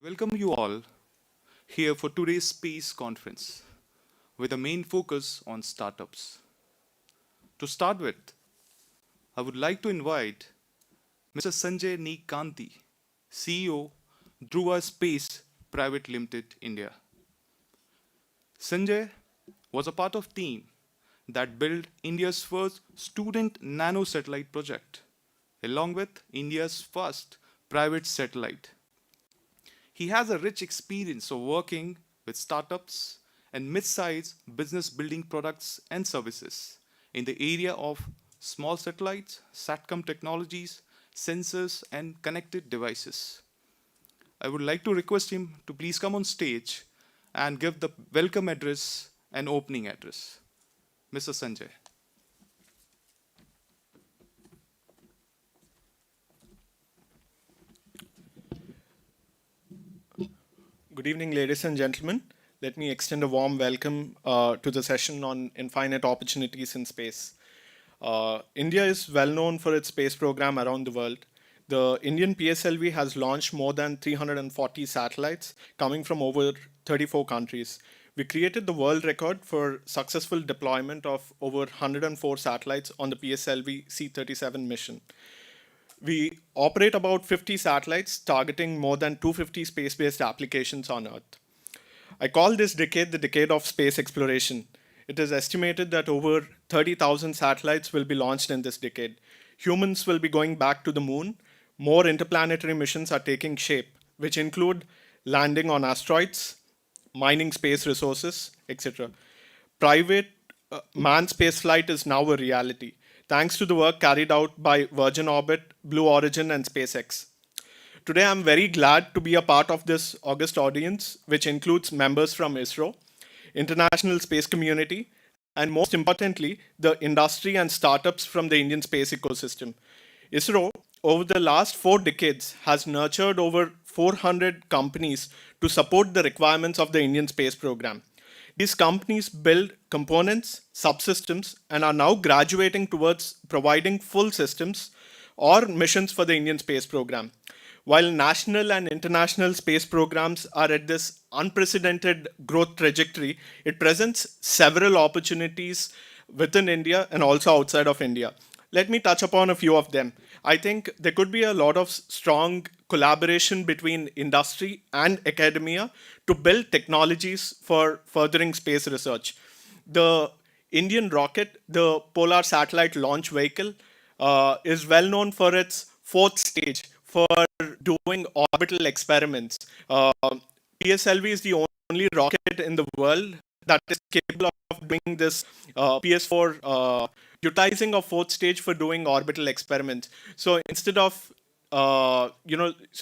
Welcome you all here for today's space conference with a main focus on startups. To start with, I would like to invite Mr. Sanjay Neekanti, CEO, Dhruva Space Private Limited, India. Sanjay was a part of team that built India's first student nano satellite project, along with India's first private satellite. He has a rich experience of working with startups and mid-sized business building products and services in the area of small satellites, SATCOM technologies, sensors, and connected devices. I would like to request him to please come on stage and give the welcome address and opening address. Mr. Sanjay. Good evening, ladies and gentlemen. Let me extend a warm welcome to the session on infinite opportunities in space. India is well known for its space program around the world. The Indian PSLV has launched more than 340 satellites coming from over 34 countries. We created the world record for successful deployment of over 104 satellites on the PSLV C-37 mission. We operate about 50 satellites targeting more than 250 space-based applications on Earth. I call this decade the decade of space exploration. It is estimated that over 30,000 satellites will be launched in this decade. Humans will be going back to the moon. More interplanetary missions are taking shape, which include landing on asteroids, mining space resources, etc. Private manned spaceflight is now a reality, thanks to the work carried out by Virgin Orbit, Blue Origin, and SpaceX. Today, I'm very glad to be a part of this august audience, which includes members from ISRO, international space community, and most importantly, the industry and startups from the Indian space ecosystem. ISRO, over the last 4 decades, has nurtured over 400 companies to support the requirements of the Indian space program. These companies build components, subsystems, and are now graduating towards providing full systems or missions for the Indian space program. While national and international space programs are at this unprecedented growth trajectory, it presents several opportunities within India and also outside of India. Let me touch upon a few of them. I think there could be a lot of strong collaboration between industry and academia to build technologies for furthering space research. The Indian rocket, the Polar Satellite Launch Vehicle, is well known for its fourth stage for doing orbital experiments. PSLV is the only rocket in the world that is capable of doing this PS4, utilizing a fourth stage for doing orbital experiments. So instead of so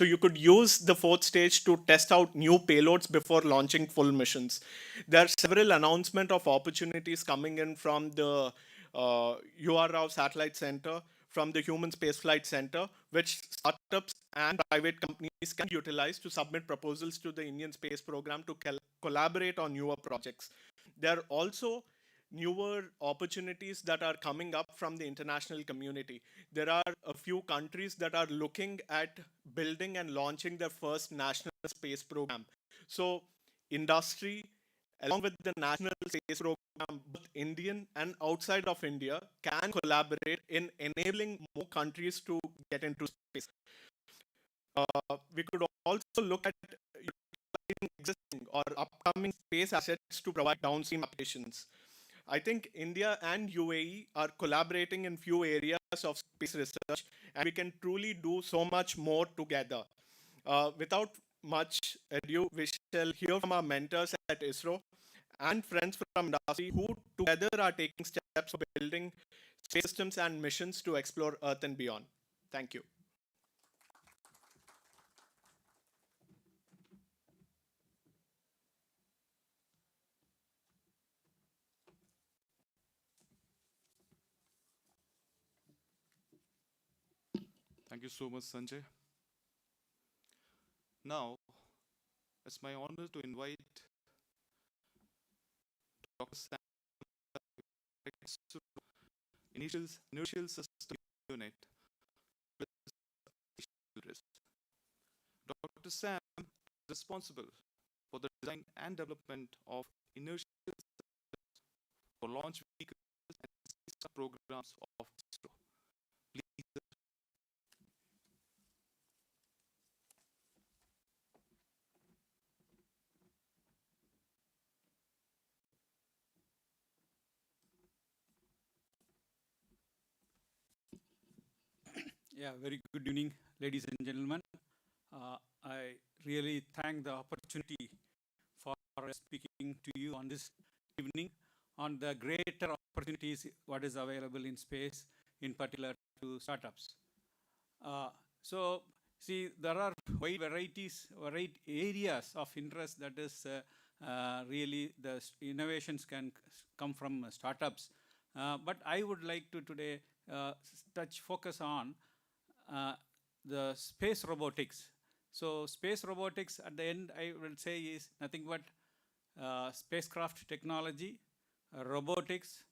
you could use the fourth stage to test out new payloads before launching full missions. There are several announcements of opportunities coming in from the UR Rao Satellite Center, from the Human Spaceflight Center, which startups and private companies can utilize to submit proposals to the Indian space program to collaborate on newer projects. There are also newer opportunities that are coming up from the international community. There are a few countries that are looking at building and launching their first national space program. So industry, along with the national space program, both Indian and outside of India, can collaborate in enabling more countries to get into space. We could also look at utilizing existing or upcoming space assets to provide downstream applications. I think India and UAE are collaborating in few areas of space research, and we can truly do so much more together. Without much ado, we shall hear from our mentors at ISRO and friends from industry who together are taking steps for building space systems and missions to explore Earth and beyond. Thank you. Thank you so much, Sanjay. Now, it's my honor to invite Dr. Sam, Initial System Unit. Dr. Sam is responsible for the design and development of inertial for launch vehicles and space programs of ISRO. Please. Yeah, very good evening, ladies and gentlemen. I really thank the opportunity for speaking to you on this evening on the greater opportunities what is available in space, in particular to startups. So, see, there are wide varied areas of interest that is really the innovations can come from startups. But I would like to today focus on uh, the space robotics. So space robotics at the end I will say is nothing but spacecraft technology, robotics,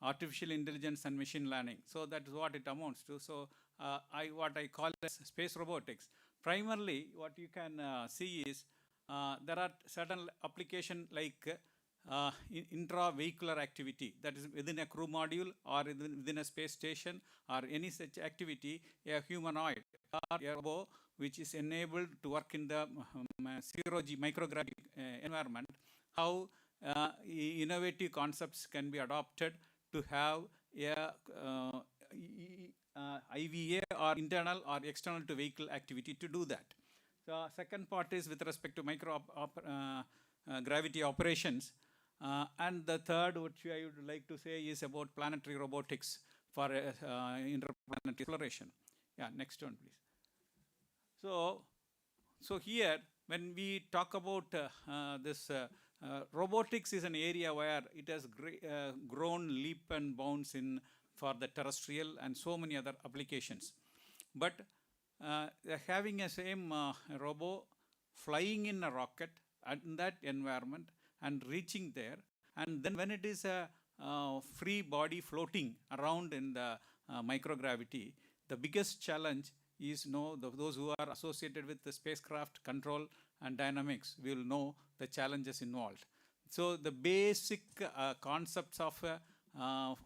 artificial intelligence and machine learning. So that is what it amounts to. So what I call as space robotics. Primarily what you can see is there are certain application like intra-vehicular activity, that is within a crew module or within a space station or any such activity, a humanoid or a robot which is enabled to work in the zero-G microgravity environment, how innovative concepts can be adopted to have a IVA or internal or external to vehicle activity to do that. The second part is with respect to gravity operations. And the third, which I would like to say, is about planetary robotics for interplanetary exploration. Yeah, next one, please. So here, when we talk about this robotics is an area where it has grown leap and bounds in for the terrestrial and so many other applications. But having a same robot flying in a rocket in that environment and reaching there, and then when it is a free body floating around in the microgravity, the biggest challenge is those who are associated with the spacecraft control and dynamics will know the challenges involved. So the basic concepts of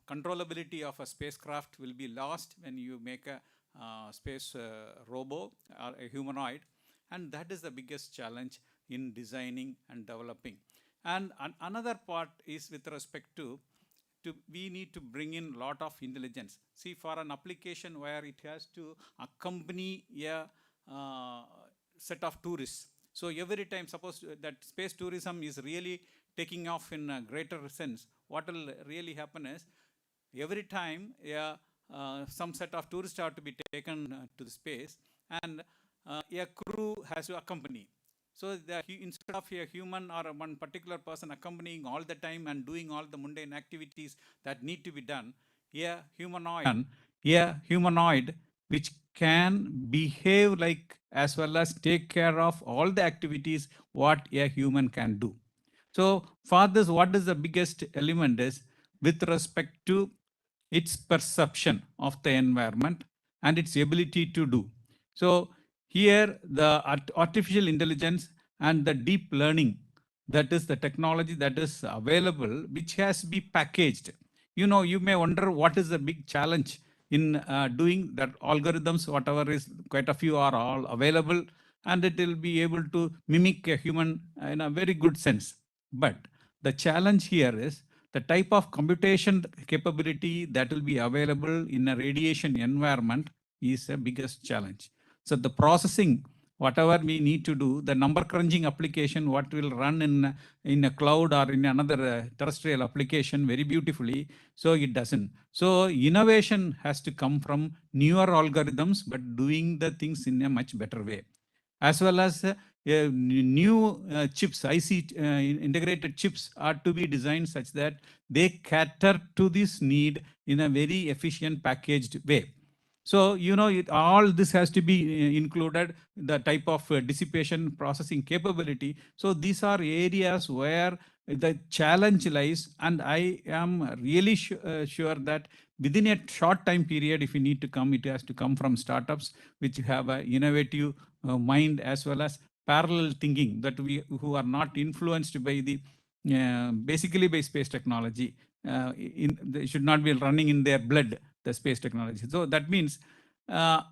controllability of a spacecraft will be lost when you make a space robot or a humanoid, and that is the biggest challenge in designing and developing. And another part is with respect to we need to bring in lot of intelligence. See, for an application where it has to accompany a set of tourists. So every time, suppose that space tourism is really taking off in a greater sense, what will really happen is every time some set of tourists are to be taken to the space, and a crew has to accompany. So instead of a human or one particular person accompanying all the time and doing all the mundane activities that need to be done, a humanoid which can behave like as well as take care of all the activities what a human can do. So for this, what is the biggest element is with respect to its perception of the environment and its ability to do. So here the artificial intelligence and the deep learning, that is the technology that is available, which has been packaged. You may wonder what is the big challenge in doing that. Algorithms, whatever is, quite a few are all available, and it will be able to mimic a human in a very good sense. But the challenge here is the type of computation capability that will be available in a radiation environment is the biggest challenge. So the processing, whatever we need to do, the number crunching application, what will run in a cloud or in another terrestrial application very beautifully, so it doesn't. So innovation has to come from newer algorithms, but doing the things in a much better way. As well as new chips, IC integrated chips are to be designed such that they cater to this need in a very efficient packaged way. So, all this has to be included, the type of dissipation processing capability. So these are areas where the challenge lies, and I am really sure that within a short time period, if you need to come, it has to come from startups which have an innovative mind as well as parallel thinking, that we who are not influenced by the basically by space technology. They should not be running in their blood the space technology. So that means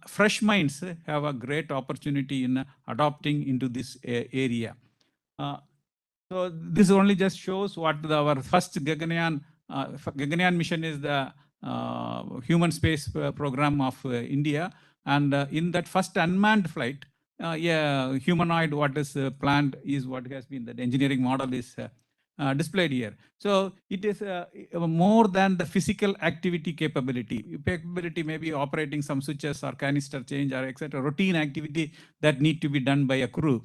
fresh minds have a great opportunity in adopting into this area. So this only just shows what our first Gaganyaan mission is, the human space program of India. And in that first unmanned flight, yeah, humanoid, what is planned is what has been, that engineering model is displayed here. So it is more than the physical activity capability. Capability may be operating some switches or canister change or etc. Routine activity that need to be done by a crew.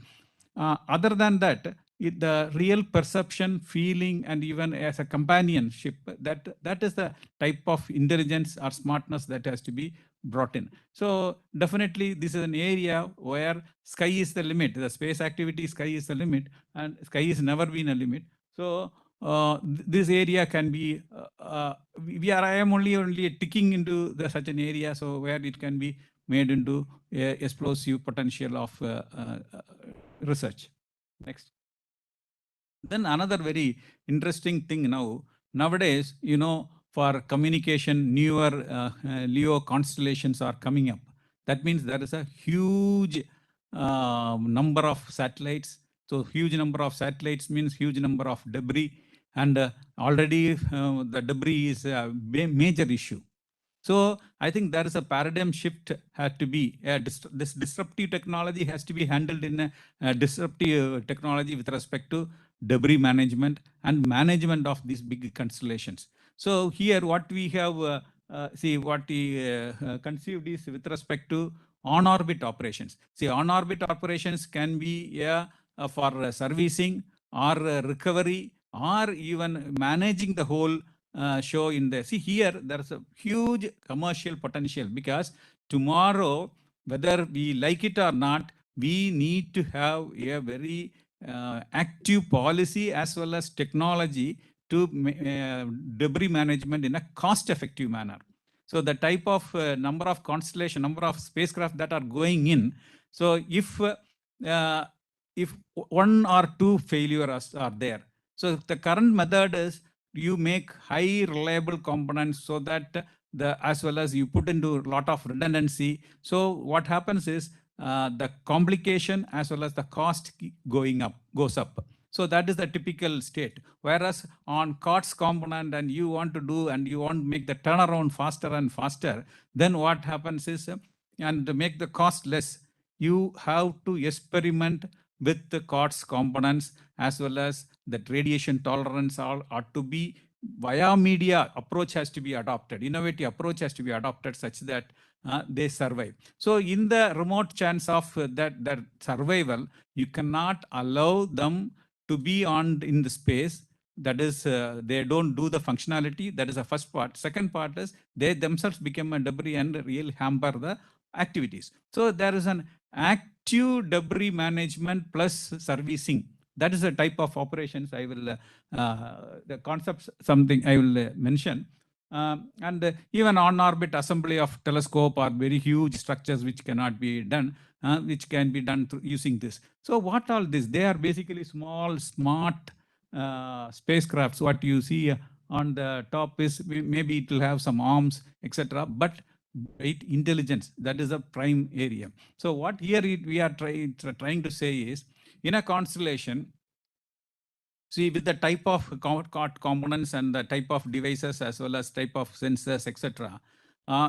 Other than that, the real perception, feeling, and even as a companionship, that is the type of intelligence or smartness that has to be brought in. So definitely this is an area where sky is the limit. The space activity, sky is the limit, and sky has never been a limit. So this area can be, I am only ticking into such an area, so where it can be made into explosive potential of research. Next. Then another very interesting thing nowadays, for communication, newer LEO constellations are coming up. That means there is a huge number of satellites. So huge number of satellites means huge number of debris, and already the debris is a major issue. So I think there is a paradigm shift had to be. This disruptive technology has to be handled in a disruptive technology with respect to debris management and management of these big constellations. So here what we have, what we conceived is with respect to on-orbit operations. See, on-orbit operations can be for servicing or recovery or even managing the whole show in there. See, here there's a huge commercial potential, because tomorrow, whether we like it or not, we need to have a very active policy as well as technology to debris management in a cost-effective manner. So the type of number of constellation, number of spacecraft that are going in. So if one or two failures are there, so the current method is you make high reliable components, so that as well as you put into a lot of redundancy. So what happens is the complication as well as the cost goes up. So that is the typical state. Whereas on COTS component, and you want to make the turnaround faster and faster, then what happens is, and to make the cost less, you have to experiment with the COTS components, as well as that radiation tolerance ought to be via media approach has to be adopted. Innovative approach has to be adopted such that they survive. So in the remote chance of that survival, you cannot allow them to be in the space. That is, they don't do the functionality. That is the first part. Second part is they themselves become a debris and really hamper the activities. So there is an active debris management plus servicing. That is the type of operations I will, the concepts, something I will mention. And even on-orbit assembly of telescope or very huge structures which cannot be done, which can be done through using this. So what all this? They are basically small, smart spacecrafts. What you see on the top is maybe it will have some arms, etc. But intelligence, that is a prime area. So what here we are trying to say is, in a constellation, see, with the type of components and the type of devices as well as type of sensors, etc.,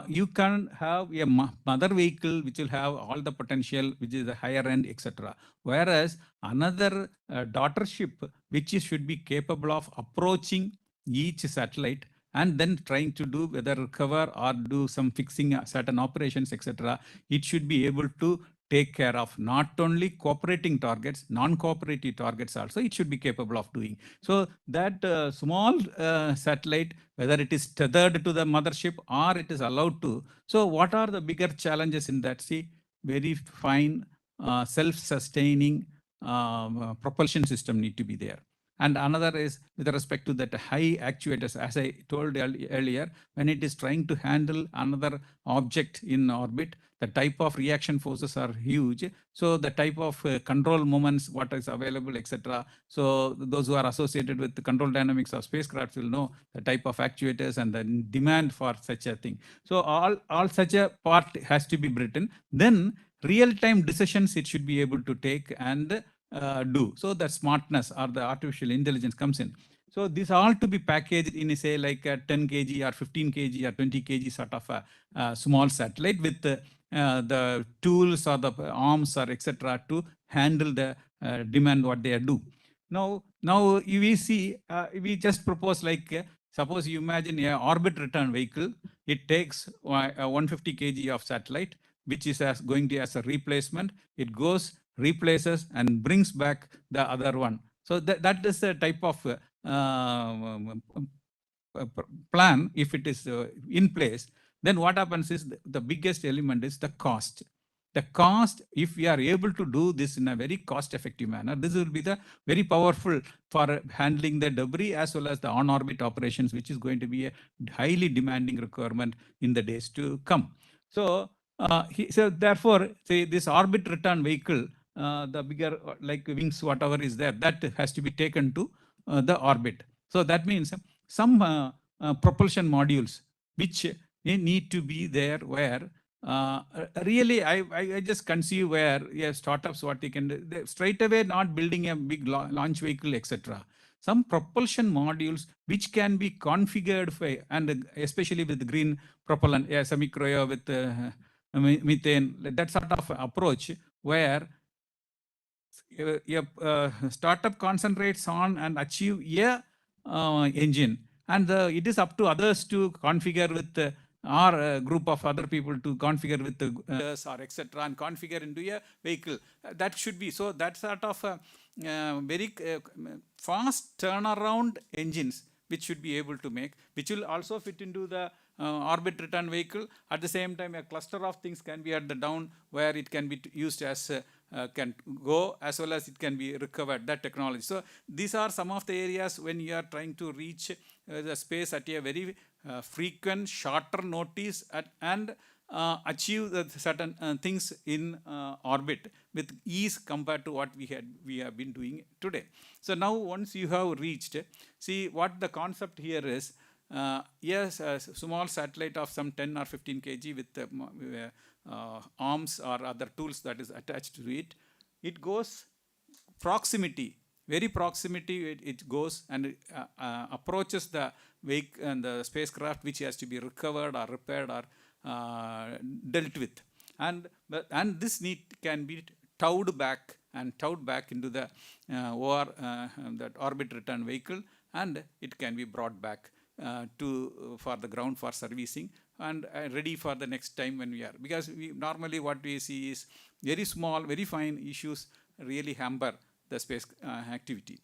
you can have a mother vehicle which will have all the potential, which is the higher end, etc. Whereas another daughter ship, which should be capable of approaching each satellite and then trying to do whether recover or do some fixing certain operations, etc. It should be able to take care of not only cooperating targets, non-cooperative targets also, it should be capable of doing. So that small satellite, whether it is tethered to the mothership or it is allowed to. So what are the bigger challenges in that? See, very fine self-sustaining propulsion system need to be there. And another is with respect to that high actuators, as I told earlier, when it is trying to handle another object in orbit, the type of reaction forces are huge. So the type of control moments, what is available, etc. So those who are associated with the control dynamics of spacecraft will know the type of actuators and the demand for such a thing. So all such a part has to be written. Then real-time decisions it should be able to take and do. So the smartness or the artificial intelligence comes in. So these all to be packaged in, say, like a 10 kg or 15 kg or 20 kg sort of a small satellite with the tools or the arms or etc. to handle the demand what they do. Now we see, we just propose like, suppose you imagine a orbit return vehicle. It takes 150 kg of satellite, which is as going to as a replacement. It goes, replaces, and brings back the other one. So that is a type of plan. If it is in place, then what happens is the biggest element is the cost. The cost, if we are able to do this in a very cost-effective manner, this will be the very powerful for handling the debris as well as the on-orbit operations, which is going to be a highly demanding requirement in the days to come. So, so therefore, say this orbit return vehicle, the bigger like wings, whatever is there, that has to be taken to the orbit. So that means some propulsion modules which need to be there where really I just conceive where startups what they can do, they straight away not building a big launch vehicle, etc. Some propulsion modules which can be configured for, and especially with green propellant, semi-cryo with methane, that sort of approach where a startup concentrates on and achieve a engine, and it is up to others to configure with our group of other people to configure with the or etc. and configure into a vehicle. That should be so. That sort of very fast turnaround engines which should be able to make, which will also fit into the orbit return vehicle. At the same time, a cluster of things can be at the down where it can be used as can go, as well as it can be recovered, that technology. So these are some of the areas when you are trying to reach the space at a very frequent, shorter notice and achieve the certain things in orbit with ease compared to what we have been doing today. So now once you have reached, see what the concept here is. Yes, a small satellite of some 10 or 15 kg with arms or other tools that is attached to it. It goes proximity, very proximity it goes and approaches the vehicle and the spacecraft, which has to be recovered or repaired or dealt with. And this need can be towed back into the that orbit return vehicle, and it can be brought back for the ground for servicing and ready for the next time when we are, because we normally what we see is very small, very fine issues really hamper the space activity.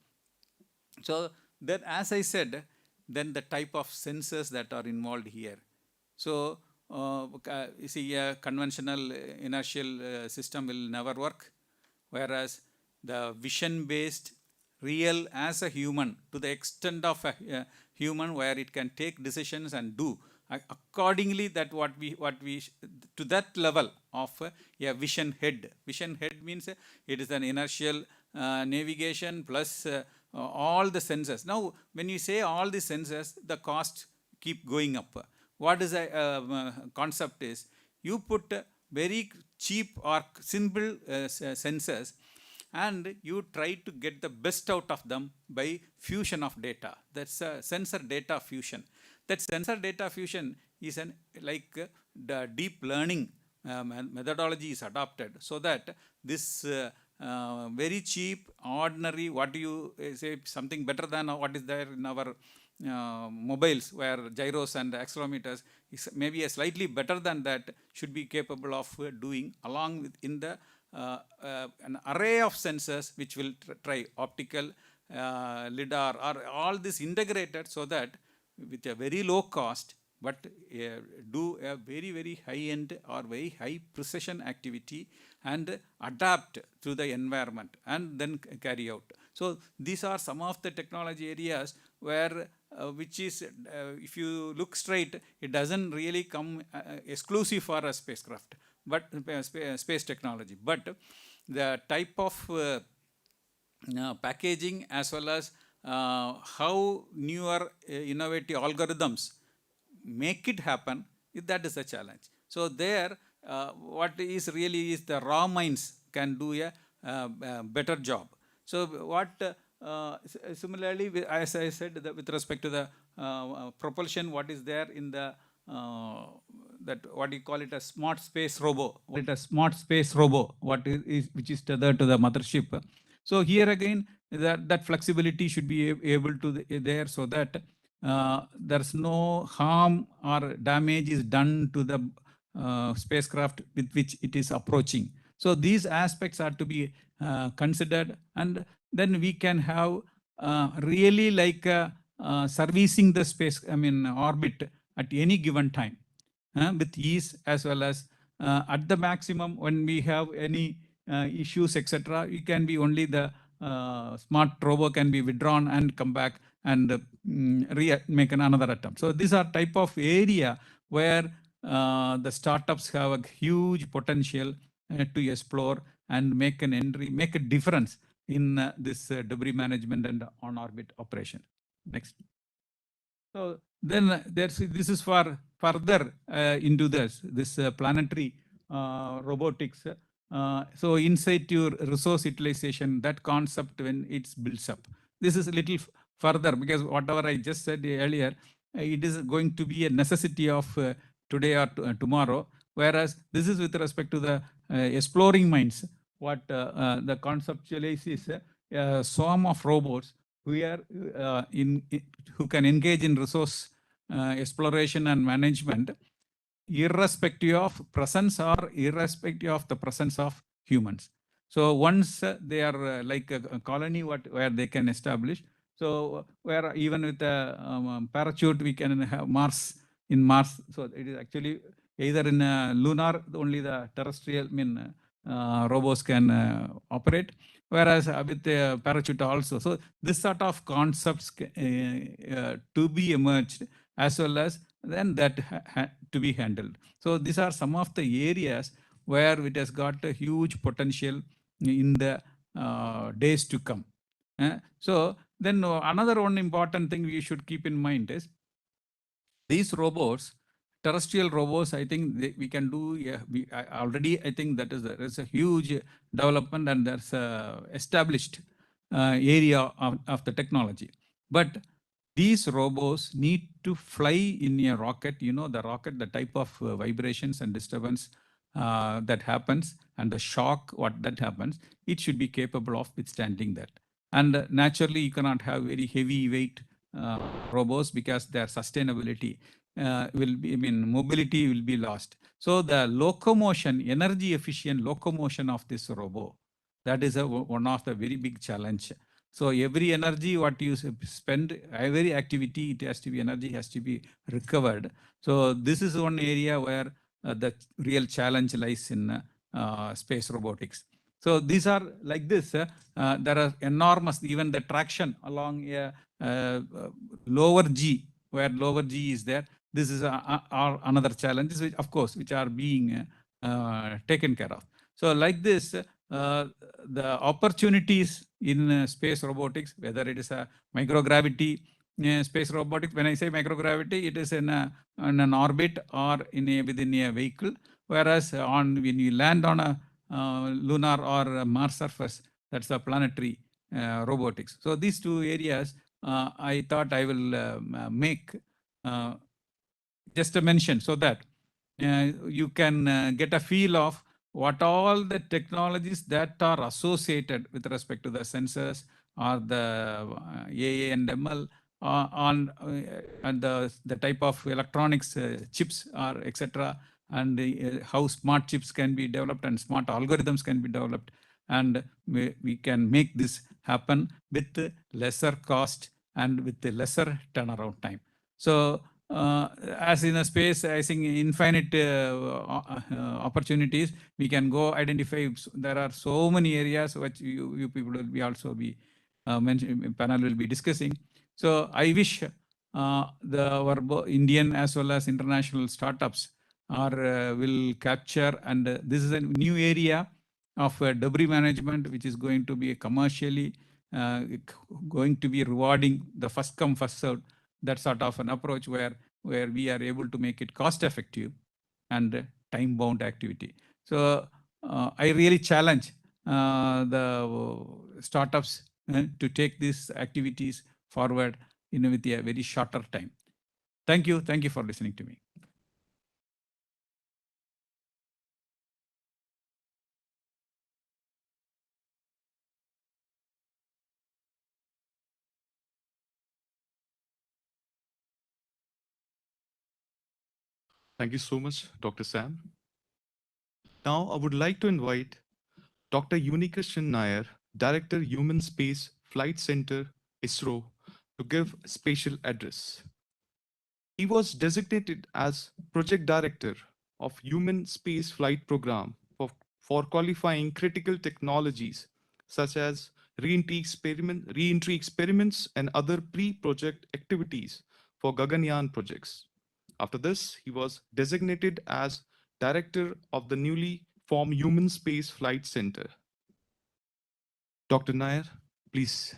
So that, as I said, then the type of sensors that are involved here. So you see, a conventional inertial system will never work, whereas the vision-based, real as a human, to the extent of a human, where it can take decisions and do accordingly, that what we to that level of a vision head. Vision head means it is an inertial navigation plus all the sensors. Now, when you say all the sensors, the cost keep going up. What is a concept is, you put very cheap or simple sensors, and you try to get the best out of them by fusion of data. That's sensor data fusion. That sensor data fusion is the deep learning methodology is adopted, so that this very cheap, ordinary, what do you say, something better than what is there in our mobiles, where gyros and accelerometers is maybe a slightly better than that, should be capable of doing, along with in the an array of sensors which will try optical, lidar, or all this integrated, so that with a very low cost, but do a very, very high end or very high precision activity and adapt to the environment and then carry out. So these are some of the technology areas where which is, if you look straight, it doesn't really come exclusive for a spacecraft, but space technology. But the type of packaging as well as how newer innovative algorithms make it happen, that is a challenge. So there, what is really is the raw minds can do a better job. So what similarly, as I said, with respect to the propulsion, what is there in the that what you call it a smart space robo, what is which is tethered to the mothership. So here again, that flexibility should be able to there, so that there's no harm or damage is done to the spacecraft with which it is approaching. So these aspects are to be considered, and then we can have really like servicing the space, orbit at any given time with ease, as well as at the maximum when we have any issues, etc. It can be only the smart rover can be withdrawn and come back and make another attempt. So these are type of area where the startups have a huge potential to explore and make an entry, make a difference in this debris management and on-orbit operation. Next. So then this is for further into this planetary robotics. So insight your resource utilization, that concept when it's builds up. This is a little further, because whatever I just said earlier, it is going to be a necessity of today or tomorrow. Whereas this is with respect to the exploring minds. What the conceptualize is a swarm of robots who are who can engage in resource exploration and management, irrespective of presence or irrespective of the presence of humans. So once they are like a colony where they can establish. So where even with a parachute we can have Mars in Mars. So it is actually either in lunar, only the terrestrial robots can operate, whereas with the parachute also. So this sort of concepts to be emerged, as well as then that to be handled. So these are some of the areas where it has got a huge potential in the days to come. So then another one important thing we should keep in mind is these robots, terrestrial robots, I think we can do, already I think that there's a huge development, and there's a established area of the technology. But these robots need to fly in a rocket. The rocket, the type of vibrations and disturbance that happens, and the shock what that happens, it should be capable of withstanding that. And naturally, you cannot have very heavy weight robots, because their sustainability will be, mobility will be lost. So the locomotion, energy efficient locomotion of this robot, that is one of the very big challenge. So every energy what you spend, every activity, it has to be, energy has to be recovered. So this is one area where the real challenge lies in space robotics. So these are like this. There are enormous, even the traction along a lower G, where lower G is there. This is another challenges, which of course, which are being taken care of. So like this, the opportunities in space robotics, whether it is a microgravity space robotics. When I say microgravity, it is in an orbit or within a vehicle. Whereas when you land on a lunar or a Mars surface, that's a planetary robotics. So these two areas, I thought I will make just a mention, so that you can get a feel of what all the technologies that are associated with respect to the sensors or the AA and ML and the type of electronics chips or etc., and how smart chips can be developed and smart algorithms can be developed, and we can make this happen with lesser cost and with the lesser turnaround time. So as in a space, I think infinite opportunities, we can go identify. There are so many areas which you people will be also be panel will be discussing. So I wish our Indian as well as international startups will capture, and this is a new area of debris management, which is going to be commercially going to be rewarding the first come first served, that sort of an approach where we are able to make it cost effective and time bound activity. So I really challenge the startups to take these activities forward with a very shorter time. Thank you for listening to me. Thank you so much, Dr. Sam. Now, I would like to invite Dr. Unikrishan Nair, Director, Human Space Flight Center, ISRO, to give a special address. He was designated as Project Director of Human Space Flight Program for qualifying critical technologies such as re-entry experiments and other pre-project activities for Gaganyaan projects. After this, he was designated as Director of the newly formed Human Space Flight Center. Dr. Nair, please.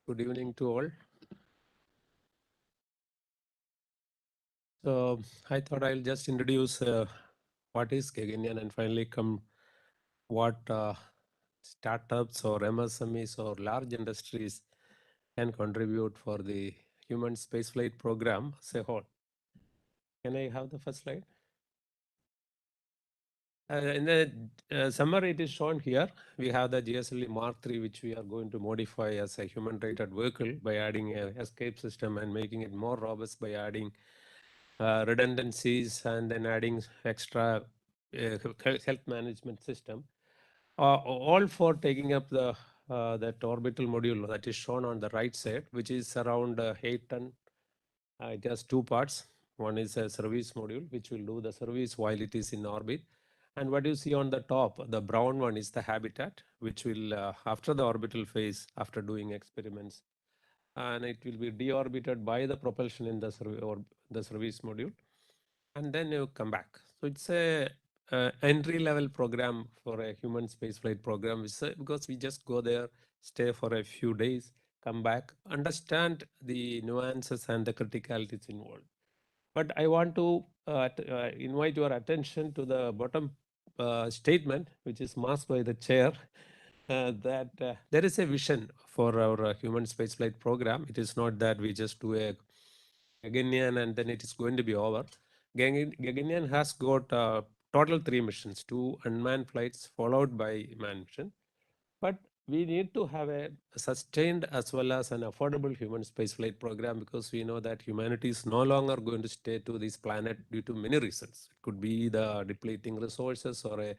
Good evening to all. So I thought I'll just introduce what is Gaganyaan and finally come what startups or MSMEs or large industries can contribute for the human spaceflight program as a whole. Can I have the first slide? In the summary, it is shown here. We have the GSLE Mark III, which we are going to modify as a human-rated vehicle by adding an escape system and making it more robust by adding redundancies and then adding extra health management system. All for taking up the that orbital module that is shown on the right side, which is around 8 ton. It has two parts. One is a service module, which will do the service while it is in orbit. And what you see on the top, the brown one is the habitat, which will, after the orbital phase, after doing experiments, and it will be deorbited by the propulsion in the service module, and then you come back. So it's a entry level program for a human spaceflight program, because we just go there, stay for a few days, come back, understand the nuances and the criticalities involved. But I want to invite your attention to the bottom statement, which is masked by the chair, that there is a vision for our human spaceflight program. It is not that we just do a Gaganyaan and then it is going to be over. Gaganyaan has got total 3 missions, 2 unmanned flights followed by manned mission. But we need to have a sustained as well as an affordable human spaceflight program, because we know that humanity is no longer going to stay to this planet due to many reasons. It could be the depleting resources or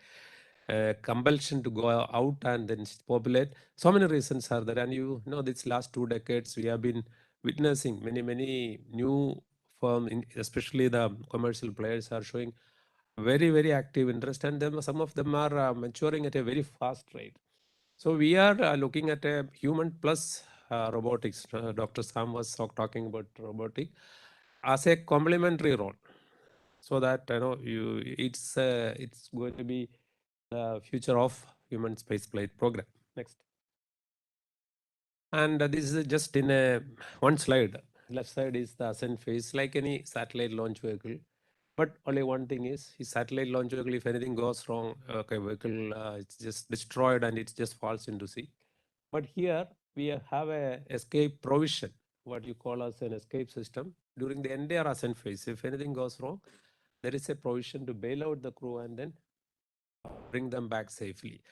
a compulsion to go out and then populate. So many reasons are there. And you know, these last 2 decades, we have been witnessing many new firms, especially the commercial players, are showing very active interest, and some of them are maturing at a very fast rate. So we are looking at a human plus robotics. Dr. Sam was talking about robotic as a complementary role, so that it's going to be the future of human spaceflight program. Next. And this is just in a one slide. Left side is the ascent phase, like any satellite launch vehicle. But only one thing is, his satellite launch vehicle, if anything goes wrong, vehicle it's just destroyed and it just falls into sea. But here we have a escape provision, what you call as an escape system. During the entire ascent phase, if anything goes wrong, there is a provision to bail out the crew and then bring them back safely.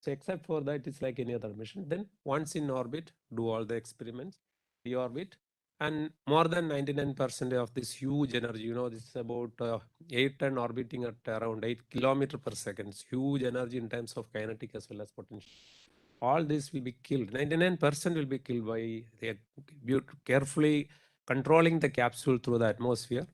So except for that, it's like any other mission. Then once in orbit, do all the experiments, deorbit, and more than 99% of this huge energy, this is about 8 ton orbiting at around 8 kilometers per second. It's huge energy in terms of kinetic as well as potential. All this will be killed. 99% will be killed by the carefully controlling the capsule through the atmosphere,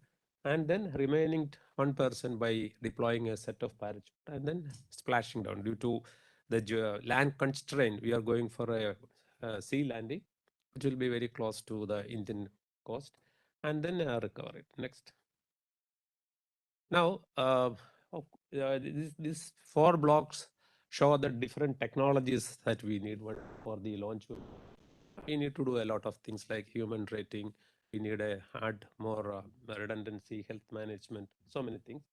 and then remaining 1% by deploying a set of parachute and then splashing down. Due to the land constraint, we are going for a sea landing, which will be very close to the Indian coast, and then recover it. Next. Now, these four blocks show the different technologies that we need for the launch. We need to do a lot of things like human rating. We need to add more redundancy, health management, so many things.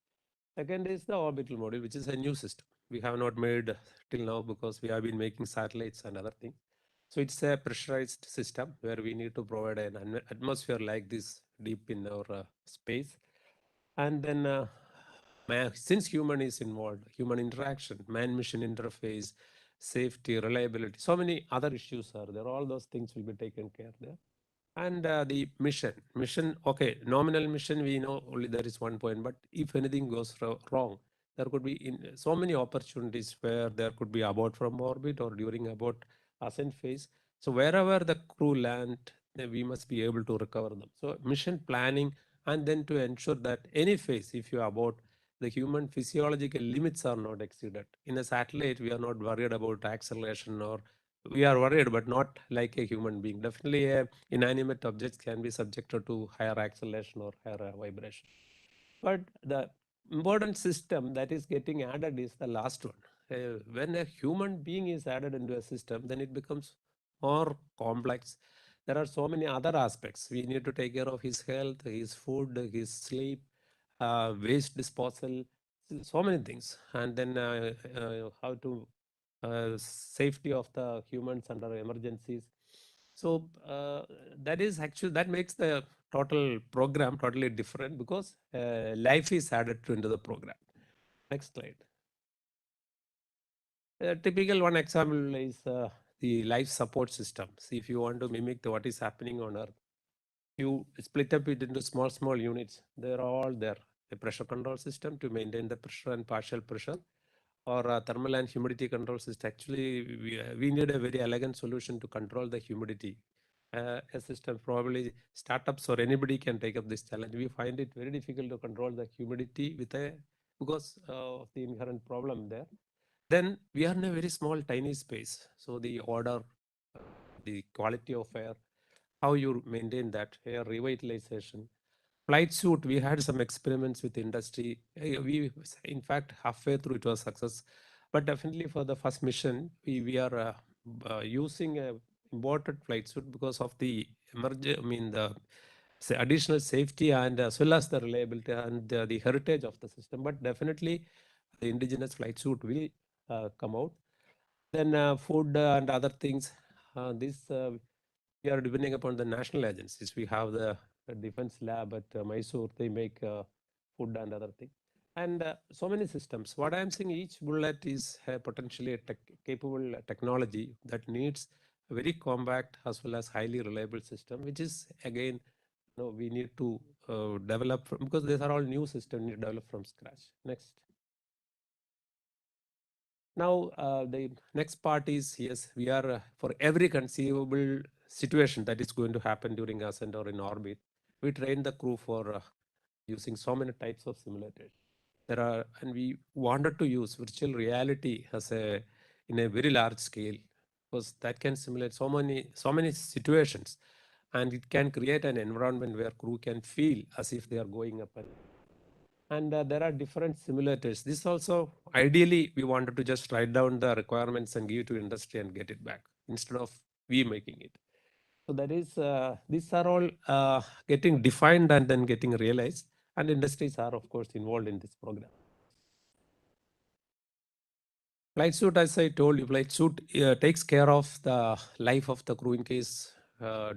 Second is the orbital module, which is a new system. We have not made till now because we have been making satellites and other things. So it's a pressurized system where we need to provide an atmosphere like this deep in our space. And then since human is involved, human interaction, man-machine interface, safety, reliability, so many other issues are there. All those things will be taken care there. And the mission, okay, nominal mission, we know only there is 1 point, but if anything goes wrong, there could be so many opportunities where there could be abort from orbit or during abort ascent phase. So wherever the crew land, we must be able to recover them. So mission planning, and then to ensure that any phase, if you abort, the human physiological limits are not exceeded. In a satellite, we are not worried about acceleration, or we are worried, but not like a human being. Definitely, inanimate objects can be subjected to higher acceleration or higher vibration. But the important system that is getting added is the last one. When a human being is added into a system, then it becomes more complex. There are so many other aspects. We need to take care of his health, his food, his sleep, waste disposal, so many things. And then how to safety of the humans under emergencies. So that is actually, that makes the total program totally different because life is added into the program. Next slide. A typical one example is the life support system. See, if you want to mimic what is happening on Earth, you split up it into small units. They're all there. A pressure control system to maintain the pressure and partial pressure, or thermal and humidity control system. Actually, we need a very elegant solution to control the humidity. A system, probably startups or anybody can take up this challenge. We find it very difficult to control the humidity because of the inherent problem there. Then we are in a very small, tiny space. So the order, the quality of air, how you maintain that air revitalization. Flight suit, we had some experiments with industry. We, in fact, halfway through it was success, but definitely for the first mission, we are using a imported flight suit because of the the additional safety and as well as the reliability and the heritage of the system. But definitely, the indigenous flight suit will come out. Then food and other things. This we are depending upon the national agencies. We have the defense lab at Mysore. They make food and other things. And so many systems. What I'm saying, each bullet is potentially a capable technology that needs a very compact as well as highly reliable system, which is again, we need to develop because these are all new systems you develop from scratch. Next. Now, the next part is, yes, we are for every conceivable situation that is going to happen during ascent or in orbit, we train the crew for using so many types of simulators. And we wanted to use virtual reality in a very large scale because that can simulate so many situations, and it can create an environment where crew can feel as if they are going up and there are different simulators. This also, ideally, we wanted to just write down the requirements and give it to industry and get it back instead of we making it. So that is, these are all getting defined and then getting realized, and industries are, of course, involved in this program. Flight suit, as I told you, flight suit takes care of the life of the crew in case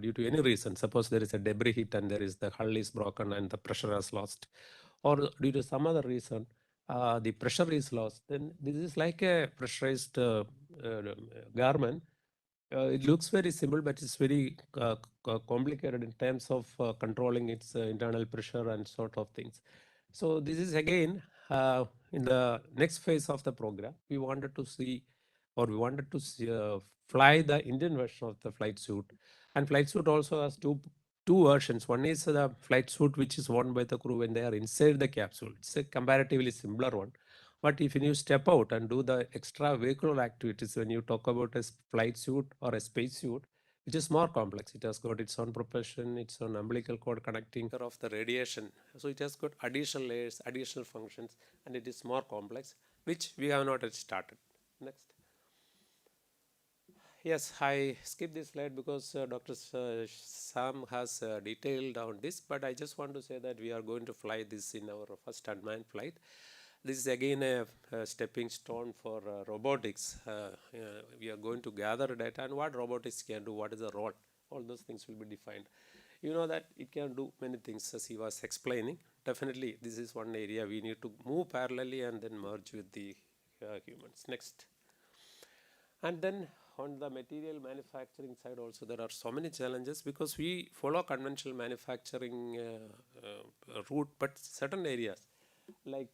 due to any reason. Suppose there is a debris hit and there is the hull is broken and the pressure has lost, or due to some other reason the pressure is lost. Then this is like a pressurized garment. It looks very simple, but it's very complicated in terms of controlling its internal pressure and sort of things. So this is again in the next phase of the program. We wanted to see, or we wanted to see, fly the Indian version of the flight suit. And flight suit also has two two versions. One is the flight suit, which is worn by the crew when they are inside the capsule. It's a comparatively simpler one. But if you step out and do the extra vehicular activities, when you talk about a flight suit or a space suit, which is more complex. It has got its own propulsion, its own umbilical cord connecting of the radiation. So it has got additional layers, additional functions, and it is more complex, which we have not yet started. Next. Yes, I skipped this slide because Dr. Sam has detailed on this, but I just want to say that we are going to fly this in our first unmanned flight. This is again a stepping stone for robotics. We are going to gather data and what robotics can do, what is the role, all those things will be defined. You know that it can do many things as he was explaining. Definitely, this is one area we need to move parallelly and then merge with the humans. Next. And then on the material manufacturing side also there are so many challenges because we follow conventional manufacturing route, but certain areas like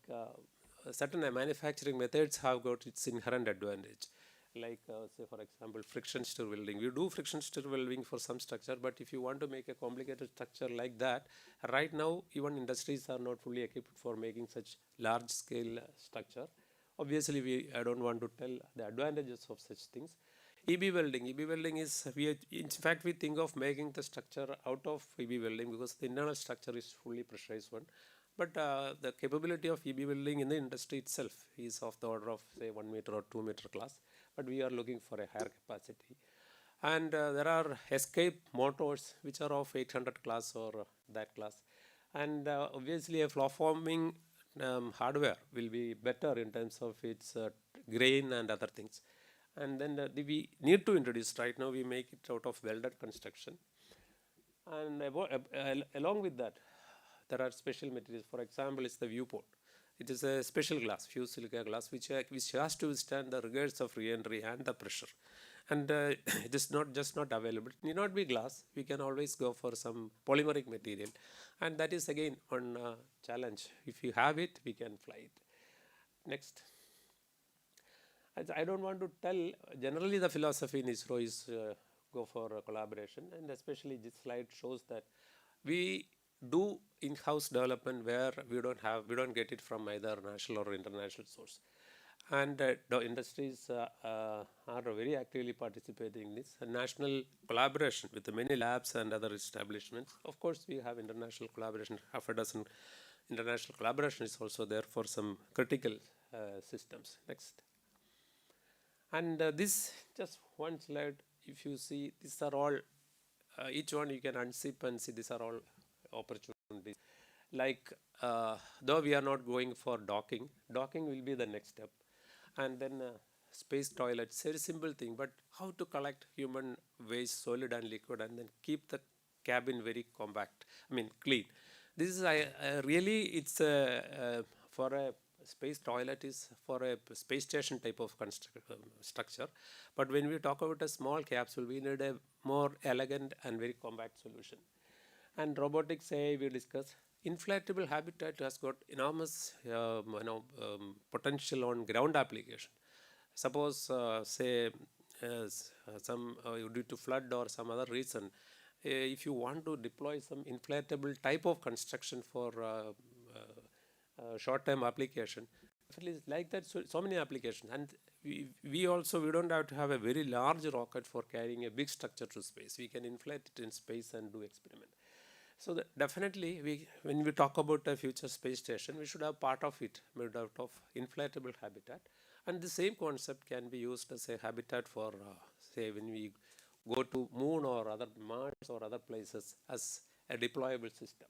certain manufacturing methods have got its inherent advantage. Like say for example friction stir welding. We do friction stir welding for some structure, but if you want to make a complicated structure like that, right now even industries are not fully equipped for making such large scale structure. Obviously, I don't want to tell the advantages of such things. EB welding. EB welding is, in fact, we think of making the structure out of EB welding because the internal structure is fully pressurized one. But the capability of EB welding in the industry itself is of the order of, say, 1 meter or 2 meter class. But we are looking for a higher capacity. And there are escape motors which are of 800 class or that class. And obviously, a flow forming hardware will be better in terms of its grain and other things. And then we need to introduce, right now we make it out of welded construction. And along with that, there are special materials. For example, it's the viewport. It is a special glass, fused silica glass, which has to withstand the rigors of re-entry and the pressure. And it is not just not available. It need not be glass. We can always go for some polymeric material. And that is again one challenge. If you have it, we can fly it. Next. I don't want to tell, generally the philosophy in ISRO is go for collaboration, and especially this slide shows that we do in-house development where we don't get it from either national or international source. And the industries are very actively participating in this. A national collaboration with the many labs and other establishments. Of course, we have international collaboration. Half a dozen international collaboration is also there for some critical systems. Next. And this just one slide. If you see, these are all each one you can unzip and see these are all opportunities. Like though we are not going for docking will be the next step. And then space toilets, very simple thing, but how to collect human waste, solid and liquid, and then keep the cabin very compact, clean. This is really, it's for a space toilet is for a space station type of structure. But when we talk about a small capsule, we need a more elegant and very compact solution. And robotics AI we discussed. Inflatable habitat has got enormous potential on ground application. Suppose say some due to flood or some other reason, if you want to deploy some inflatable type of construction for short-term application, definitely like that. So many applications, and we don't have to have a very large rocket for carrying a big structure to space. We can inflate it in space and do experiment. So definitely, when we talk about a future space station, we should have part of it made out of inflatable habitat, and the same concept can be used as a habitat for say when we go to moon or other Mars or other places as a deployable system.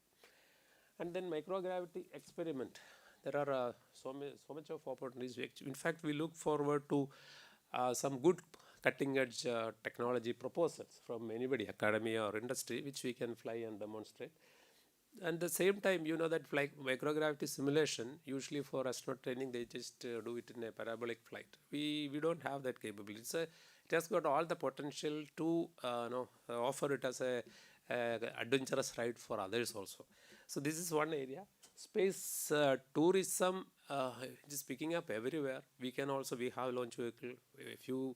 And then microgravity experiment. There are so much of opportunities. In fact, we look forward to some good cutting edge technology proposals from anybody, academia or industry, which we can fly and demonstrate. And the same time, you know that flight microgravity simulation, usually for astronaut training, they just do it in a parabolic flight. We don't have that capability. So it has got all the potential to offer it as a adventurous ride for others also. So this is one area. Space tourism is picking up everywhere. We have launch vehicle, a few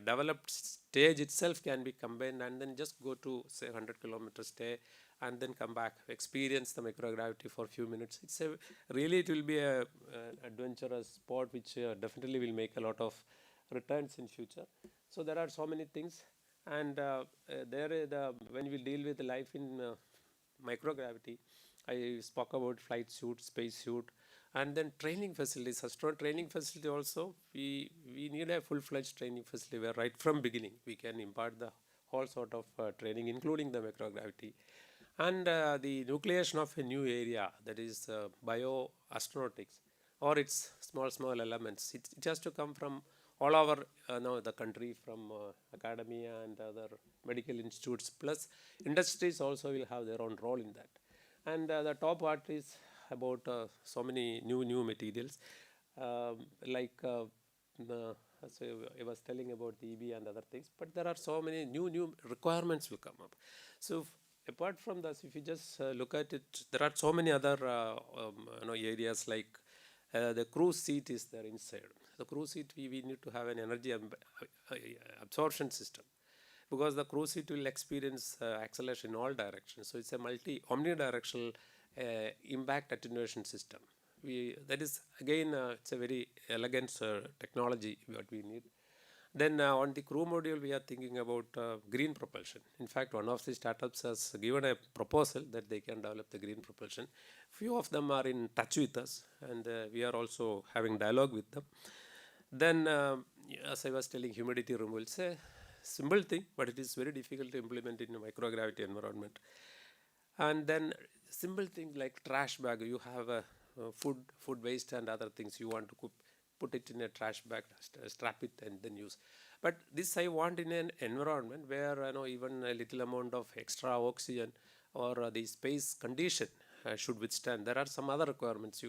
developed stage itself can be combined, and then just go to say 100 kilometers stay and then come back, experience the microgravity for a few minutes. It's a really, it will be a adventurous sport which definitely will make a lot of returns in future. So there are so many things, and when we deal with life in microgravity, I spoke about flight suit, space suit, and then training facilities. Astronaut training facility also, we need a full-fledged training facility where right from beginning we can impart the whole sort of training, including the microgravity. And the nucleation of a new area, that is bioastronautics, or its small elements. It has to come from all over the country, from academia and other medical institutes, plus industries also will have their own role in that. And the top part is about so many new materials, like so I was telling about the EB and other things, but there are so many new requirements will come up. So apart from this, if you just look at it, there are so many other areas, like the cruise seat is there inside. The cruise seat, we need to have an energy absorption system, because the cruise seat will experience acceleration in all directions. So it's a omnidirectional impact attenuation system. That is again, it's a very elegant technology what we need. Then on the crew module, we are thinking about green propulsion. In fact, one of the startups has given a proposal that they can develop the green propulsion. Few of them are in touch with us, and we are also having dialogue with them. Then, as I was telling, humidity removal, it's a simple thing, but it is very difficult to implement in a microgravity environment. And then simple things like trash bag. You have a food waste and other things. You want to put it in a trash bag, strap it, and then use. But this I want in an environment where even a little amount of extra oxygen or the space condition should withstand. There are some other requirements.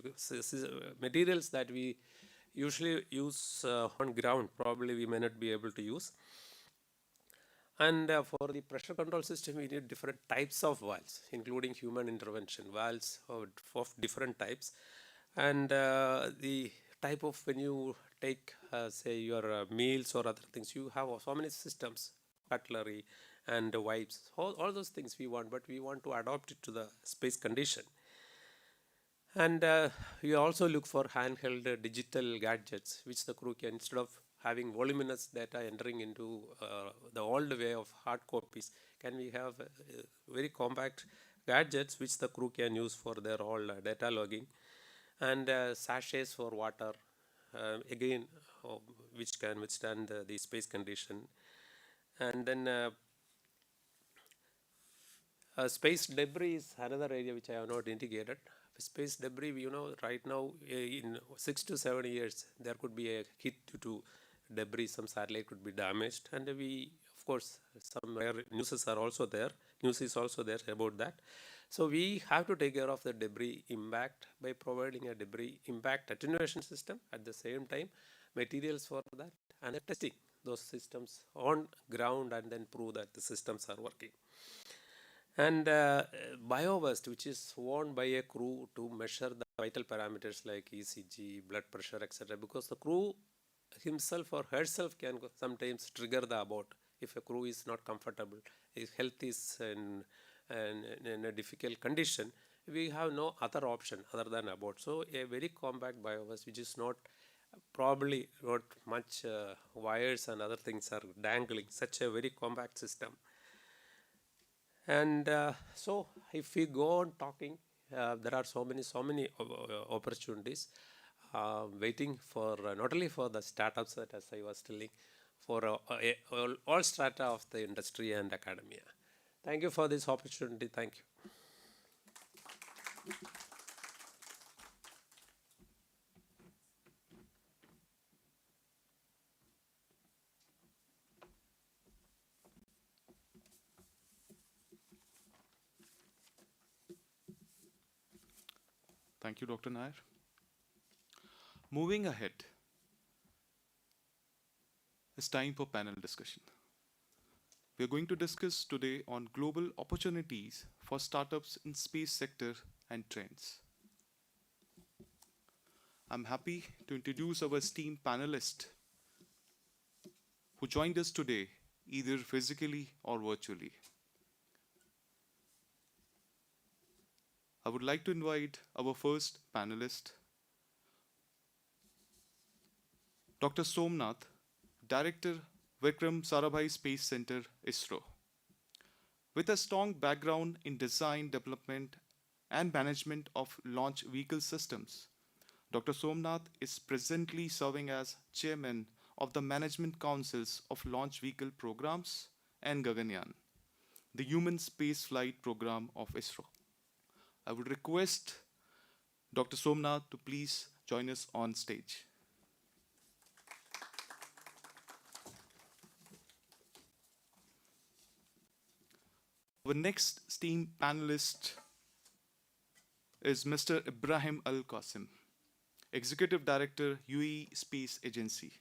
Materials that we usually use on ground, probably we may not be able to use. And for the pressure control system, we need different types of valves, including human intervention valves of different types. And the type of, when you take say your meals or other things, you have so many systems, cutlery and wipes, all those things we want, but we want to adopt it to the space condition. And we also look for handheld digital gadgets which the crew can, instead of having voluminous data entering into the old way of hard copies, can we have very compact gadgets which the crew can use for their whole data logging, and sachets for water, again, which can withstand the space condition. And then space debris is another area which I have not indicated. Space debris, right now in 6 to 7 years, there could be a hit due to debris. Some satellite could be damaged, and of course, some rare news is also there about that. So we have to take care of the debris impact by providing a debris impact attenuation system. At the same time, materials for that, and testing those systems on ground, and then prove that the systems are working. And BioVest, which is worn by a crew to measure the vital parameters like ECG, blood pressure, etc. Because the crew himself or herself can sometimes trigger the abort if a crew is not comfortable, if health is in a difficult condition. We have no other option other than abort. So a very compact BioVest, which is not probably not much wires and other things are dangling, such a very compact system. And so if we go on talking, there are so many opportunities waiting for not only for the startups, that as I was telling, for all strata of the industry and academia. Thank you for this opportunity. Thank you. Thank you, Dr. Nair. Moving ahead, it's time for panel discussion. We are going to discuss today on global opportunities for startups in space sector and trends. I'm happy to introduce our esteemed panelist, who joined us today, either physically or virtually. I would like to invite our first panelist, Dr. Somnath, Director, Vikram Sarabhai Space Center, ISRO. With a strong background in design, development, and management of launch vehicle systems, Dr. Somnath is presently serving as Chairman of the Management Councils of Launch Vehicle Programs and Gaganyaan, the human spaceflight program of ISRO. I would request Dr. Somnath to please join us on stage. Our next esteemed panelist is Mr. Ibrahim Al Qasim, Executive Director, UAE Space Agency.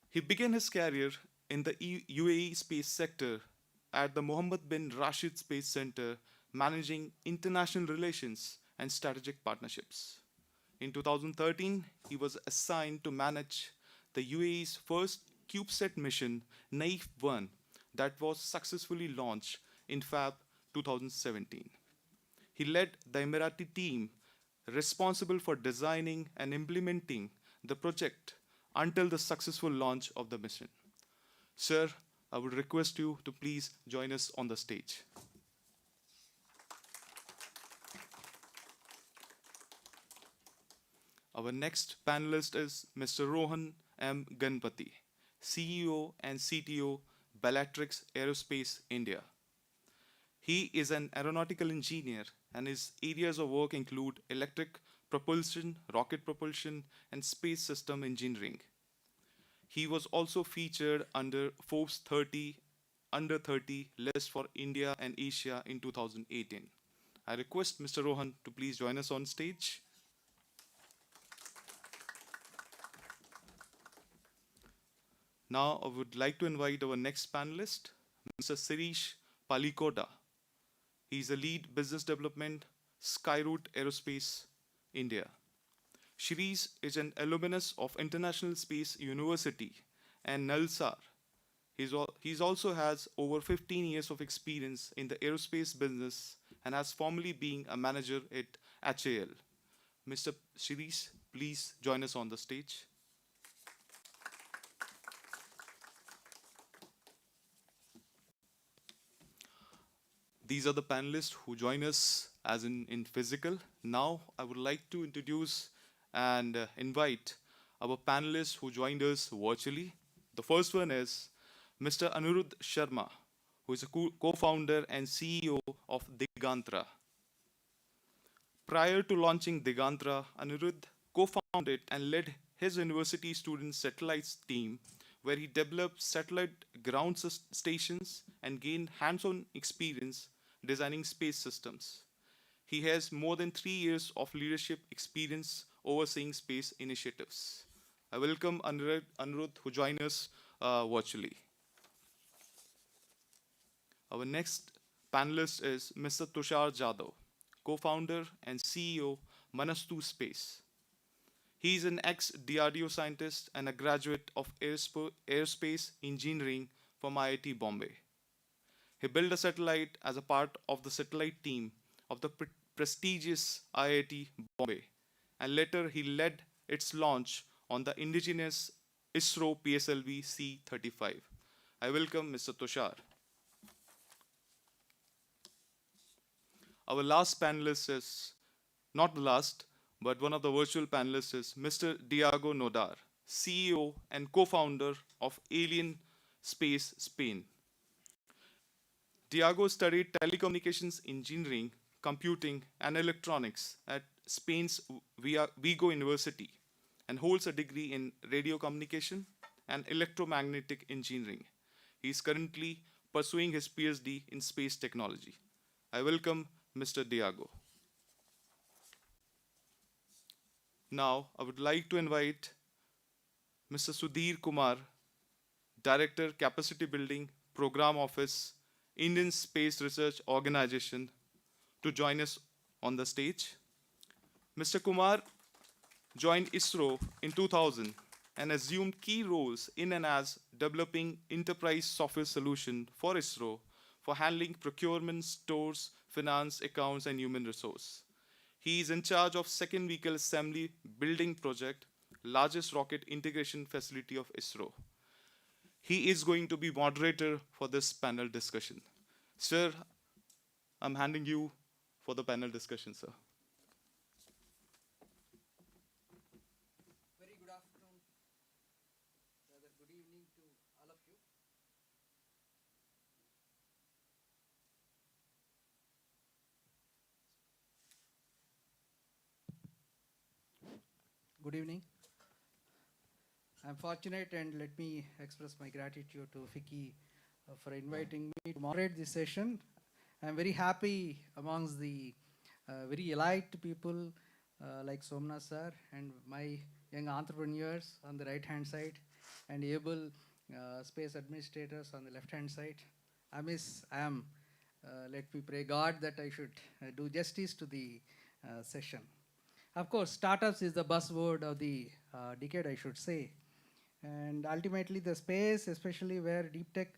He began his career in the UAE space sector at the Mohammed bin Rashid Space Center, managing international relations and strategic partnerships. In 2013, he was assigned to manage the UAE's first CubeSat mission, Naif 1, that was successfully launched in Feb 2017. He led the Emirati team responsible for designing and implementing the project until the successful launch of the mission. Sir, I would request you to please join us on the stage. Our next panelist is Mr. Rohan M. Ganpati, CEO and CTO, Bellatrix Aerospace India. He is an aeronautical engineer and his areas of work include electric propulsion, rocket propulsion, and space system engineering. He was also featured under Forbes 30 Under 30 list for India and Asia in 2018. I request Mr. Rohan to please join us on stage. Now, I would like to invite our next panelist, Mr. Sireesh Palikota. He is a lead business development, Skyroot Aerospace, India. Sireesh is an alumnus of International Space University and NALSAR. He also has over 15 years of experience in the aerospace business and has formerly been a manager at HAL. Mr. Sireesh, please join us on the stage. These are the panelists who join us as in physical. Now, I would like to introduce and invite our panelists who joined us virtually. The first one is Mr. Anirudh Sharma, who is a co-founder and CEO of Digantra. Prior to launching Digantra, Anirudh co-founded and led his university student satellites team, where he developed satellite ground stations and gained hands-on experience designing space systems. He has more than 3 years of leadership experience overseeing space initiatives. I welcome Anirudh, who join us virtually. Our next panelist is Mr. Tushar Jadhav, co-founder and CEO, Manastu Space. He is an ex-DRDO scientist and a graduate of aerospace engineering from IIT Bombay. He built a satellite as a part of the satellite team of the prestigious IIT Bombay, and later he led its launch on the indigenous ISRO PSLV C-35. I welcome Mr. Tushar. Our last panelist is, not the last, but one of the virtual panelists is Mr. Diego Nodar, CEO and co-founder of Alien Space Spain. Diego studied telecommunications engineering, computing, and electronics at Spain's Vigo University and holds a degree in radio communication and electromagnetic engineering. He is currently pursuing his PhD in space technology. I welcome Mr. Diego. Now, I would like to invite Mr. Sudhir Kumar, Director, Capacity Building, Program Office, Indian Space Research Organization, to join us on the stage. Mr. Kumar joined ISRO in 2000 and assumed key roles in and as developing enterprise software solution for ISRO for handling procurement, stores, finance, accounts, and human resource. He is in charge of second vehicle assembly building project, largest rocket integration facility of ISRO. He is going to be moderator for this panel discussion. Sir, I'm handing you for the panel discussion, sir. Very good afternoon, rather good evening to all of you. Good evening. I'm fortunate, and let me express my gratitude to Vicky for inviting me to moderate this session. I'm very happy amongst the very elite people like Somnath sir and my young entrepreneurs on the right hand side and able space administrators on the left hand side. Let me pray God that I should do justice to the session. Of course, startups is the buzzword of the decade, I should say. And ultimately, the space, especially where deep tech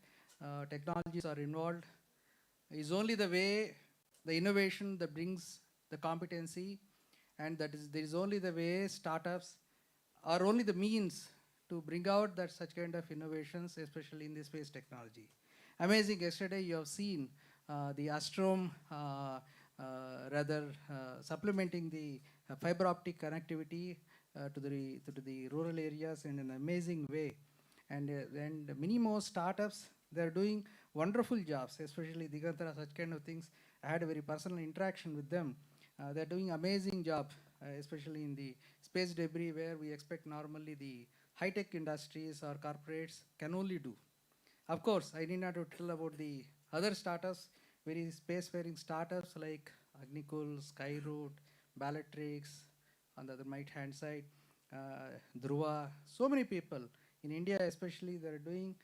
technologies are involved, is only the way, the innovation that brings the competency, and there is only the way startups are only the means to bring out that such kind of innovations, especially in the space technology. Amazing, yesterday you have seen the Astrom supplementing the fiber optic connectivity to the rural areas in an amazing way. And many more startups, they're doing wonderful jobs, especially Digantara, such kind of things. I had a very personal interaction with them. They're doing amazing job, especially in the space debris, where we expect normally the high-tech industries or corporates can only do. Of course, I need not to tell about the other startups, very spacefaring startups like Agnikul, Skyroot, Ballatrix, on the other right-hand side, Dhruva, so many people. In India especially, they're doing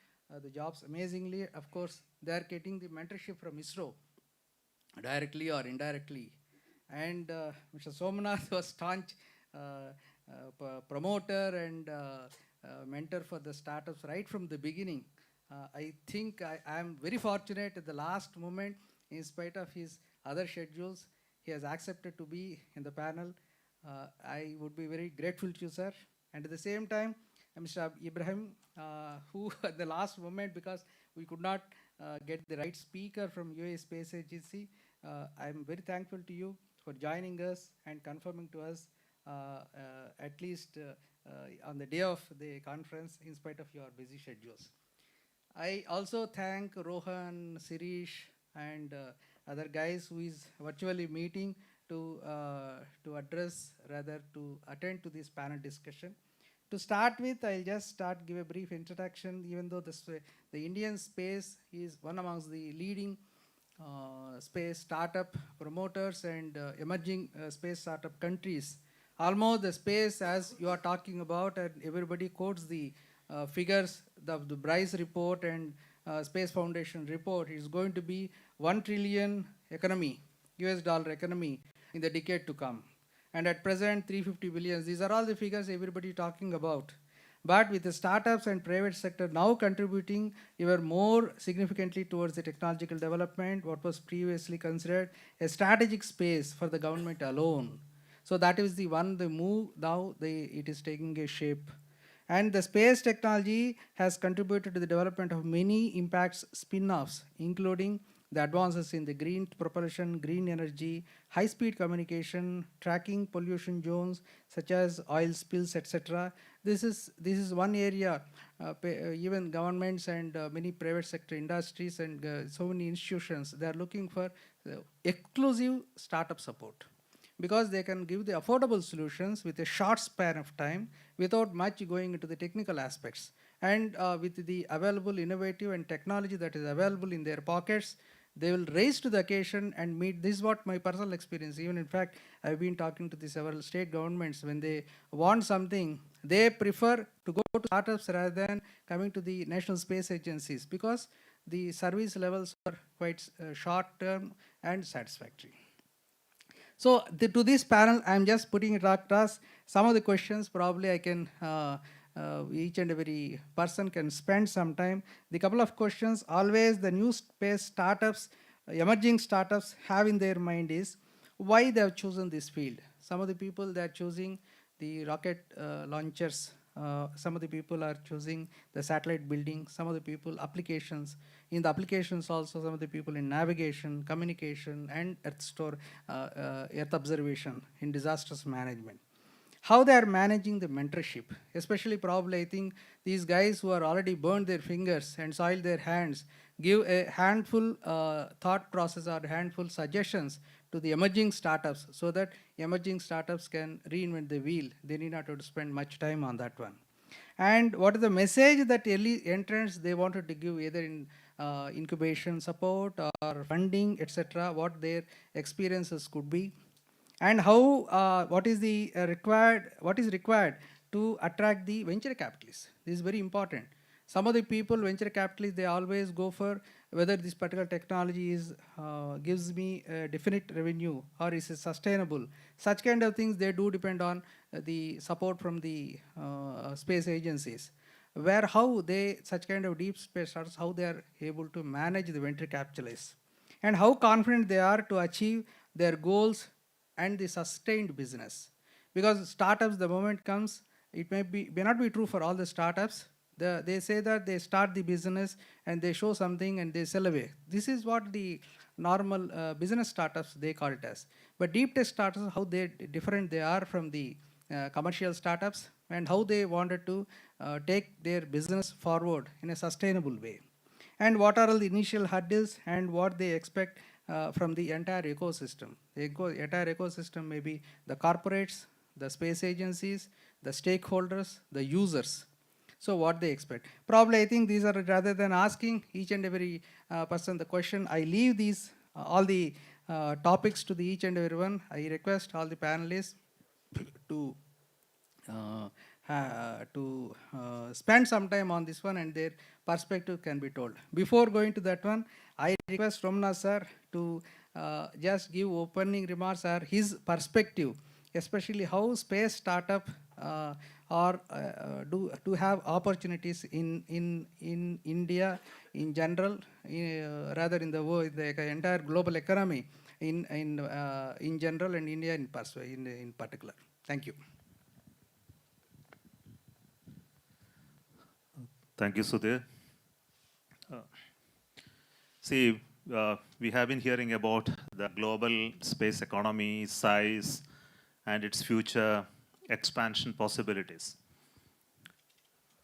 the jobs amazingly. Of course, they're getting the mentorship from ISRO, directly or indirectly. And Mr. Somnath was staunch promoter and mentor for the startups right from the beginning. I think I am very fortunate at the last moment, in spite of his other schedules, he has accepted to be in the panel. I would be very grateful to you, sir. And at the same time, Mr. Ibrahim, who at the last moment, because we could not get the right speaker from UAE Space Agency, I'm very thankful to you for joining us and confirming to us at least on the day of the conference, in spite of your busy schedules. I also thank Rohan, Sireesh, and other guys who is virtually meeting to address, rather to attend to this panel discussion. To start with, I'll just give a brief introduction, even though the Indian space is one amongst the leading space startup promoters and emerging space startup countries. Almost the space, as you are talking about, and everybody quotes the figures, the Bryce report and Space Foundation report, is going to be 1 trillion economy, US dollar economy, in the decade to come. And at present, 350 billion. These are all the figures everybody talking about. But with the startups and private sector now contributing even more significantly towards the technological development, what was previously considered a strategic space for the government alone. So that is the move now it is taking a shape. And the space technology has contributed to the development of many impacts spin-offs, including the advances in the green propulsion, green energy, high-speed communication, tracking pollution zones such as oil spills, etc. This is one area, even governments and many private sector industries and so many institutions, they are looking for exclusive startup support, because they can give the affordable solutions with a short span of time without much going into the technical aspects. And with the available innovative and technology that is available in their pockets, they will rise to the occasion and meet. This is what my personal experience. Even in fact, I've been talking to the several state governments. When they want something, they prefer to go to startups rather than coming to the national space agencies, because the service levels are quite short term and satisfactory. So to this panel, I'm just putting it across some of the questions. Probably I can each and every person can spend some time. The couple of questions always the new space startups, emerging startups have in their mind is why they have chosen this field. Some of the people they are choosing the rocket launchers. Some of the people are choosing the satellite building. Some of the people applications. In the applications also, some of the people in navigation, communication, and earth observation in disasters management. How they are managing the mentorship, especially probably I think these guys who are already burned their fingers and soiled their hands, give a handful thought process or handful suggestions to the emerging startups so that emerging startups can reinvent the wheel. They need not have to spend much time on that one. And what is the message that early entrants they wanted to give either in incubation support or funding, etc., what their experiences could be, and how what is required to attract the venture capitalists. This is very important. Some of the people, venture capitalists, they always go for whether this particular technology is gives me a definite revenue or is it sustainable. Such kind of things they do depend on the support from the space agencies, where how they such kind of deep space startups how they are able to manage the venture capitalists and how confident they are to achieve their goals and the sustained business. Because startups, the moment comes, it may not be true for all the startups. They say that they start the business and they show something and they sell away. This is what the normal business startups they call it as. But deep tech startups, how different they are from the commercial startups and how they wanted to take their business forward in a sustainable way. And what are all the initial hurdles and what they expect from the entire ecosystem. The entire ecosystem may be the corporates, the space agencies, the stakeholders, the users. So what they expect. Probably I think these are, rather than asking each and every person the question, I leave these all the topics to the each and every one. I request all the panelists to spend some time on this one and their perspective can be told. Before going to that one, I request Ramna sir to just give opening remarks or his perspective, especially how space startup do have opportunities in India in general, rather in the world, the entire global economy in general and India in particular. Thank you. Thank you, Sudhir. We have been hearing about the global space economy, size, and its future expansion possibilities.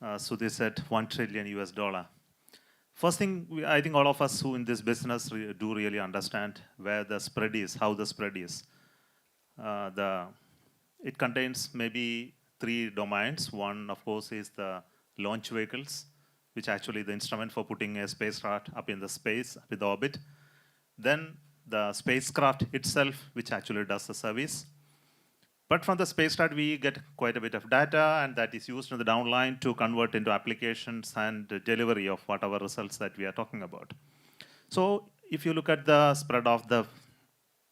Sudhir said $1 trillion US. First thing, I think all of us who in this business do really understand where the spread is, how the spread is. It contains maybe 3 domains. One, of course, is the launch vehicles, which actually the instrument for putting a spacecraft up in the space, with the orbit. Then the spacecraft itself, which actually does the service. But from the spacecraft, we get quite a bit of data, and that is used in the downline to convert into applications and delivery of whatever results that we are talking about. So if you look at the spread of the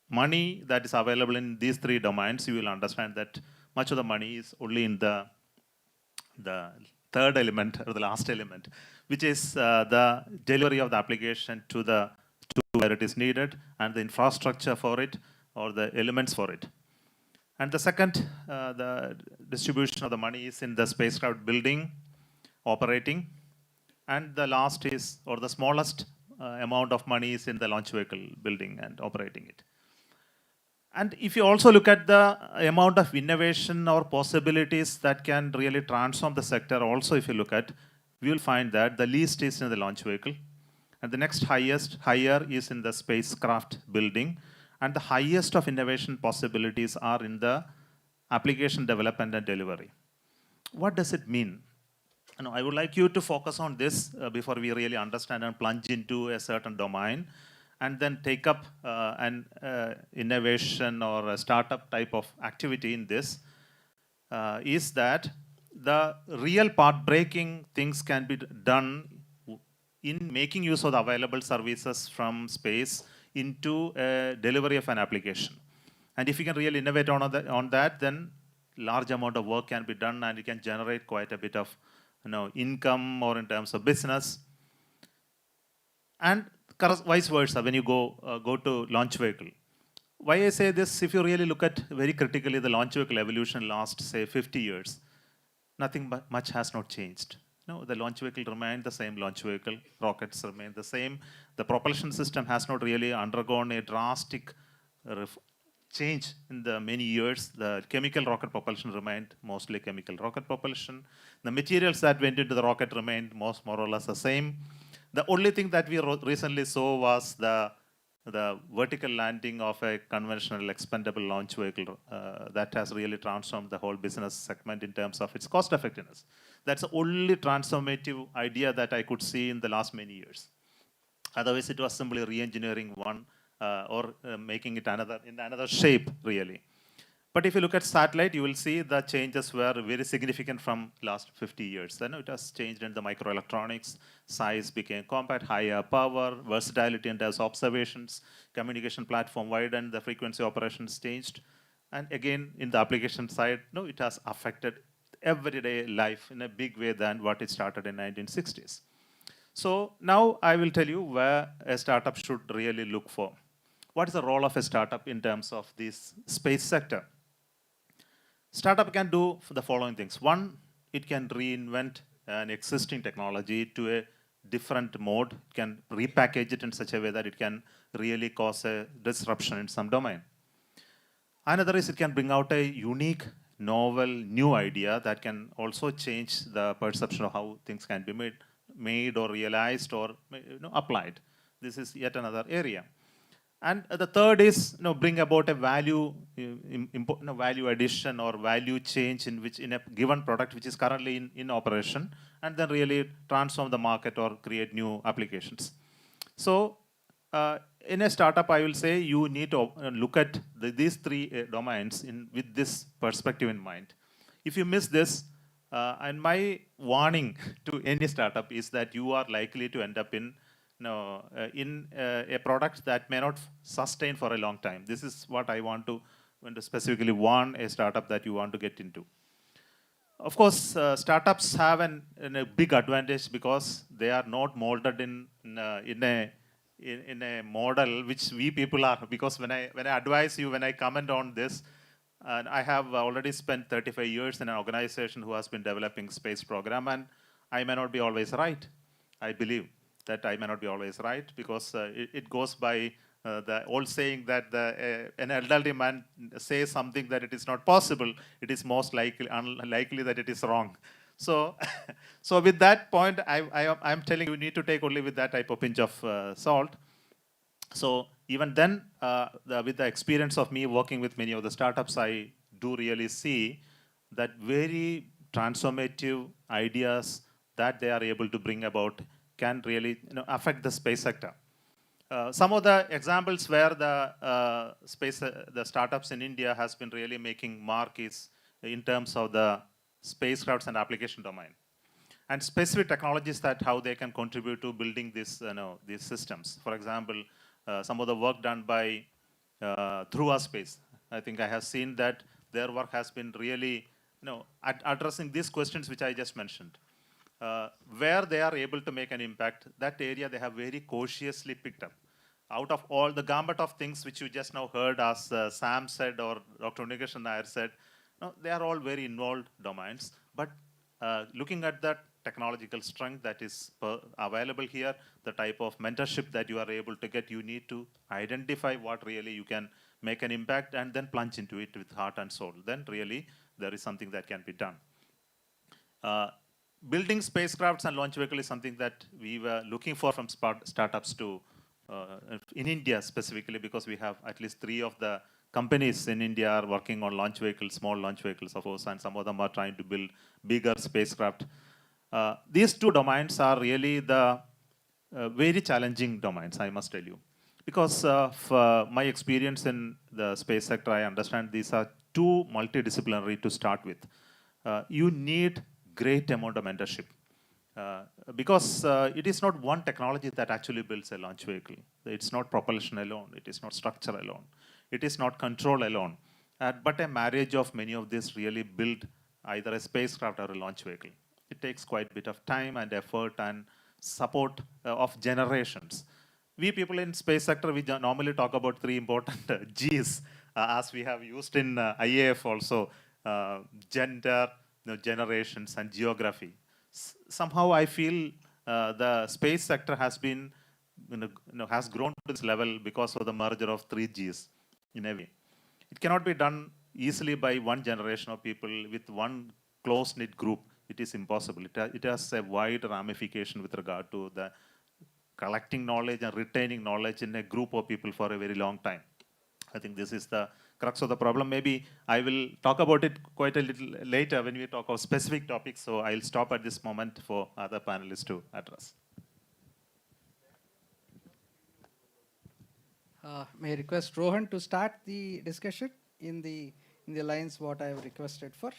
money that is available in these 3 domains, you will understand that much of the money is only in the third element or the last element, which is the delivery of the application to where it is needed and the infrastructure for it or the elements for it. And the second, the distribution of the money is in the spacecraft building, operating, and the last is, or the smallest amount of money is in the launch vehicle building and operating it. And if you also look at the amount of innovation or possibilities that can really transform the sector, also if you look at, we will find that the least is in the launch vehicle, and the next higher is in the spacecraft building, and the highest of innovation possibilities are in the application development and delivery. What does it mean? I would like you to focus on this before we really understand and plunge into a certain domain, and then take up an innovation or a startup type of activity in this, is that the real part-breaking things can be done in making use of the available services from space into a delivery of an application. And if you can really innovate on that, then large amount of work can be done and it can generate quite a bit of income or in terms of business. And vice versa when you go to launch vehicle. Why I say this, if you really look at very critically the launch vehicle evolution last, say, 50 years, nothing but much has not changed. No, the launch vehicle remained the same launch vehicle, rockets remain the same. The propulsion system has not really undergone a drastic change in the many years. The chemical rocket propulsion remained mostly chemical rocket propulsion. The materials that went into the rocket remained more or less the same. The only thing that we recently saw was the vertical landing of a conventional expendable launch vehicle that has really transformed the whole business segment in terms of its cost effectiveness. That's the only transformative idea that I could see in the last many years. Otherwise, it was simply re-engineering one or making it in another shape, really. But if you look at satellite, you will see the changes were very significant from last 50 years. Then it has changed in the microelectronics, size became compact, higher power, versatility in terms of observations, communication platform widened, the frequency operations changed. And again, in the application side, it has affected everyday life in a big way than what it started in 1960s. So now I will tell you where a startup should really look for. What is the role of a startup in terms of this space sector? Startup can do the following things. One, it can reinvent an existing technology to a different mode. It can repackage it in such a way that it can really cause a disruption in some domain. Another is it can bring out a unique, novel, new idea that can also change the perception of how things can be made or realized or applied. This is yet another area. And the third is bring about a value addition or value change in a given product which is currently in operation, and then really transform the market or create new applications. So in a startup, I will say you need to look at these three domains with this perspective in mind. If you miss this, and my warning to any startup is that you are likely to end up in a product that may not sustain for a long time. This is what I want to specifically warn a startup that you want to get into. Of course, startups have a big advantage because they are not molded in a model which we people are. Because when I advise you, when I comment on this, and I have already spent 35 years in an organization who has been developing space program, and I may not be always right. I believe that I may not be always right because it goes by the old saying that an elderly man says something that it is not possible, it is most unlikely that it is wrong. So, so with that point, I'm telling you need to take only with that type of pinch of salt. So even then, with the experience of me working with many of the startups, I do really see that very transformative ideas that they are able to bring about can really affect the space sector. Some of the examples where the startups in India has been really making mark is in terms of the spacecrafts and application domain, and specific technologies that how they can contribute to building these systems. For example, some of the work done by Dhruva Space. I think I have seen that their work has been really addressing these questions which I just mentioned. Where they are able to make an impact, that area they have very cautiously picked up. Out of all the gamut of things which you just now heard, as Sam said or Dr. Unikrishnan Nair said, they are all very involved domains. But looking at that technological strength that is available here, the type of mentorship that you are able to get, you need to identify what really you can make an impact and then plunge into it with heart and soul. Then really there is something that can be done. Building spacecrafts and launch vehicle is something that we were looking for from startups to in India specifically, because we have at least 3 of the companies in India are working on launch vehicles, small launch vehicles of course, and some of them are trying to build bigger spacecraft. These 2 domains are really the very challenging domains, I must tell you. Because of my experience in the space sector, I understand these are too multidisciplinary to start with. You need great amount of mentorship. Because it is not one technology that actually builds a launch vehicle. It's not propulsion alone. It is not structure alone. It is not control alone. but a marriage of many of these really build either a spacecraft or a launch vehicle. It takes quite a bit of time and effort and support of generations. We people in space sector, we normally talk about three important G's, as we have used in IAF also, gender, generations, and geography. Somehow I feel the space sector has been, has grown to this level because of the merger of three G's in a way. It cannot be done easily by one generation of people with one close-knit group. It is impossible. It has a wide ramification with regard to the collecting knowledge and retaining knowledge in a group of people for a very long time. I think this is the crux of the problem. Maybe I will talk about it quite a little later when we talk of specific topics. So I'll stop at this moment for other panelists to address. May I request Rohan to start the discussion in the lines what I have requested for.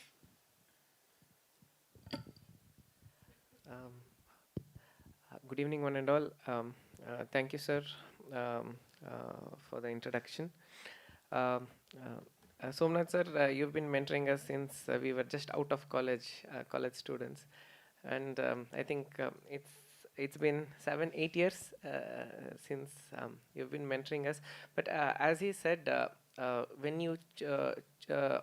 Good evening, one and all. Thank you, sir, for the introduction. Somnath, sir, you've been mentoring us since we were just out of college, college students, and I think it's been 7-8 years since you've been mentoring us. But as he said, when you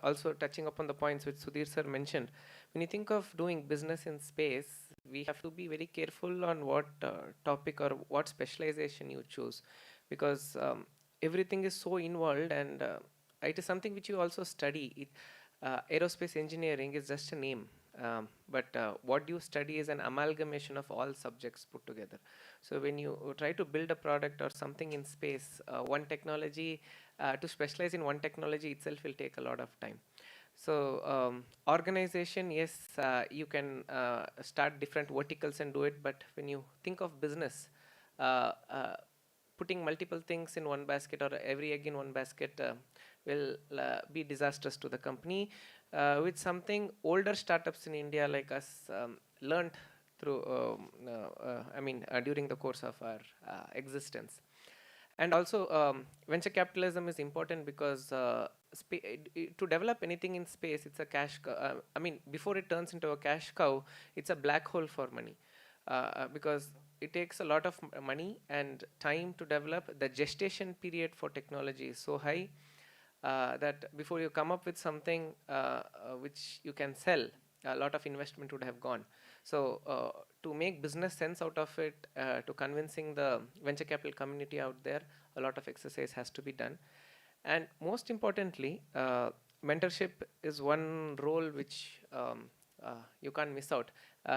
also touching upon the points which Sudhir sir mentioned, when you think of doing business in space, we have to be very careful on what topic or what specialization you choose, because everything is so involved, and it is something which you also study. Aerospace engineering is just a name, but what you study is an amalgamation of all subjects put together. So when you try to build a product or something in space, one technology, to specialize in one technology itself will take a lot of time. So organization, yes, you can start different verticals and do it, but when you think of business, putting multiple things in one basket or every egg in one basket will be disastrous to the company, which something older startups in India like us learned through, during the course of our existence. And also, venture capitalism is important because to develop anything in space, it's a cash cow. Before it turns into a cash cow, it's a black hole for money, because it takes a lot of money and time to develop. The gestation period for technology is so high that before you come up with something which you can sell, a lot of investment would have gone. So to make business sense out of it, to convincing the venture capital community out there, a lot of exercise has to be done. And most importantly, mentorship is one role which you can't miss out.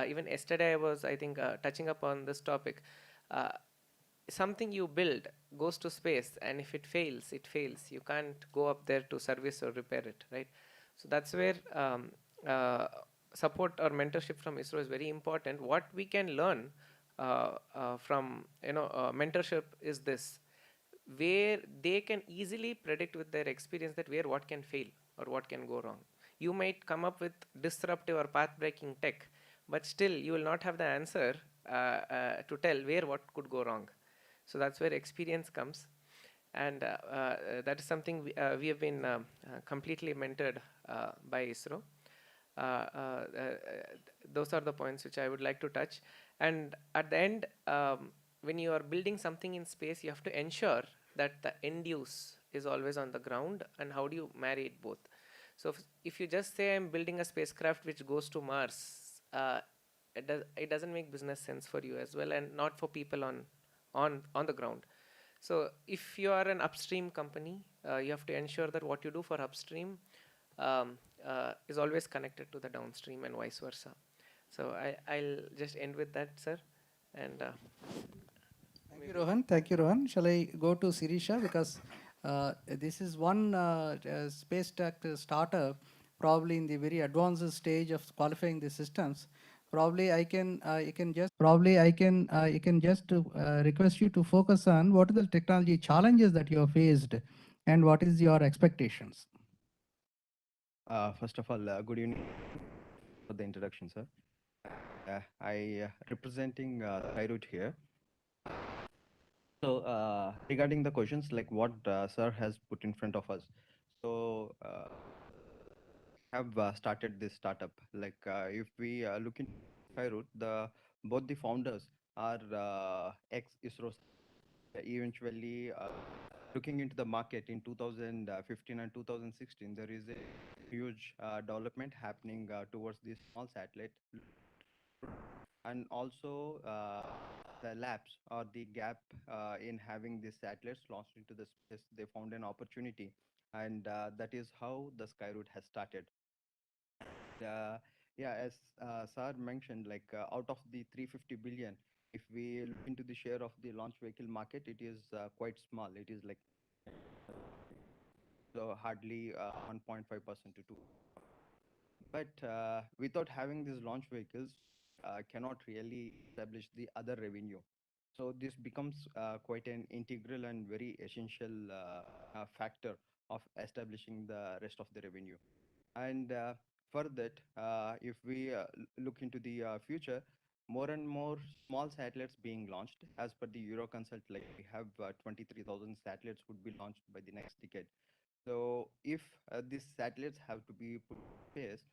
Even yesterday I was, I think, touching upon this topic. Something you build goes to space, and if it fails, it fails. You can't go up there to service or repair it, right? So that's where support or mentorship from ISRO is very important. What we can learn from mentorship is this, where they can easily predict with their experience that where what can fail or what can go wrong. You might come up with disruptive or path-breaking tech, but still you will not have the answer to tell where what could go wrong. So that's where experience comes, and that is something we have been completely mentored by ISRO. Those are the points which I would like to touch. And at the end, when you are building something in space, you have to ensure that the end use is always on the ground, and how do you marry it both? So if you just say I'm building a spacecraft which goes to Mars, it doesn't make business sense for you as well, and not for people on the ground. So if you are an upstream company, you have to ensure that what you do for upstream is always connected to the downstream and vice versa. So I'll just end with that, sir. And Thank you, Rohan. Thank you, Rohan. Shall I go to Sireesha, because this is one space tech startup, probably in the very advanced stage of qualifying the systems. Probably I can just request you to focus on what are the technology challenges that you have faced, and what is your expectations. First of all, good evening for the introduction, sir. I representing Beirut here. So regarding the questions, like what sir has put in front of us. So have started this startup. Like if we look into Skyroot, both the founders are ex-ISRO. Eventually, looking into the market in 2015 and 2016, there is a huge development happening towards this small satellite, and also the lapse or the gap in having these satellites launched into the space. They found an opportunity, and that is how the Skyroot has started. uh, yeah, as Sir mentioned, like out of the 350 billion, if we look into the share of the launch vehicle market, it is quite small. It is like so hardly 1.5% to 2. But without having these launch vehicles, cannot really establish the other revenue. So this becomes quite an integral and very essential factor of establishing the rest of the revenue. And for that, if we look into the future, more and more small satellites being launched. As per the Euroconsult, like we have 23,000 satellites would be launched by the next decade. So if these satellites have to be put in space,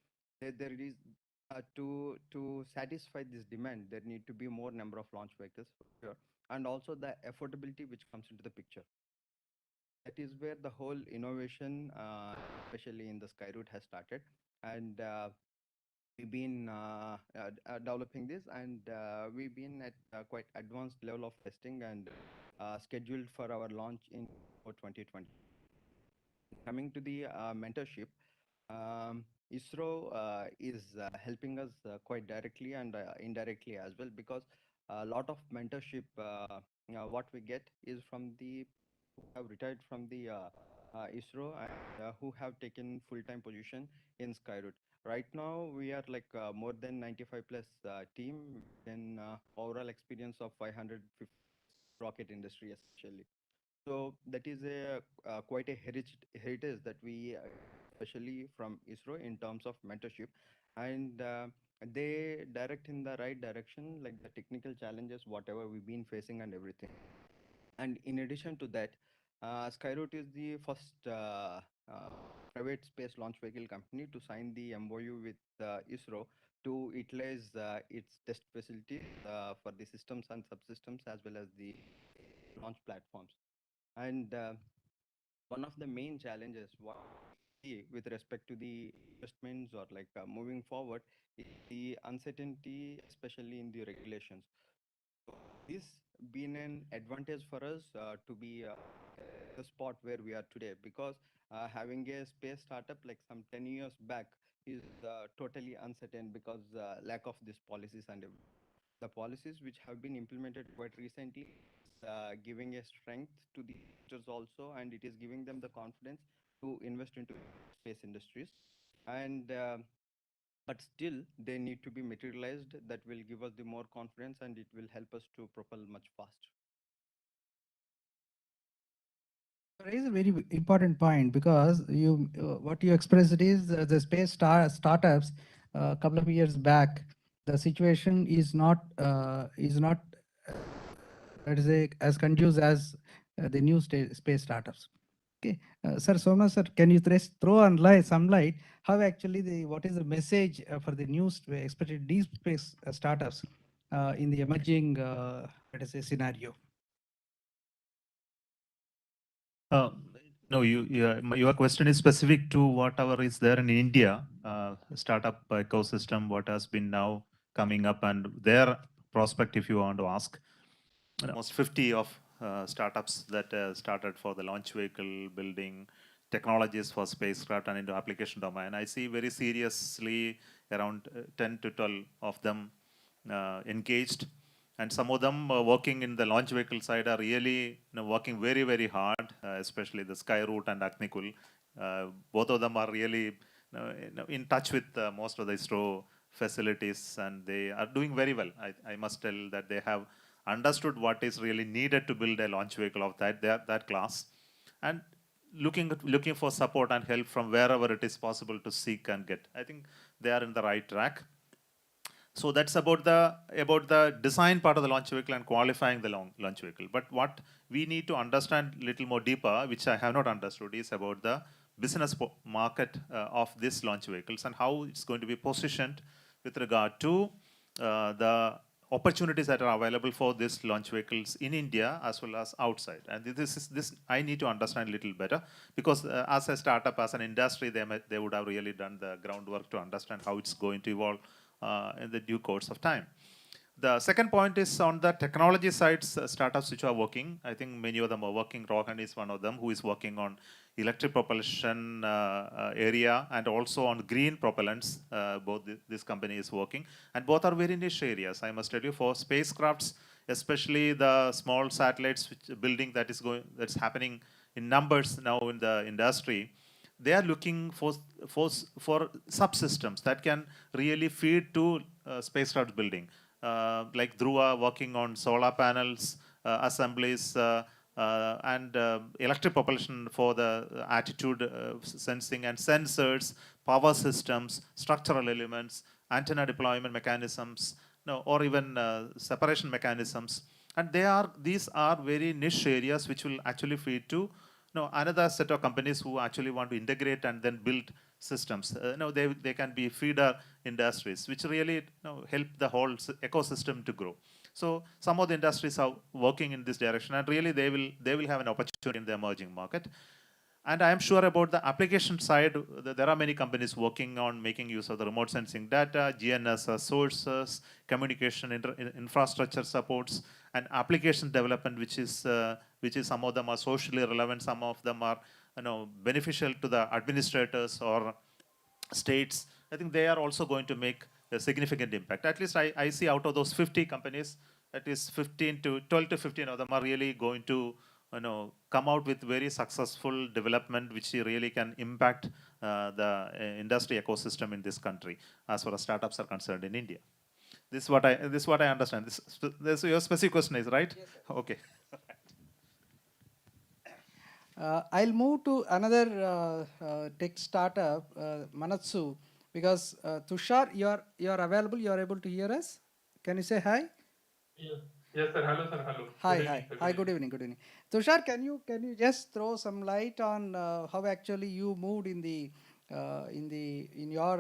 there is to satisfy this demand, there need to be more number of launch vehicles for sure, and also the affordability which comes into the picture. That is where the whole innovation, especially in the Skyroot, has started. And we've been developing this, and we've been at quite advanced level of testing and scheduled for our launch in 2020. Coming to the mentorship, ISRO is helping us quite directly and indirectly as well, because a lot of mentorship what we get is from the who have retired from the ISRO, and who have taken full-time position in Skyroot. Right now, we are like more than 95 plus team in overall experience of 550 rocket industry, especially. So that is a quite a heritage that we, especially from ISRO, in terms of mentorship, and they direct in the right direction, like the technical challenges, whatever we've been facing and everything. And in addition to that, Skyroot is the first private space launch vehicle company to sign the MOU with ISRO to utilize its test facilities for the systems and subsystems, as well as the launch platforms. And one of the main challenges what we see with respect to the investments or like moving forward is the uncertainty, especially in the regulations. So this been an advantage for us to be the spot where we are today, because having a space startup like some 10 years back is totally uncertain, because lack of these policies and the policies which have been implemented quite recently is giving a strength to the investors also, and it is giving them the confidence to invest into space industries. And but still they need to be materialized. That will give us the more confidence, and it will help us to propel much faster. Raise a very important point, because you what you expressed is the startups a couple of years back. The situation is not let us say as conducive as the new space startups. Okay, Sir Somnath sir, can you throw on some light how actually what is the message for the new expected deep space startups in the emerging let us say scenario? Uh, no, your question is specific to whatever is there in India, startup ecosystem, what has been now coming up, and their prospect, if you want to ask. Almost 50 of startups that started for the launch vehicle building, technologies for spacecraft and into application domain. I see very seriously around 10 to 12 of them engaged. And some of them working in the launch vehicle side are really working very, very hard, especially the Skyroot and Agnikul. Both of them are really in touch with most of the ISRO facilities, and they are doing very well. I must tell that they have understood what is really needed to build a launch vehicle of that class, and looking for support and help from wherever it is possible to seek and get. I think they are in the right track. So that's about the design part of the launch vehicle and qualifying the launch vehicle. But what we need to understand a little more deeper, which I have not understood, is about the business market of these launch vehicles and how it's going to be positioned with regard to the opportunities that are available for these launch vehicles in India as well as outside. And this I need to understand a little better, because as a startup, as an industry, they would have really done the groundwork to understand how it's going to evolve in the due course of time. The second point is on the technology side, startups which are working. I think many of them are working. Rohan is one of them who is working on electric propulsion area and also on green propellants. Both this company is working, and both are very niche areas. I must tell you, for spacecrafts, especially the small satellites building that's happening in numbers now in the industry. They are looking for subsystems that can really feed to spacecraft building. Like Dhruva working on solar panels, assemblies, and electric propulsion for the attitude sensing and sensors, power systems, structural elements, antenna deployment mechanisms, no, or even separation mechanisms. And these are very niche areas which will actually feed to another set of companies who actually want to integrate and then build systems. They can be feeder industries, which really help the whole ecosystem to grow. So some of the industries are working in this direction, and really they will have an opportunity in the emerging market. And I am sure about the application side, there are many companies working on making use of the remote sensing data, GNSS sources, communication infrastructure supports, and application development, which is some of them are socially relevant, some of them are beneficial to the administrators or states. I think they are also going to make a significant impact. At least I see out of those 50 companies, at least 12 to 15 of them are really going to come out with very successful development, which really can impact the industry ecosystem in this country, as far as startups are concerned in India. This is what I understand. This your specific question is, right? Yes, okay. I'll move to another tech startup, Manatsu, because Tushar, you're available. You're able to hear us. Can you say hi? Yes, yes, sir. Hello, sir. Hello. Hi, Good hi, evening, sir. hi. Good evening. Good evening. Tushar, can you just throw some light on how actually you moved in your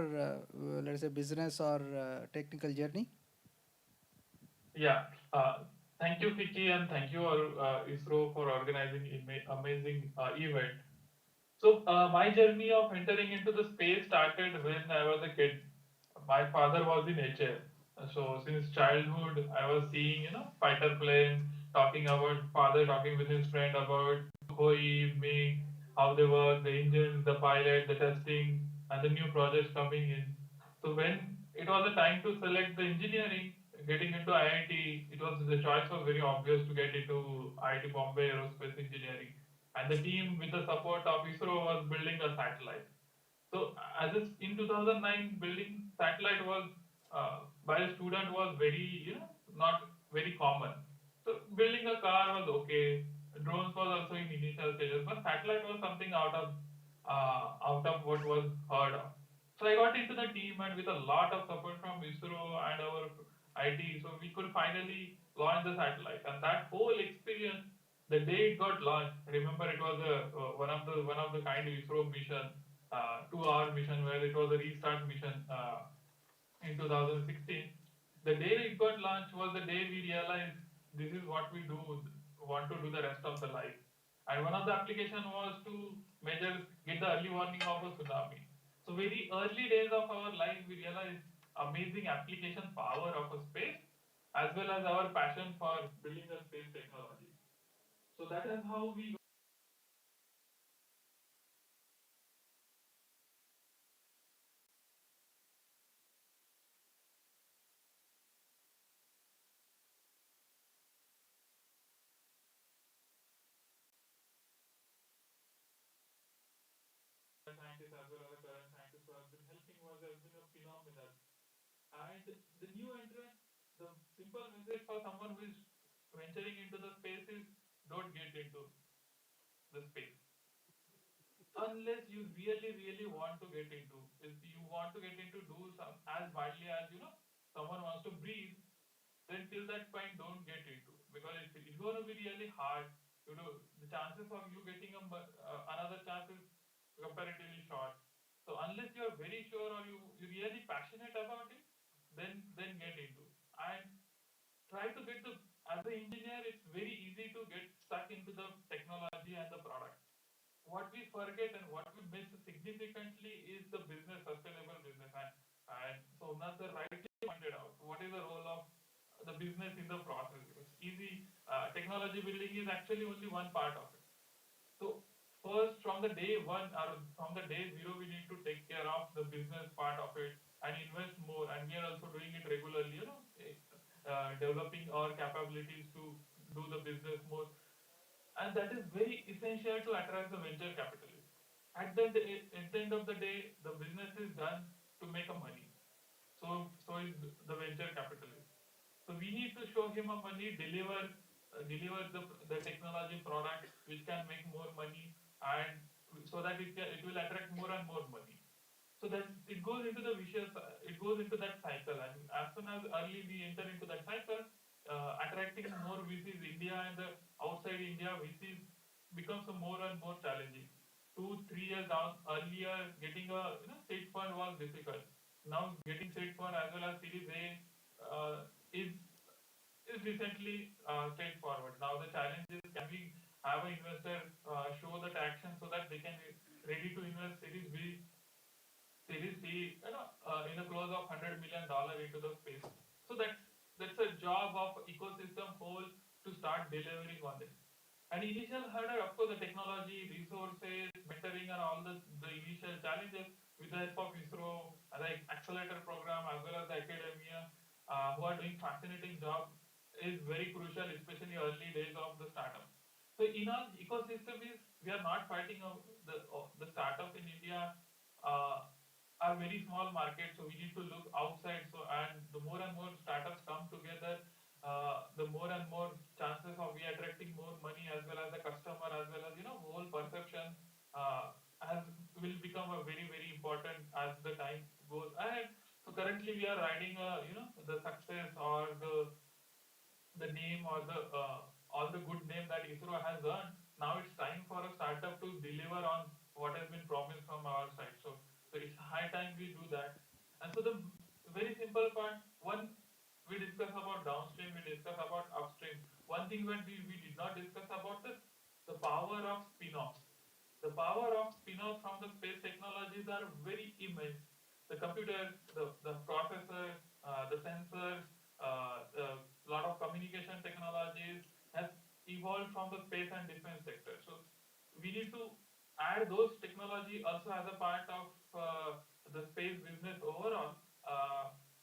let's say business or technical journey? Yeah. Thank you, Fiki, and thank you, ISRO, for organizing amazing event. So my journey of entering into the space started when I was a kid. My father was in HR. So since childhood, I was seeing, fighter plane, father talking with his friend about Sukhoi, MiG, how they work, the engines, the pilot, the testing, and the new projects coming in. So when it was the time to select the engineering, getting into IIT, the choice was very obvious to get into IIT Bombay Aerospace Engineering, and the team with the support of ISRO was building a satellite. So in 2009, building satellite was by a student was very not very common. So building a car was okay. Drones was also in initial stages, but satellite was something out of what was heard of. So I got into the team, and with a lot of support from ISRO and our IT, so we could finally launch the satellite. And that whole experience, the day it got launched, remember it was one of the kind of ISRO mission, 2 hour mission, where it was a restart mission in 2016. The day it got launched was the day we realized this is what we want to do the rest of the life. And one of the application was to get the early warning of a tsunami. So very early days of our life, we realized amazing application power of a space, as well as our passion for building the space technology. So that is how we scientists as well as the current scientists who have been helping us has been a phenomenal. And the new entrant, the simple message for someone who is venturing into the space is don't get into the space unless you really, really want to get into. If you want to get into do some as widely as someone wants to breathe, then till that point don't get into, because it's going to be really hard. The chances of you getting another chance is comparatively short. So unless you're very sure or you're really passionate about it, then get into. And try to get the, as an engineer, it's very easy to get stuck into the technology and the product. What we forget and what we miss significantly is the business, sustainable business. And so Somnath sir rightly pointed out, what is the role of the business in the process? It's easy, technology building is actually only one part of it. So first, from the day one or from the day zero, we need to take care of the business part of it and invest more. And we are also doing it regularly, developing our capabilities to do the business more. And that is very essential to attract the venture capitalists. At the end of the day, the business is done to make a money. So is the venture capitalist. So we need to show him a money, deliver the technology product which can make more money, and so that it will attract more and more money. So that it goes into the it goes into that cycle, and as soon as early we enter into that cycle, attracting more VCs, India and the outside India VCs becomes a more and more challenging. 2 3 years down earlier, getting a seed fund was difficult. Now getting seed fund as well as Series A is recently straightforward. Now the challenge is, can we have an investor show that action so that they can be ready to invest Series B, Series C, in a close of $100 million into the space. So that's a job of ecosystem whole to start delivering on this. And initial hurdle, of course, the technology, resources, mentoring are all the initial challenges with the help of ISRO, the accelerator program, as well as the academia, who are doing fascinating job, is very crucial, especially early days of the startup. So in our ecosystem is, we are not fighting the startups in India are very small market, so we need to look outside. So and the more and more startups come together, the more and more chances of we attracting more money as well as the customer as well as whole perception has will become a very important as the time goes ahead. So currently we are riding the success or the name or the all the good name that ISRO has earned. Now it's time for a startup to deliver on what has been promised from our side. So it's high time we do that. And so the very simple part, one, we discuss about downstream, we discuss about upstream. One thing that we did not discuss about is the power of spin-offs. The power of spin-offs from the space technologies are very immense. The computers, the processors, the sensors, a lot of communication technologies has evolved from the space and defense sector. So we need to add those technology also as a part of the space business overall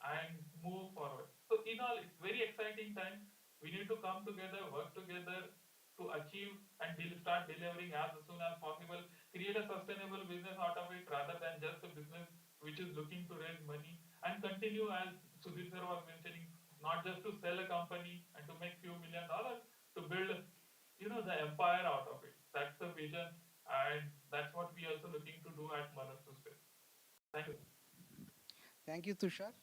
and move forward. So in all, it's very exciting time. We need to come together, work together to achieve and start delivering as soon as possible. Create a sustainable business out of it rather than just a business which is looking to raise money, and continue, as Sudhir sir was mentioning, not just to sell a company and to make few $1 million, to build the empire out of it. That's the vision, and that's what we also looking to do at Manas to Space. Thank you. Thank you, Tushar.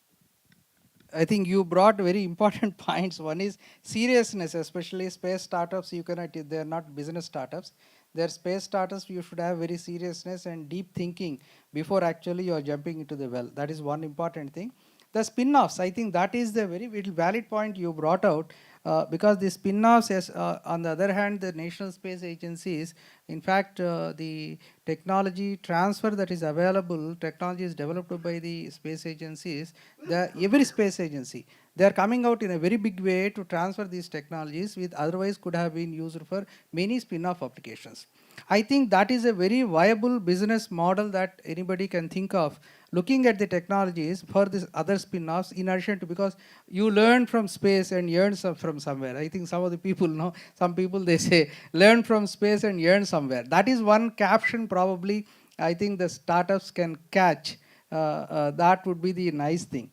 I think you brought very important points. One is seriousness, especially space startups. They're not business startups. They're space startups. You should have very seriousness and deep thinking before actually you're jumping into the well. That is one important thing. The spin-offs, I think that is the very valid point you brought out, because the spin-offs, on the other hand, the national space agencies, in fact, the technology transfer that is available, technology is developed by the space agencies, every space agency, they are coming out in a very big way to transfer these technologies which otherwise could have been used for many spin-off applications. I think that is a very viable business model that anybody can think of, looking at the technologies for these other spin-offs, in addition to, because you learn from space and earn from somewhere. I think some of the people know, some people they say, learn from space and earn somewhere. That is one caption probably I think the startups can catch. That would be the nice thing.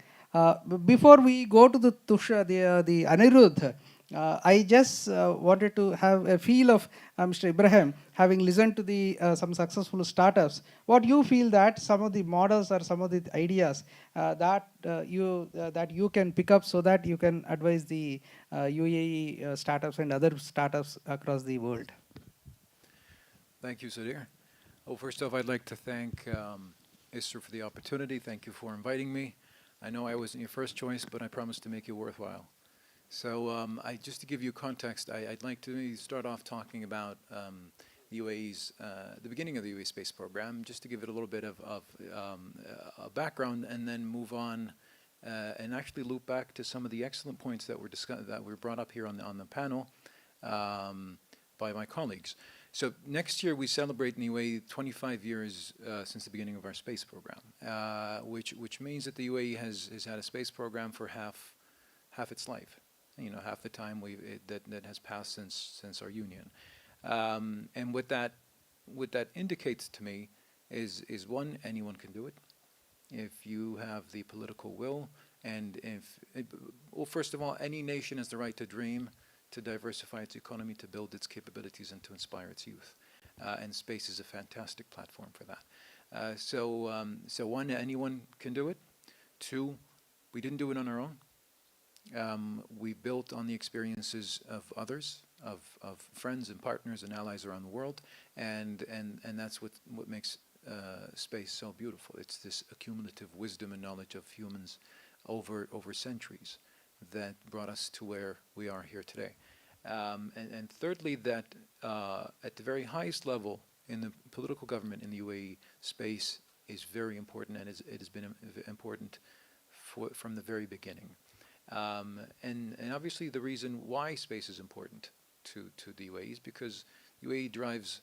Before we go to the the Anirudh, I just wanted to have a feel of Mr. Ibrahim, having listened to the some successful startups. What you feel that some of the models or some of the ideas that you can pick up so that you can advise the UAE startups and other startups across the world. Thank you, Sudhir. Well, first off, I'd like to thank ISRO for the opportunity. Thank you for inviting me. I know I wasn't your first choice, but I promised to make it worthwhile. So just to give you context, I'd like to start off talking about the UAE's, the beginning of the UAE space program, just to give it a little bit of a background, and then move on and actually loop back to some of the excellent points that were brought up here on the panel by my colleagues. So next year we celebrate in the UAE 25 years since the beginning of our space program, which means that the UAE has had a space program for half its life. You know, half the time that has passed since our union. And what that indicates to me is one, anyone can do it if you have the political will, and well, first of all, any nation has the right to dream, to diversify its economy, to build its capabilities, and to inspire its youth. And space is a fantastic platform for that. So one, anyone can do it. Two, we didn't do it on our own. We built on the experiences of others, of friends and partners and allies around the world, and that's what makes space so beautiful. It's this accumulative wisdom and knowledge of humans over centuries that brought us to where we are here today. And thirdly, that at the very highest level in the political government in the UAE, space is very important, and it has been important from the very beginning. And obviously the reason why space is important to the UAE is because UAE drives,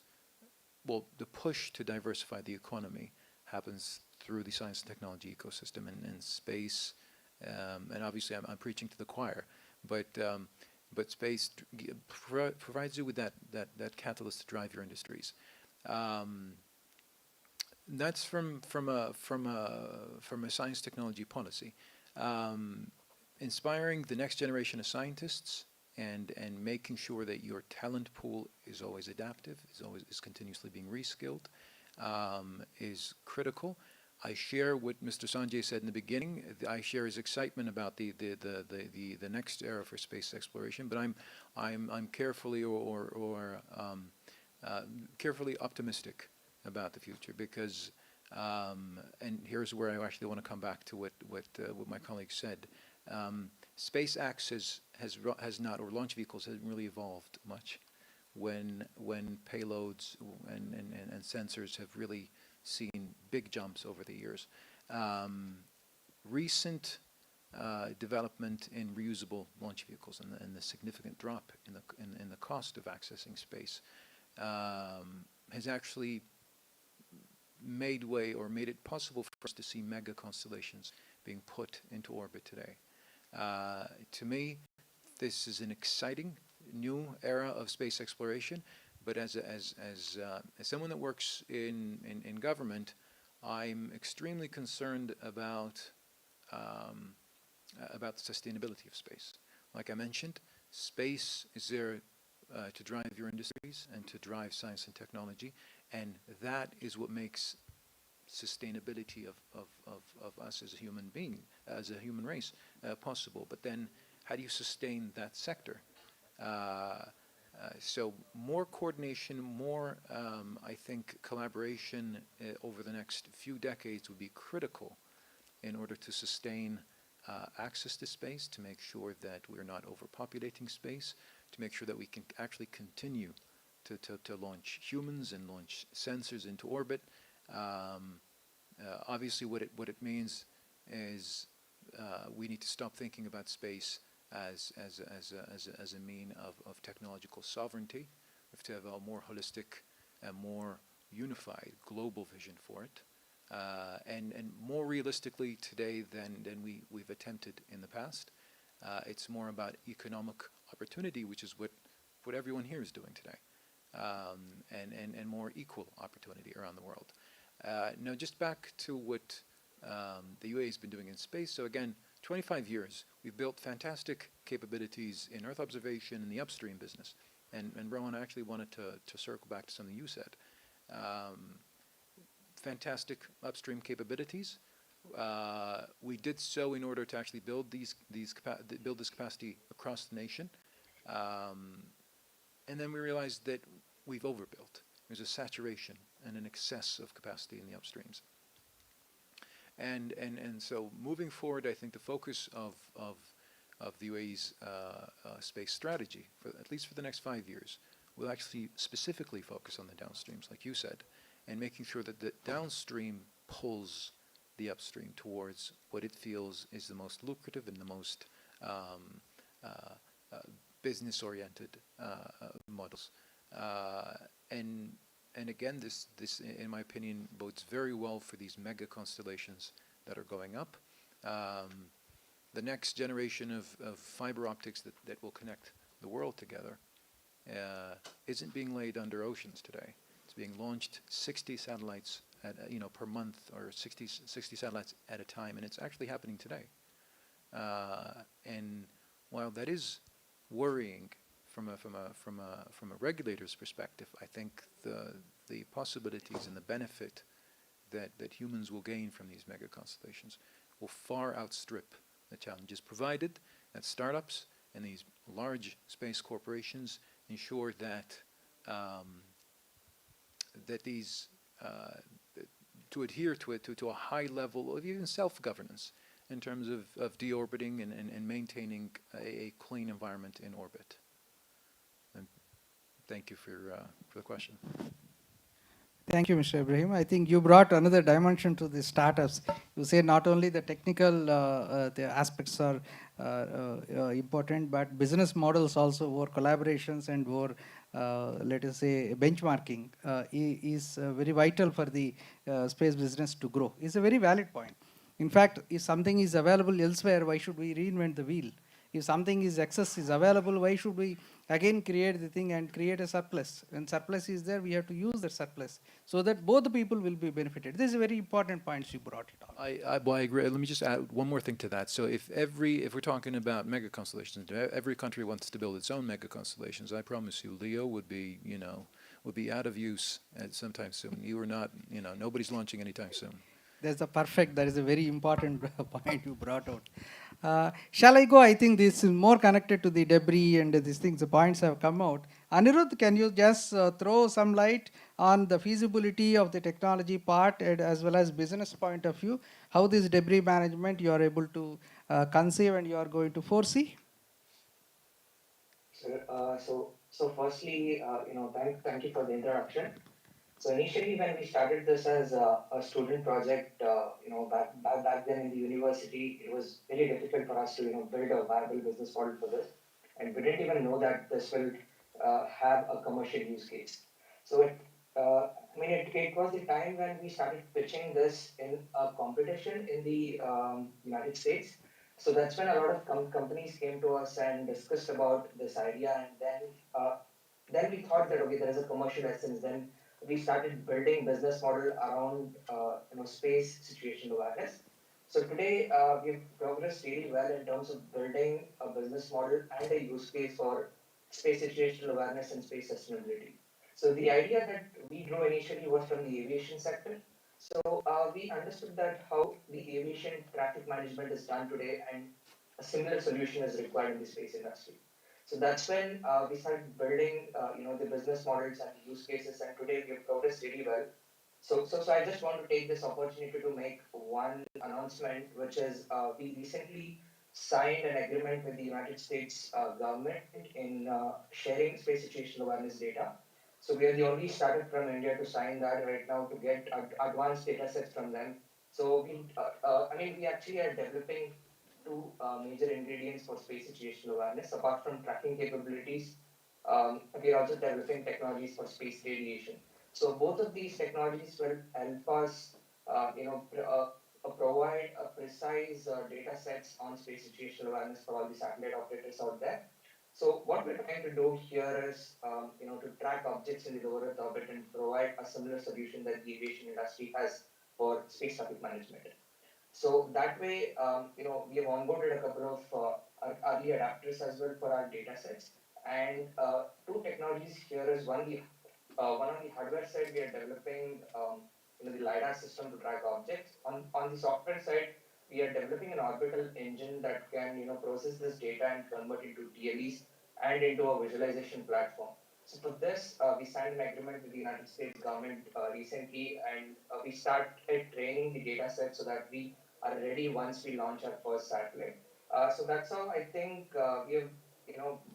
well, the push to diversify the economy happens through the science and technology ecosystem, and space, and obviously I'm preaching to the choir, but space provides you with that catalyst to drive your industries. That's from a science technology policy. Inspiring the next generation of scientists and making sure that your talent pool is always adaptive, is continuously being reskilled, is critical. I share what Mr. Sanjay said in the beginning. I share his excitement about the next era for space exploration, but I'm carefully carefully optimistic about the future, because and here's where I actually want to come back to what my colleague said. SpaceX has not, or launch vehicles hasn't really evolved much when payloads and sensors have really seen big jumps over the years. Recent development in reusable launch vehicles and the significant drop in the cost of accessing space has actually made way, or made it possible for us to see mega constellations being put into orbit today. To me, this is an exciting new era of space exploration, but as someone that works in government, I'm extremely concerned about the sustainability of space. Like I mentioned, space is there to drive your industries and to drive science and technology, and that is what makes sustainability of us as a human being, as a human race, possible. But then, how do you sustain that sector? So more coordination, more, I think, collaboration over the next few decades would be critical in order to sustain access to space, to make sure that we're not overpopulating space, to make sure that we can actually continue to launch humans and launch sensors into orbit. Obviously, what it means is we need to stop thinking about space as a mean of technological sovereignty. We have to have a more holistic and more unified global vision for it, and more realistically today than we've attempted in the past. It's more about economic opportunity, which is what everyone here is doing today, and more equal opportunity around the world. Now, just back to what the UAE has been doing in space. So again, 25 years, we've built fantastic capabilities in Earth observation and the upstream business. And Rowan, I actually wanted to circle back to something you said. Fantastic upstream capabilities. We did so in order to actually build build this capacity across the nation. And then we realized that we've overbuilt. There's a saturation and an excess of capacity in the upstreams. And so moving forward, I think the focus of the UAE's space strategy, at least for the next 5 years, will actually specifically focus on the downstreams, like you said, and making sure that the downstream pulls the upstream towards what it feels is the most lucrative and the most business-oriented models. And again, this, in my opinion, bodes very well for these mega constellations that are going up. The next generation of fiber optics that will connect the world together isn't being laid under oceans today. It's being launched 60 satellites at, per month, or 60 satellites at a time, and it's actually happening today. And while that is worrying from a regulator's perspective, I think the possibilities and the benefit that humans will gain from these mega constellations will far outstrip the challenges, provided that startups and these large space corporations ensure that that these to adhere to a high level of even self-governance in terms of deorbiting and maintaining a clean environment in orbit. And thank you for the question. Thank you, Mr. Ibrahim. I think you brought another dimension to the startups. You say not only the technical the aspects are important, but business models also, or collaborations and or let us say benchmarking is very vital for the space business to grow. It's a very valid point. In fact, if something is available elsewhere, why should we reinvent the wheel? If something is excess is available, why should we again create the thing and create a surplus? When surplus is there, we have to use the surplus so that both the people will be benefited. This is a very important point you brought it on. I agree. Let me just add one more thing to that. So if we're talking about mega constellations, every country wants to build its own mega constellations. I promise you, Leo would be out of use at sometime soon. You are not, nobody's launching anytime soon. That is a very important point you brought out. Shall I go? I think this is more connected to the debris and these things, the points have come out. Anirudh, can you just throw some light on the feasibility of the technology part and as well as business point of view, how this debris management you are able to conceive and you are going to foresee? So firstly, thank you for the introduction. So initially, when we started this as a student project, back then in the university, it was really difficult for us to build a viable business model for this, and we didn't even know that this will have a commercial use case. So it was the time when we started pitching this in a competition in the United States. So that's when a lot of companies came to us and discussed about this idea, and then we thought that okay, there is a commercial essence. Then we started building business model around space situation awareness. So today we've progressed really well in terms of building a business model and a use case for space situational awareness and space sustainability. So the idea that we drew initially was from the aviation sector. So we understood that how the aviation traffic management is done today, and a similar solution is required in the space industry. So that's when we started building, the business models and the use cases, and today we have progressed really well. So I just want to take this opportunity to make one announcement, which is we recently signed an agreement with the United States government in sharing space situational awareness data. So we are the only startup from India to sign that right now to get advanced data sets from them. So we actually are developing two major ingredients for space situational awareness. Apart from tracking capabilities, we are also developing technologies for space radiation. So both of these technologies will help us, provide a precise data sets on space situational awareness for all the satellite operators out there. So what we're trying to do here is, to track objects in the low Earth orbit and provide a similar solution that the aviation industry has for space traffic management. So that way, we have onboarded a couple of early adapters as well for our data sets. And two technologies here is one on the hardware side, we are developing the LiDAR system to track objects. On the software side, we are developing an orbital engine that can process this data and convert into TLEs and into a visualization platform. So for this, we signed an agreement with the United States government recently, and we started training the data set so that we are ready once we launch our first satellite. So that's how I think we have,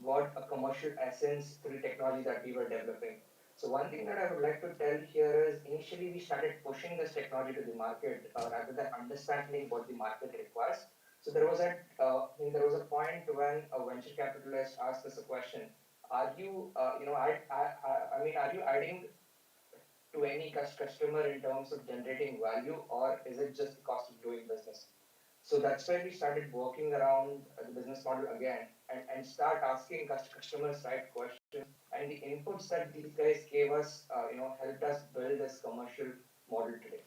got a commercial essence to the technology that we were developing. So one thing that I would like to tell here is initially we started pushing this technology to the market rather than understanding what the market requires. So there was a point when a venture capitalist asked us a question: are you, I mean, are you adding to any customer in terms of generating value, or is it just the cost of doing business? So that's where we started working around the business model again and start asking customers right questions. And the inputs that these guys gave us, helped us build this commercial model today.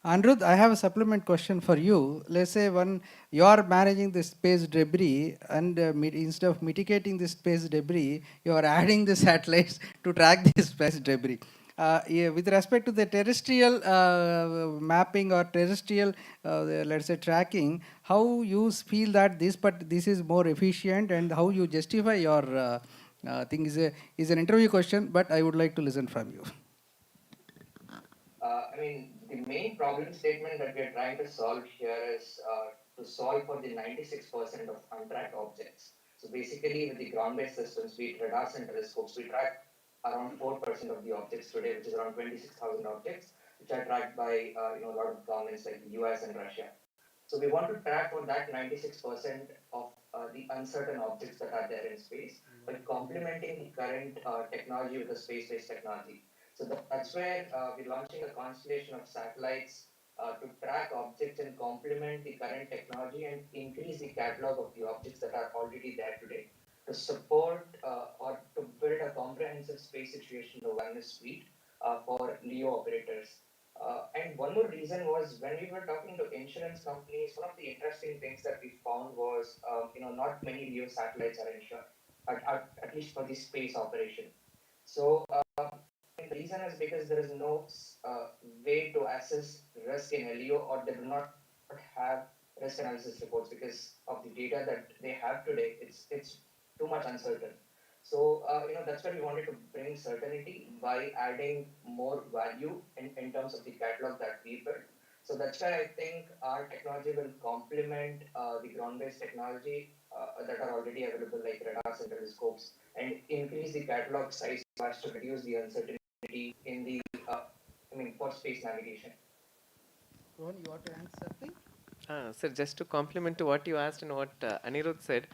Anirudh, I have a supplement question for you. Let's say when you are managing the space debris and instead of mitigating the space debris, you are adding the satellites to track the space debris. Yeah, with respect to the terrestrial mapping or terrestrial, let's say tracking, how you feel that this is more efficient, and how you justify your thing is an interview question, but I would like to listen from you. I mean, the main problem statement that we are trying to solve here is to solve for the 96% of untracked objects. So basically, with the ground-based systems, be it radars and telescopes, we track around 4% of the objects today, which is around 26,000 objects, which are tracked by a lot of governments like the US and Russia. So we want to track for that 96% of the uncertain objects that are there in space by complementing the current technology with the space-based technology. So that's where we're launching a constellation of satellites to track objects and complement the current technology and increase the catalog of the objects that are already there today to support or to build a comprehensive space situation awareness suite for LEO operators. And one more reason was when we were talking to insurance companies, one of the interesting things that we found was, not many LEO satellites are insured, at least for the space operation. So the reason is because there is no way to assess risk in LEO, or they do not have risk analysis reports because of the data that they have today. It's too much uncertain. So that's where we wanted to bring certainty by adding more value in terms of the catalog that we built. So that's why I think our technology will complement the ground-based technology that are already available, like radars and telescopes, and increase the catalog size as to reduce the uncertainty in the, for space navigation. Rohan, you want to answer something? Sir, just to complement to what you asked and what Anirudh said,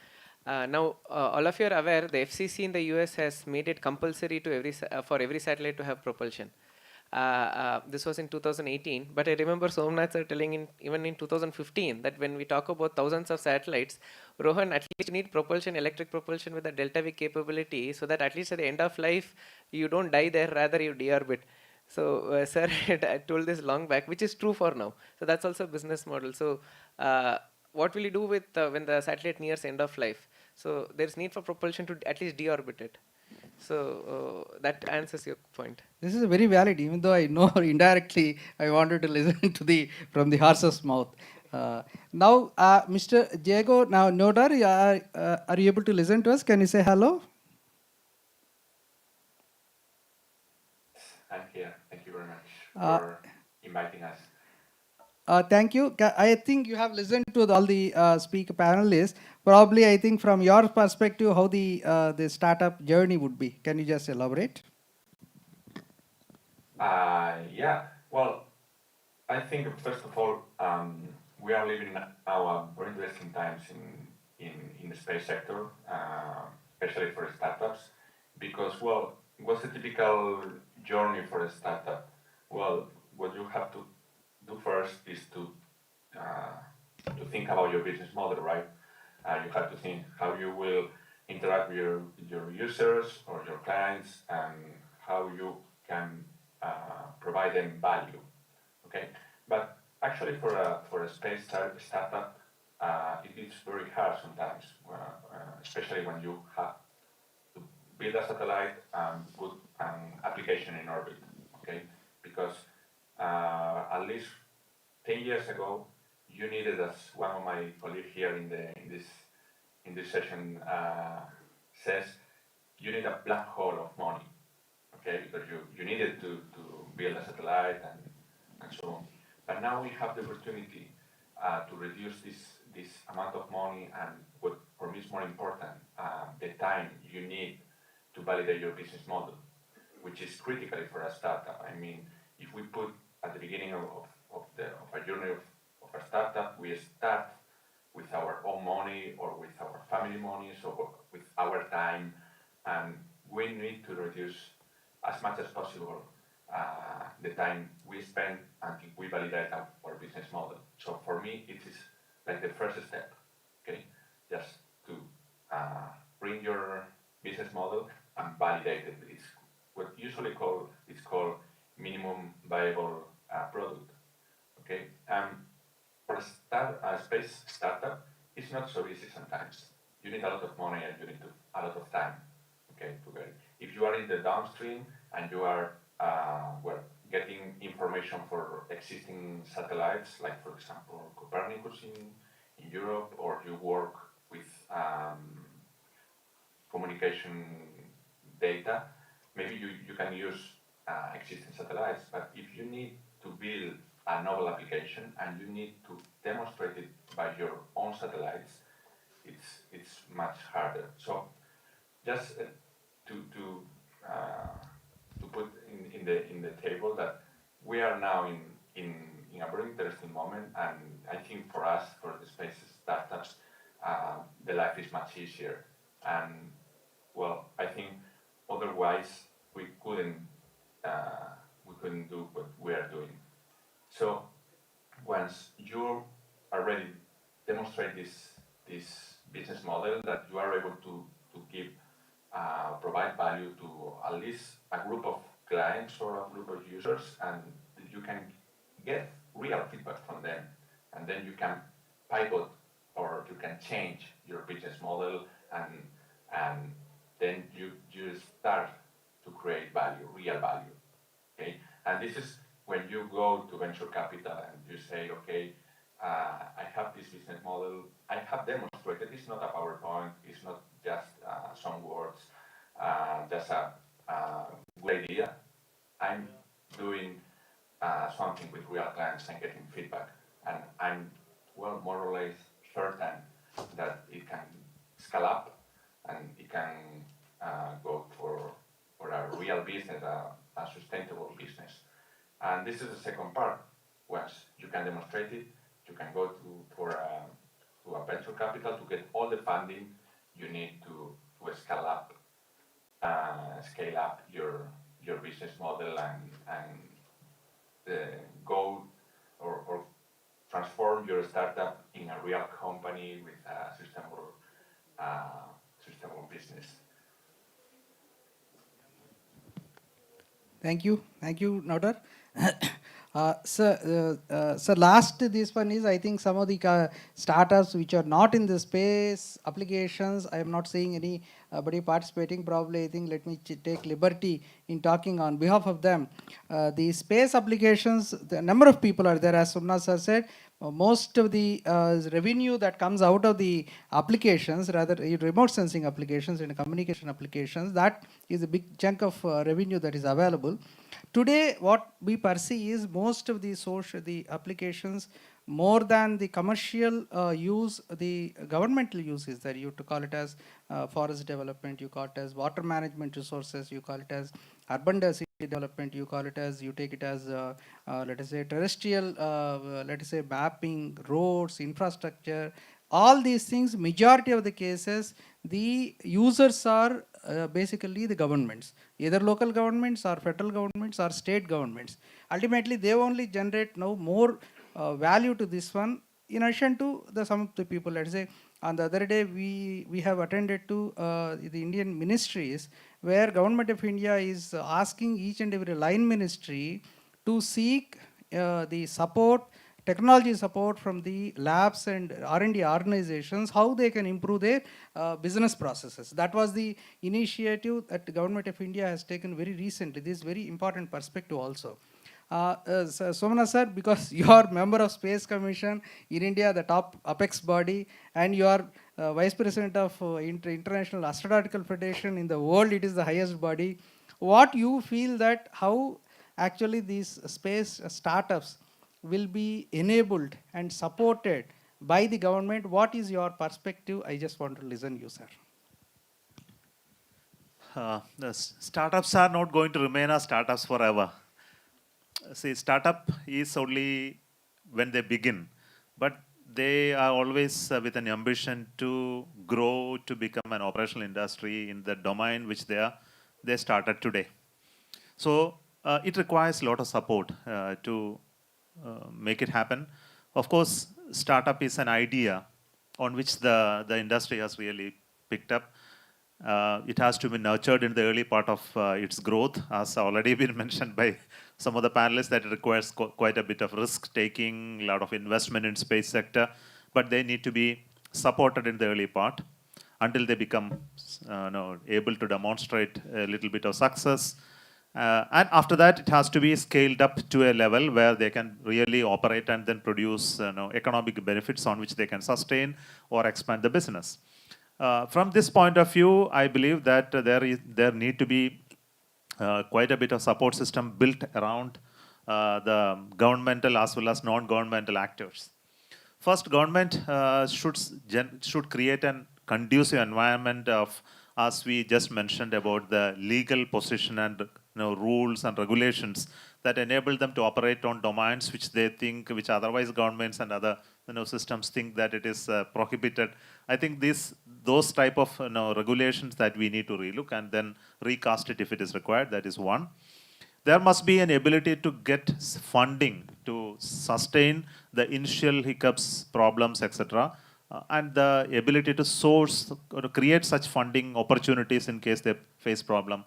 now all of you are aware the FCC in the US has made it compulsory to for every satellite to have propulsion. This was in 2018, but I remember Somnath sir telling even in 2015 that when we talk about thousands of satellites, Rohan, at least you need propulsion, electric propulsion with a delta V capability, so that at least at the end of life you don't die there, rather you deorbit. So sir had told this long back, which is true for now. So that's also a business model. So what will you do with when the satellite nears end of life? So there's need for propulsion to at least deorbit it. So that answers your point. This is very valid, even though I know indirectly I wanted to listen to from the horse's mouth. Now, Mr. Diego, now Nodar, are you able to listen to us? Can you say hello? I'm here. Thank you very much for inviting us. Thank you. I think you have listened to all the speaker panelists. Probably, I think from your perspective, how the startup journey would be. Can you just elaborate? Yeah. Well, I think first of all, we are living now very interesting times in the space sector, especially for startups, because well, what's a typical journey for a startup? Well, what you have to do first is to think about your business model, right? You have to think how you will interact with your users or your clients, and how you can provide them value. Okay, but actually for a space startup, it is very hard sometimes, especially when you have to build a satellite and put an application in orbit. Okay, because at least 10 years ago, you needed, as one of my colleagues here in this session says, you need a black hole of money, okay, because you needed to build a satellite and so on. But now we have the opportunity to reduce this amount of money and what for me is more important, the time you need to validate your business model, which is critical for a startup. I mean, if we put at the beginning of a journey of a startup, we start with our own money or with our family money, so with our time, and we need to reduce as much as possible the time we spend until we validate our business model. So for me, it is like the first step, okay? Just to bring your business model and validate it. It's what usually called minimum viable product, okay? For a space startup, it's not so easy sometimes. You need a lot of money and you need a lot of time, okay, to get it. If you are in the downstream and you are getting information for existing satellites, like for example Copernicus in Europe, or you work with communication data, maybe you can use existing satellites, but if you need to build a novel application and you need to demonstrate it by your own satellites, it's much harder. So just to put in the table that we are now in a very interesting moment, and I think for us, for the space startups, the life is much easier. And well, I think otherwise we couldn't do what we are doing. So once you already demonstrate this business model, that you are able to give provide value to at least a group of clients or a group of users, and you can get real feedback from them, and then you can pivot or you can change your business model, and then you start to create value, real value. Okay, and this is when you go to venture capital and you say, okay, I have this business model, I have demonstrated. It's not a PowerPoint, it's not just some words, just a good idea. I'm doing something with real clients and getting feedback, and I'm more or less certain that it can scale up and it can go for a real business, a sustainable business. And this is the second part. Once you can demonstrate it, you can go to a venture capital to get all the funding you need to scale up your business model and go or transform your startup in a real company with a sustainable business. Thank you, Naudar. So last this one is, I think some of the startups which are not in the space applications, I am not seeing anybody participating. Probably, I think, let me take liberty in talking on behalf of them. The space applications, the number of people are there, as Sumna sir said. Most of the revenue that comes out of the applications, rather remote sensing applications and communication applications, that is a big chunk of revenue that is available. Today, what we perceive is most of the applications, more than the commercial use, the governmental use is there. You to call it as forest development, you call it as water management resources, you call it as urban density development, you call it as, you take it as let us say terrestrial, let us say mapping, roads, infrastructure. All these things, majority of the cases, the users are basically the governments, either local governments or federal governments or state governments. Ultimately, they only generate now more value to this one, in addition to some of the people. Let's say on the other day, we have attended to the Indian ministries, where Government of India is asking each and every line ministry to seek the support, technology support from the labs and R&D organizations, how they can improve their business processes. That was the initiative that the Government of India has taken very recently. This is very important perspective also. Somana sir, because you are member of Space Commission in India, the top apex body, and you are Vice President of International Astronautical Federation in the world. It is the highest body. What you feel that how actually these space startups will be enabled and supported by the government? What is your perspective? I just want to listen you, sir. The startups are not going to remain as startups forever. See, startup is only when they begin, but they are always with an ambition to grow to become an operational industry in the domain which they started today. So it requires a lot of support to make it happen. Of course, startup is an idea on which the industry has really picked up. It has to be nurtured in the early part of its growth, as already been mentioned by some of the panelists, that it requires quite a bit of risk taking, a lot of investment in space sector, but they need to be supported in the early part until they become able to demonstrate a little bit of success. And after that, it has to be scaled up to a level where they can really operate and then produce economic benefits on which they can sustain or expand the business. From this point of view, I believe that there need to be quite a bit of support system built around the governmental as well as non-governmental actors. First, government should create an conducive environment of, as we just mentioned, about the legal position and rules and regulations that enable them to operate on domains which they think, which otherwise governments and other systems think that it is prohibited. I think those type of regulations that we need to relook and then recast it if it is required. That is one. There must be an ability to get funding to sustain the initial hiccups, problems, etc., and the ability to source or to create such funding opportunities in case they face problem.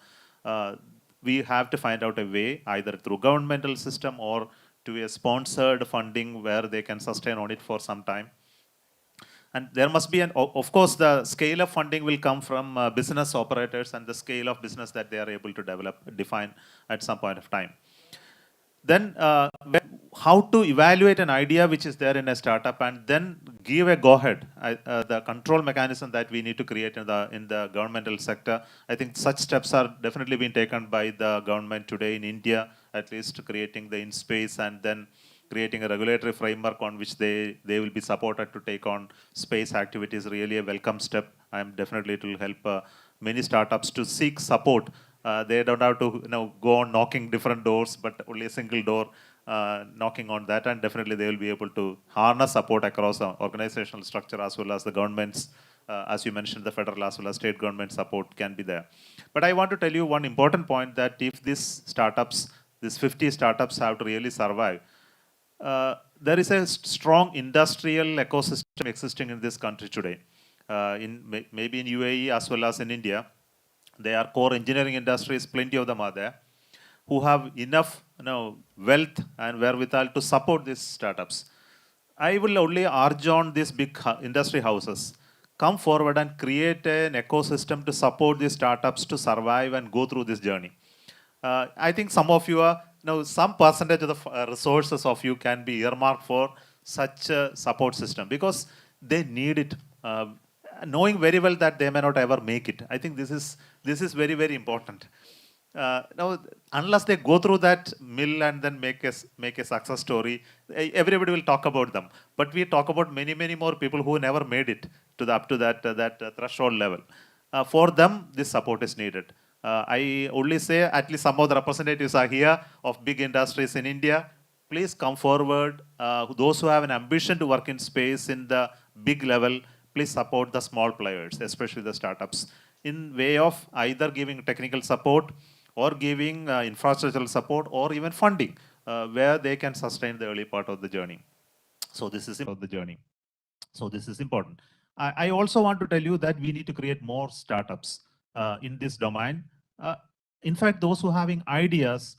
We have to find out a way, either through governmental system or to a sponsored funding where they can sustain on it for some time. And there must be of course, the scale of funding will come from business operators and the scale of business that they are able to define at some point of time. Then how to evaluate an idea which is there in a startup and then give a go-ahead, the control mechanism that we need to create in the governmental sector. I think such steps are definitely being taken by the government today in India, at least creating the in-space and then creating a regulatory framework on which they will be supported to take on space activities. Really a welcome step. Definitely it will help many startups to seek support. They don't have to go on knocking different doors, but only a single door knocking on that, and definitely they will be able to harness support across the organizational structure as well as the governments. As you mentioned, the federal as well as state government support can be there. But I want to tell you one important point, that if these 50 startups have to really survive, there is a strong industrial ecosystem existing in this country today. Maybe in UAE as well as in India, there are core engineering industries, plenty of them are there, who have enough wealth and wherewithal to support these startups. I will only urge on these big industry houses, come forward and create an ecosystem to support these startups to survive and go through this journey. I think some of you are, some percentage of the resources of you can be earmarked for such a support system, because they need it, knowing very well that they may not ever make it. I think this is very, very important. Now, unless they go through that mill and then make a success story, everybody will talk about them. But we talk about many, many more people who never made it up to that threshold level. For them, this support is needed. I only say, at least some of the representatives are here of big industries in India. Please come forward. Those who have an ambition to work in space in the big level, please support the small players, especially the startups, in way of either giving technical support or giving infrastructural support or even funding, where they can sustain the early part of the journey. So this is important. I also want to tell you that we need to create more startups in this domain. In fact, those who are having ideas,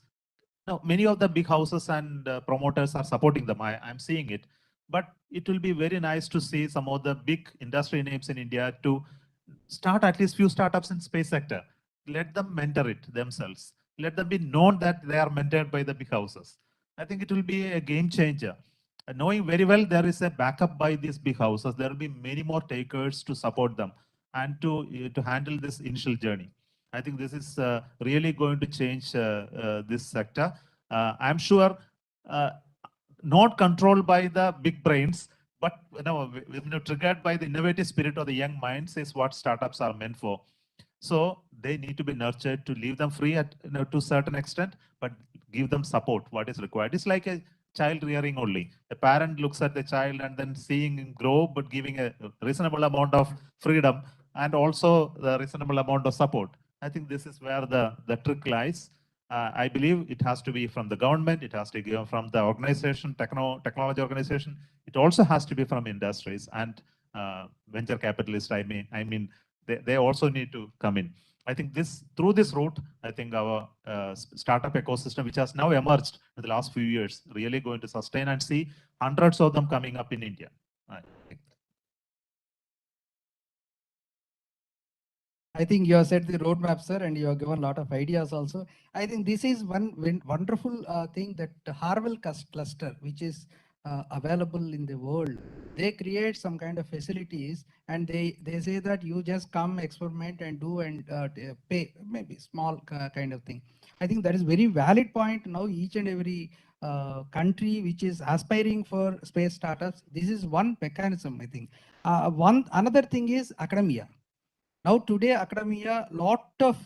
many of the big houses and promoters are supporting them. I'm seeing it. But it will be very nice to see some of the big industry names in India to start at least few startups in space sector. Let them mentor it themselves. Let them be known that they are mentored by the big houses. I think it will be a game changer. knowing very well there is a backup by these big houses. There will be many more takers to support them and to handle this initial journey. I think this is really going to change this sector. I'm sure not controlled by the big brains, but triggered by the innovative spirit of the young minds is what startups are meant for. So they need to be nurtured to leave them free to a certain extent, but give them support what is required. It's like a child rearing only. A parent looks at the child and then seeing him grow, but giving a reasonable amount of freedom and also the reasonable amount of support. I think this is where the trick lies. I believe it has to be from the government, it has to be from the organization, technology organization. It also has to be from industries and venture capitalists. I mean, they also need to come in. I think through this route, I think our startup ecosystem, which has now emerged in the last few years, really going to sustain and see hundreds of them coming up in India. I think you have set the roadmap, sir, and you have given a lot of ideas also. I think this is one wonderful thing that Harwell cluster, which is available in the world, they create some kind of facilities and they say that you just come experiment and do and pay maybe small kind of thing. I think that is very valid point. Now each and every country which is aspiring for space startups, this is one mechanism, I think. Another thing is academia. Now today academia, lot of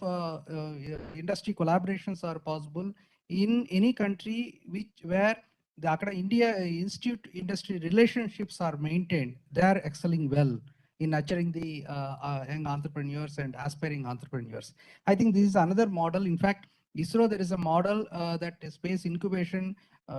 industry collaborations are possible in any country where the India institute industry relationships are maintained. They are excelling well in nurturing the young entrepreneurs and aspiring entrepreneurs. I think this is another model. In fact, ISRO, there is a model that space incubation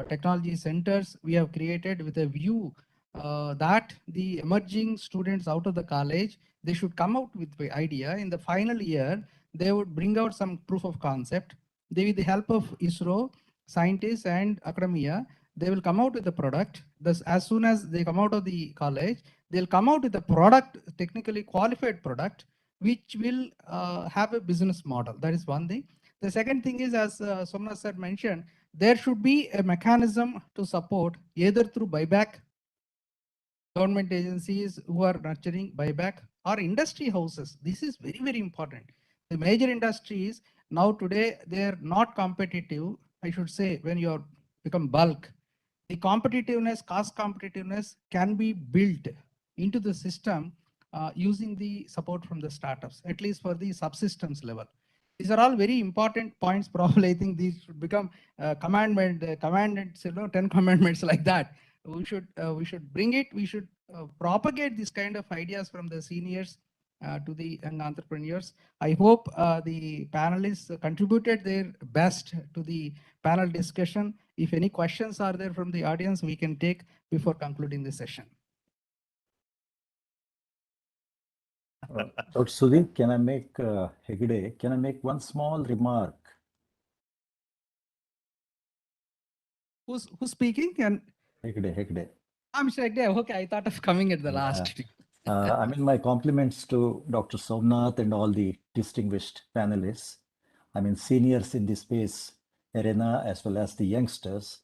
technology centers we have created with a view that the emerging students out of the college, they should come out with the idea. In the final year, they would bring out some proof of concept. They, with the help of ISRO, scientists and academia, they will come out with the product. Thus, as soon as they come out of the college, they'll come out with a product, technically qualified product, which will have a business model. That is one thing. The second thing is, as Somnath sir mentioned, there should be a mechanism to support either through buyback, government agencies who are nurturing buyback, or industry houses. This is very, very important. The major industries now today, they're not competitive. I should say, when you become bulk, the competitiveness, cost competitiveness can be built into the system using the support from the startups, at least for the subsystems level. These are all very important points. Probably I think these should become commandments, 10 commandments like that. We should bring it. We should propagate this kind of ideas from the seniors to the young entrepreneurs. I hope the panelists contributed their best to the panel discussion. If any questions are there from the audience, we can take before concluding the session. Dr. Sudhir, can I make Hegde, can I make one small remark? Who's speaking? Hegde. I'm sure. Okay, I thought of coming at the last. I mean, my compliments to Dr. Somnath and all the distinguished panelists. I mean, seniors in the space arena as well as the youngsters.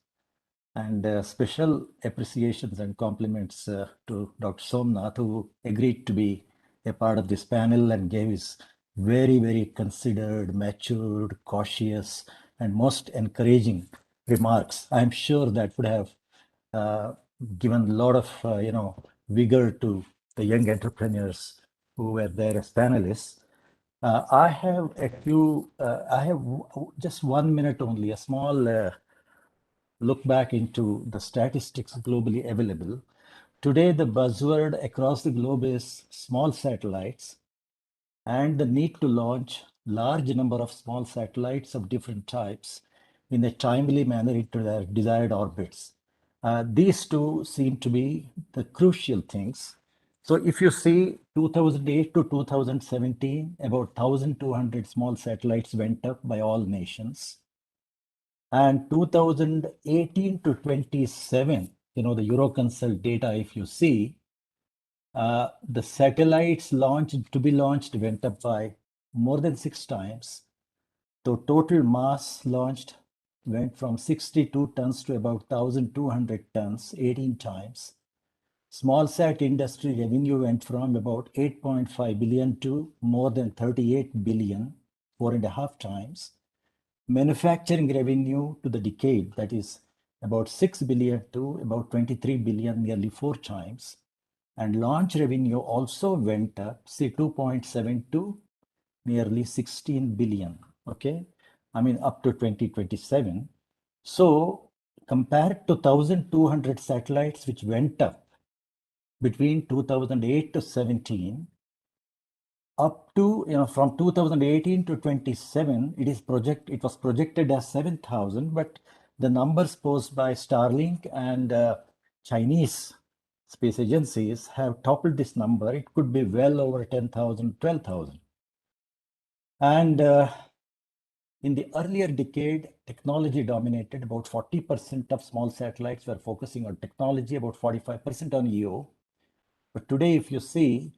And special appreciations and compliments to Dr. Somnath, who agreed to be a part of this panel and gave his very, very considered, matured, cautious, and most encouraging remarks. I'm sure that would have given a lot of, vigor to the young entrepreneurs who were there as panelists. I have just 1 minute only, a small look back into the statistics globally available. Today, the buzzword across the globe is small satellites and the need to launch large number of small satellites of different types in a timely manner into their desired orbits. These two seem to be the crucial things. So if you see 2008 to 2017, about 1,200 small satellites went up by all nations. And 2018 to 27, the Euroconsult data, if you see, the satellites to be launched went up by more than 6 times. So total mass launched went from 62 tons to about 1,200 tons, 18 times. Small sat industry revenue went from about 8.5 billion to more than 38 billion, 4.5 times. Manufacturing revenue to the decade, that is about 6 billion to about 23 billion, nearly 4 times. And launch revenue also went up, say 2.7 to nearly 16 billion. Okay, I mean up to 2027. So compared to 1,200 satellites which went up between 2008 to 17, up to, from 2018 to 27, it was projected as 7,000, but the numbers posed by Starlink and Chinese space agencies have toppled this number. It could be well over 10,000, 12,000. And in the earlier decade, technology dominated. About 40% of small satellites were focusing on technology, about 45% on EO. But today, if you see,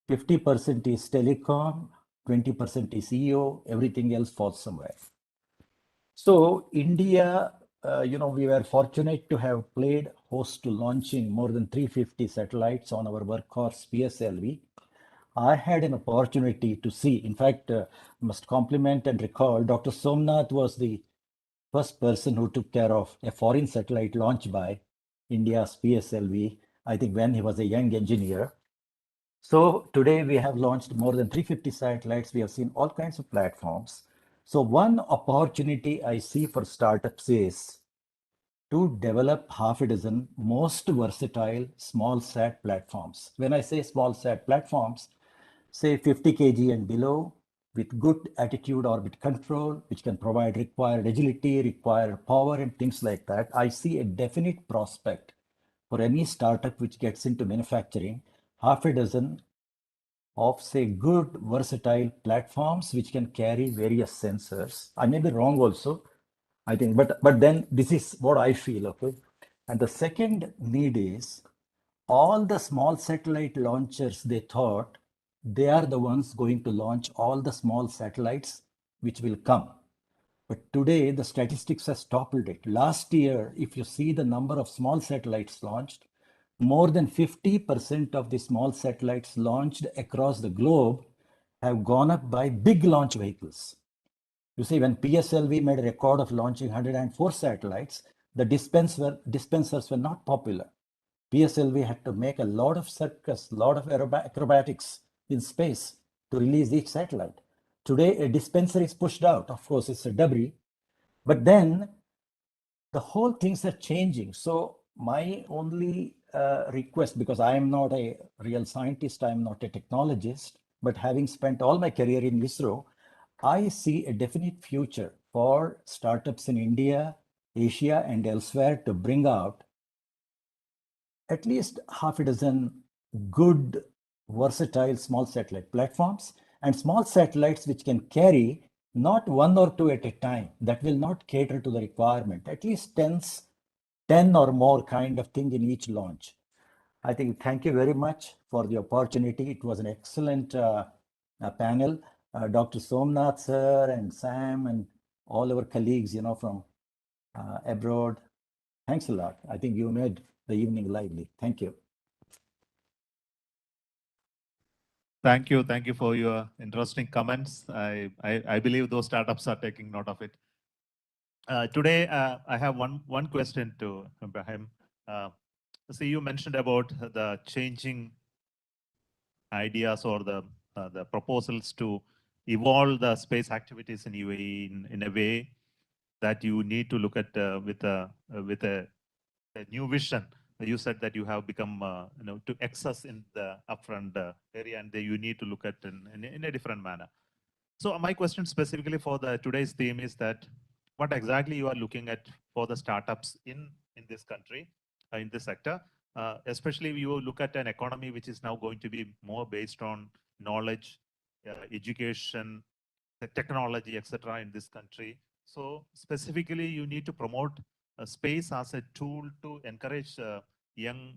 50% is telecom, 20% is EO, everything else falls somewhere. So India, we were fortunate to have played host to launching more than 350 satellites on our workhorse PSLV. I had an opportunity to see, in fact, must compliment and recall, Dr. Somnath was the first person who took care of a foreign satellite launched by India's PSLV, I think when he was a young engineer. So today we have launched more than 350 satellites. We have seen all kinds of platforms. So one opportunity I see for startups is to develop half a dozen most versatile small sat platforms. When I say small sat platforms, say 50 kg and below, with good attitude orbit control, which can provide required agility, required power, and things like that. I see a definite prospect for any startup which gets into manufacturing, half a dozen of, say, good versatile platforms which can carry various sensors. I may be wrong also, I think, but then this is what I feel, okay? And the second need is all the small satellite launchers, they thought they are the ones going to launch all the small satellites which will come. But today the statistics has toppled it. Last year, if you see the number of small satellites launched, more than 50% of the small satellites launched across the globe have gone up by big launch vehicles. You see, when PSLV made a record of launching 104 satellites, the dispensers were not popular. PSLV had to make a lot of circus, a lot of acrobatics in space to release each satellite. Today, a dispenser is pushed out. Of course, it's a debris. But then the whole things are changing. So my only request, because I am not a real scientist, I am not a technologist, but having spent all my career in ISRO, I see a definite future for startups in India, Asia, and elsewhere to bring out at least half a dozen good, versatile small satellite platforms and small satellites which can carry not one or two at a time. That will not cater to the requirement. At least 10 or more kind of thing in each launch. I think thank you very much for the opportunity. It was an excellent panel. Dr. Somnath sir and Sam and all our colleagues, from abroad. Thanks a lot. I think you made the evening lively. Thank you. Thank you. Thank you for your interesting comments. I believe those startups are taking note of it. Today, I have one question to Ibrahim. See, you mentioned about the changing ideas or the proposals to evolve the space activities in UAE in a way that you need to look at with a new vision. You said that you have become, to excess in the upfront area, and you need to look at in a different manner. So my question specifically for today's theme is that what exactly you are looking at for the startups in this country, in this sector, especially if you look at an economy which is now going to be more based on knowledge, education, the technology, etc. in this country. So specifically, you need to promote space as a tool to encourage young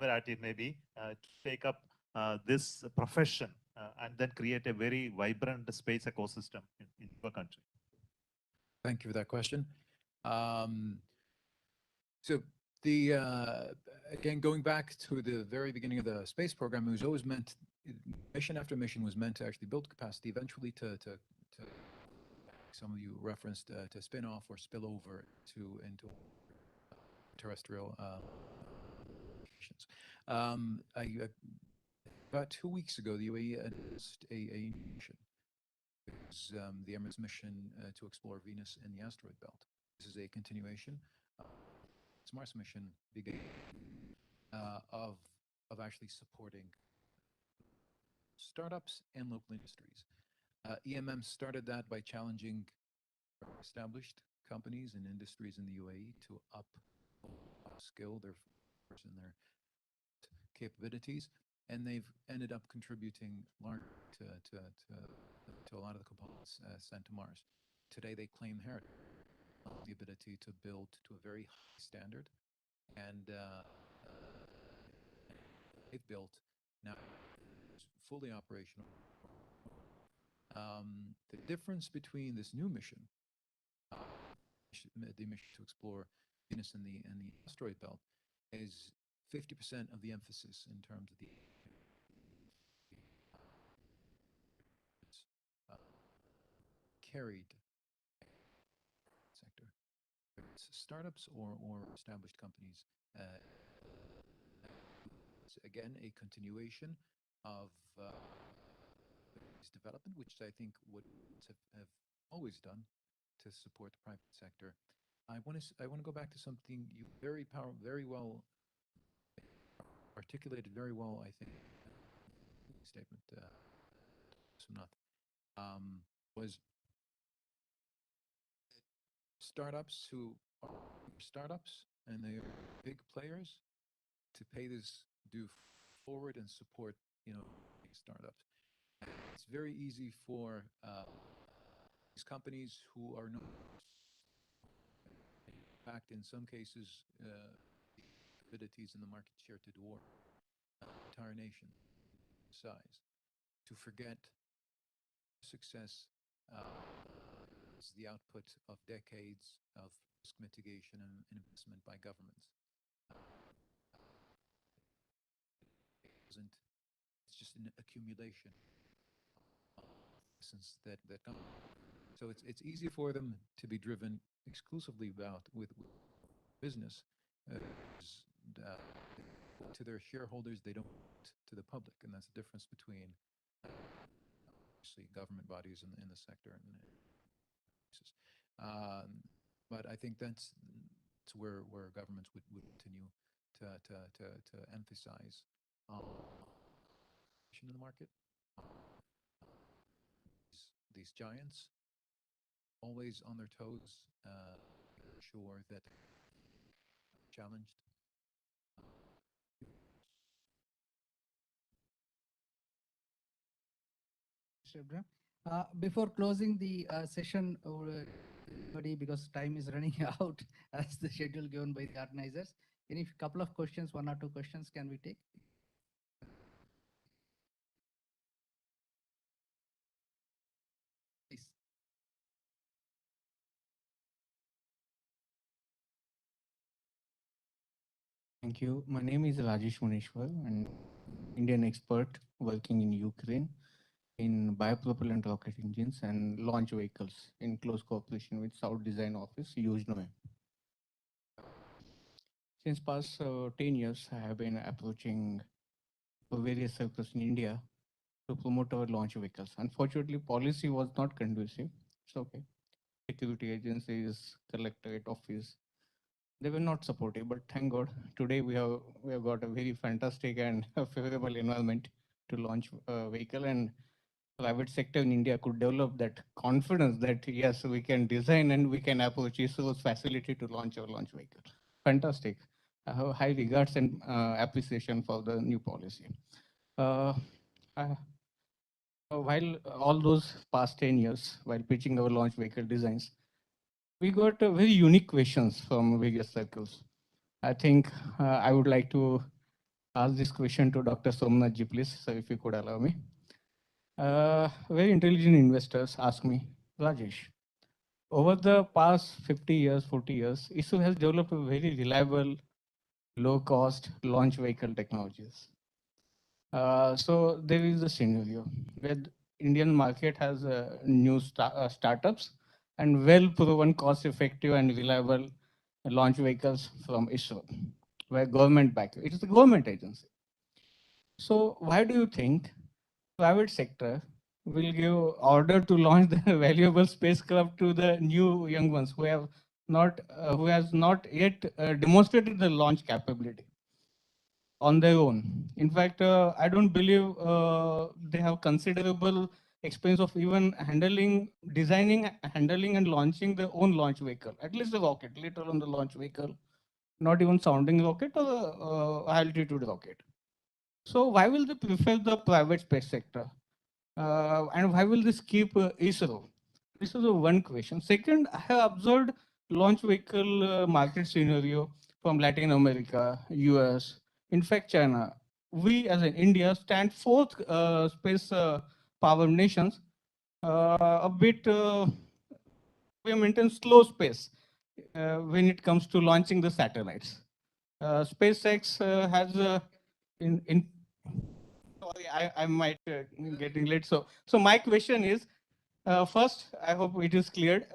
variety maybe to take up this profession and then create a very vibrant space ecosystem in your country. Thank you for that question. So the again, going back to the very beginning of the space program, it was always meant, mission after mission was meant to actually build capacity, eventually to some of you referenced, to spin off or spill over into terrestrial missions. About 2 weeks ago, the UAE announced a mission. It was the Emirates mission to explore Venus and the asteroid belt. This is a continuation of its Mars mission began of actually supporting startups and local industries. EMM started that by challenging established companies and industries in the UAE to upskill their capabilities, and they've ended up contributing largely to a lot of the components sent to Mars. Today, they claim the ability to build to a very high standard, and they've built now fully operational. The difference between this new mission, the mission to explore Venus and the asteroid belt, is 50% of the emphasis in terms of the carried sector. It's startups or established companies. It's again a continuation of development, which I think would have always done to support the private sector. I want to go back to something you very well articulated very well, I think, statement, was startups who are startups and they are big players to pay this due forward and support, startups. It's very easy for these companies who are not, in fact, in some cases, abilities in the market share to dwarf entire nation size, to forget success is the output of decades of risk mitigation and investment by governments. It's just an accumulation since that so it's easy for them to be driven exclusively with business to their shareholders. They don't to the public, and that's the difference between obviously government bodies in the sector but I think that's where governments would continue to emphasize in the market. These giants always on their toes, sure that challenged. Before closing the session, because time is running out as the schedule given by the organizers, any couple of questions, 1 or 2 questions can we take? Please. Thank you. My name is Rajesh Muneshwar, and Indian expert working in Ukraine in biopropellant rocket engines and launch vehicles in close cooperation with South Design Office, Yuzhnoye. Since past 10 years, I have been approaching various circles in India to promote our launch vehicles. Unfortunately, policy was not conducive. It's okay. Security agencies, collectorate office, they were not supportive, but thank God, today we have got a very fantastic and favorable environment to launch a vehicle, and private sector in India could develop that confidence that yes, we can design and we can approach ISRO's facility to launch our launch vehicle. Fantastic. I have high regards and appreciation for the new policy. While all those past 10 years, while pitching our launch vehicle designs, we got very unique questions from various circles. I think I would like to ask this question to Dr. Somnath ji, please, so if you could allow me. Very intelligent investors ask me, Rajesh, over the past 50 years, 40 years, ISRO has developed a very reliable, low-cost launch vehicle technologies. So there is a scenario where the Indian market has new startups and well-proven, cost-effective and reliable launch vehicles from ISRO, where government back. It is a government agency. So why do you think private sector will give order to launch the valuable spacecraft to the new young ones who have not who has not yet demonstrated the launch capability on their own? In fact, I don't believe they have considerable expense of even designing, handling, and launching their own launch vehicle. At least the rocket, later on the launch vehicle, not even sounding rocket or high altitude rocket. So why will they prefer the private space sector? And why will this keep ISRO? This is one question. Second, I have observed launch vehicle market scenario from Latin America, US, in fact, China. We as in India stand fourth space power nations, a bit, we maintain slow space when it comes to launching the satellites. SpaceX has in sorry, I might getting late. So my question is, first, I hope it is clear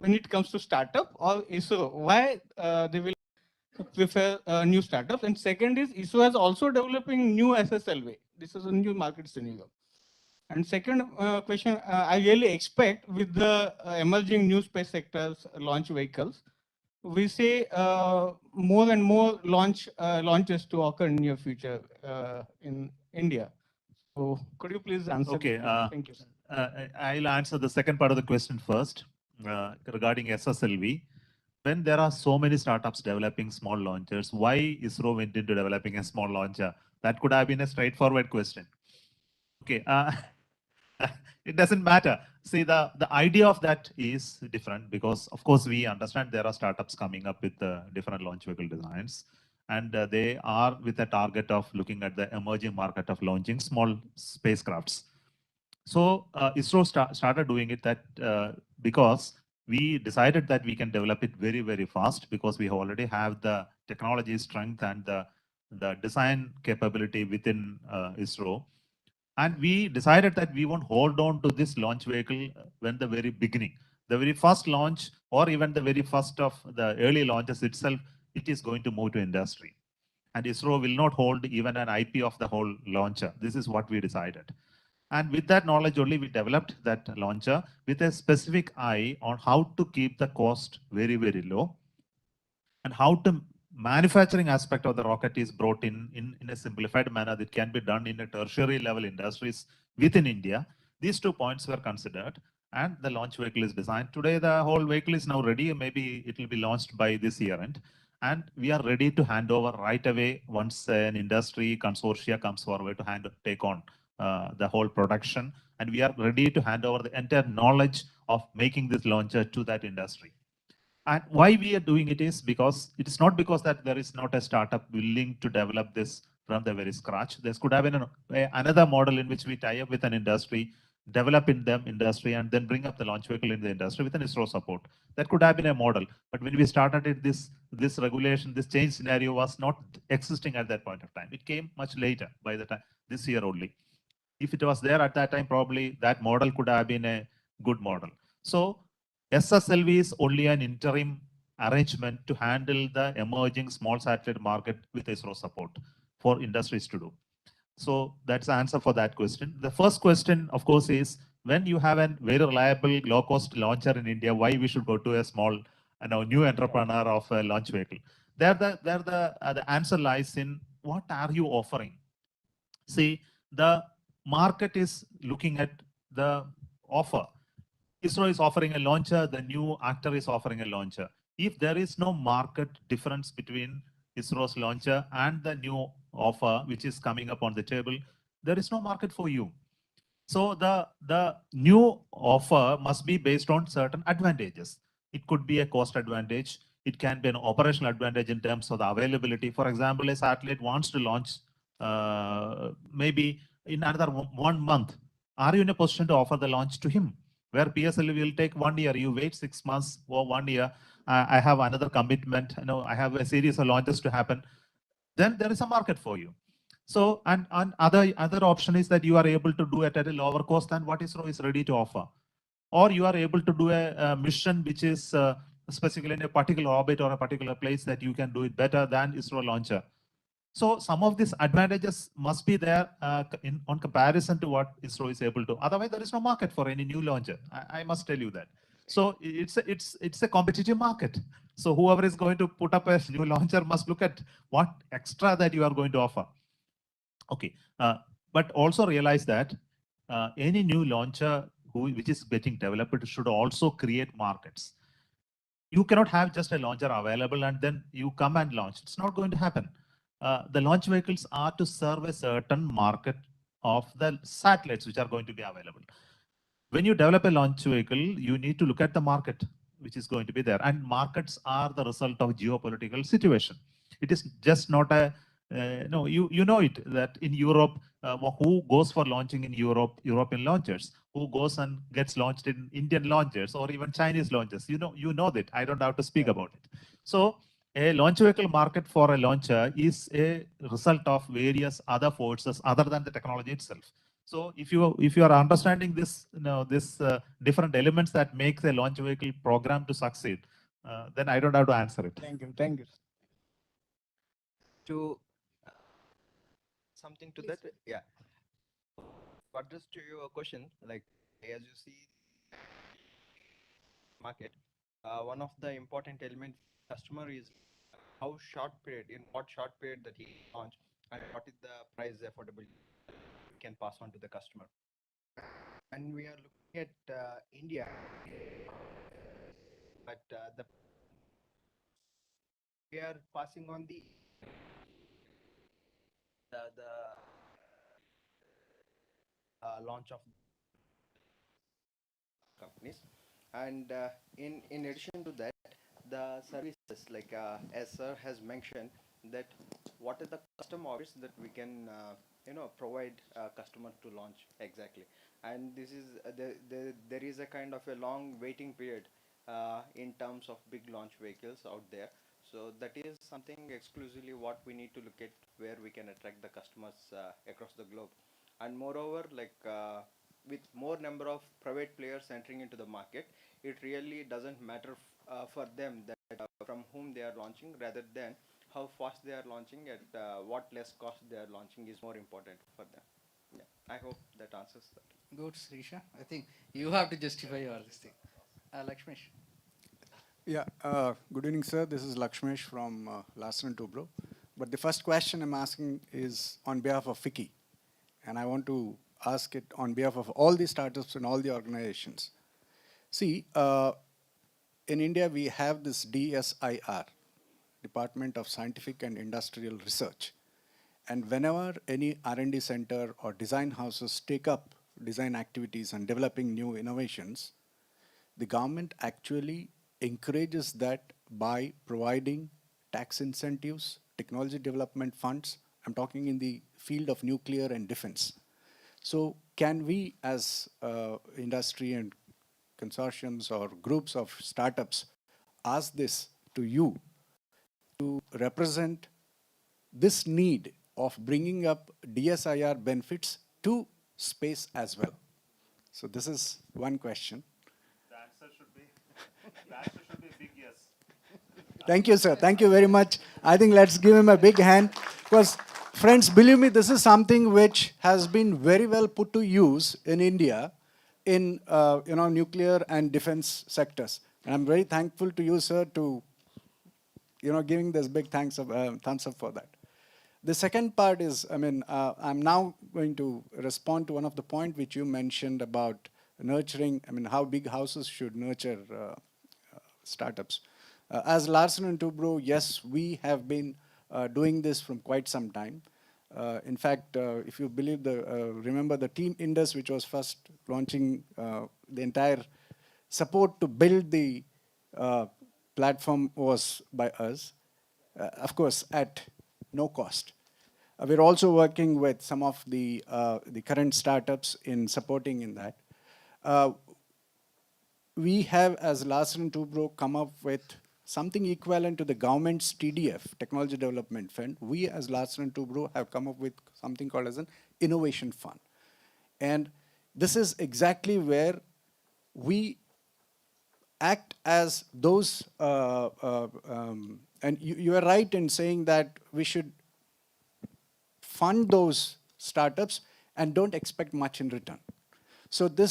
when it comes to startup or ISRO, why they will prefer new startups. And second is ISRO is also developing new SSLV. This is a new market scenario. And second question, I really expect with the emerging new space sectors launch vehicles, we see more and more launches to occur in near future in India. So could you please answer? Okay. Thank you, sir. I'll answer the second part of the question first regarding SSLV. When there are so many startups developing small launchers, why ISRO went into developing a small launcher? That could have been a straightforward question. Okay. It doesn't matter. See, the idea of that is different because, of course, we understand there are startups coming up with different launch vehicle designs. And they are with a target of looking at the emerging market of launching small spacecrafts. So ISRO started doing it because we decided that we can develop it very, very fast because we already have the technology strength and the design capability within ISRO. And we decided that we won't hold on to this launch vehicle when the very beginning, the very first launch, or even the very first of the early launches itself, it is going to move to industry. And ISRO will not hold even an IP of the whole launcher. This is what we decided. And with that knowledge only, we developed that launcher with a specific eye on how to keep the cost very, very low and how to manufacturing aspect of the rocket is brought in a simplified manner that can be done in a tertiary level industries within India. These 2 points were considered and the launch vehicle is designed. Today, the whole vehicle is now ready. Maybe it will be launched by this year end. And we are ready to hand over right away once an industry consortia comes forward to take on the whole production. And we are ready to hand over the entire knowledge of making this launcher to that industry. And why we are doing it is because it is not because that there is not a startup willing to develop this from the very scratch. This could have been another model in which we tie up with an industry, develop in them industry, and then bring up the launch vehicle in the industry with an ISRO support. That could have been a model. But when we started it, this regulation, this change scenario was not existing at that point of time. It came much later, by the time this year only. If it was there at that time, probably that model could have been a good model. So SSLV is only an interim arrangement to handle the emerging small satellite market with ISRO support for industries to do. So that's the answer for that question. The first question, of course, is when you have a very reliable low-cost launcher in India, why we should go to a small, new entrepreneur of a launch vehicle? The answer lies in what are you offering? See, the market is looking at the offer. ISRO is offering a launcher, the new actor is offering a launcher. If there is no market difference between ISRO's launcher and the new offer which is coming up on the table, there is no market for you. So the new offer must be based on certain advantages. It could be a cost advantage. It can be an operational advantage in terms of the availability. For example, a satellite wants to launch maybe in another 1 month. Are you in a position to offer the launch to him? Where PSLV will take 1 year, you wait 6 months or 1 year. I have another commitment. I have a series of launches to happen. Then there is a market for you. So, and other option is that you are able to do it at a lower cost than what ISRO is ready to offer, or you are able to do a mission which is specifically in a particular orbit or a particular place that you can do it better than ISRO launcher. So some of these advantages must be there on comparison to what ISRO is able to. Otherwise, there is no market for any new launcher. I must tell you that. So it's a competitive market. So whoever is going to put up a new launcher must look at what extra that you are going to offer. Okay, but also realize that any new launcher which is getting developed should also create markets. You cannot have just a launcher available and then you come and launch. It's not going to happen. The launch vehicles are to serve a certain market of the satellites which are going to be available. When you develop a launch vehicle, you need to look at the market which is going to be there. And markets are the result of geopolitical situation. It is just not a, no, you know it, that in Europe, who goes for launching in Europe, European launchers, who goes and gets launched in Indian launchers or even Chinese launchers. You know that. I don't have to speak about it. So a launch vehicle market for a launcher is a result of various other forces other than the technology itself. So if you are understanding this, different elements that make the launch vehicle program to succeed, then I don't have to answer it. Thank you. Thank you. To something to that, yeah. But just to your question, like as you see, market, one of the important elements customer is how short period, in what short period that he launch, and what is the price affordability we can pass on to the customer. And we are looking at India, but we are passing on the launch of companies, and in addition to that, the services, like as sir has mentioned, that what are the custom offers that we can provide customer to launch exactly. And this is there is a kind of a long waiting period in terms of big launch vehicles out there. So that is something exclusively what we need to look at, where we can attract the customers across the globe. And moreover, like with more number of private players entering into the market, it really doesn't matter for them that from whom they are launching, rather than how fast they are launching, at what less cost they are launching is more important for them. Yeah, I hope that answers that. Good, Sireesh. I think you have to justify your this thing. Lakshmesh. Yeah, good evening, sir. This is Lakshmesh from Larsen & Toubro. But the first question I'm asking is on behalf of FICCI, and I want to ask it on behalf of all the startups and all the organizations. See, in India, we have this DSIR, Department of Scientific and Industrial Research. And whenever any R&D center or design houses take up design activities and developing new innovations, the government actually encourages that by providing tax incentives, technology development funds. I'm talking in the field of nuclear and defense. So can we as industry and consortiums or groups of startups ask this to you to represent this need of bringing up DSIR benefits to space as well? So this is one question. The answer should be big yes. Thank you, sir. Thank you very much. I think let's give him a big hand, because friends, believe me, this is something which has been very well put to use in India in nuclear and defense sectors. And I'm very thankful to you, sir, to giving this big thumbs up for that. The second part is, I'm now going to respond to one of the points which you mentioned about nurturing, how big houses should nurture startups. As Larsen & Toubro, yes, we have been doing this from quite some time. In fact, if you believe remember the Team Indus, which was first launching the entire support to build the platform was by us, of course, at no cost. We're also working with some of the current startups in supporting in that. we have, as Larsen and Toubro, come up with something equivalent to the government's TDF, Technology Development Fund. We, as Larsen and Toubro, have come up with something called as an innovation fund. And this is exactly where we act as those, and you are right in saying that we should fund those startups and don't expect much in return. So the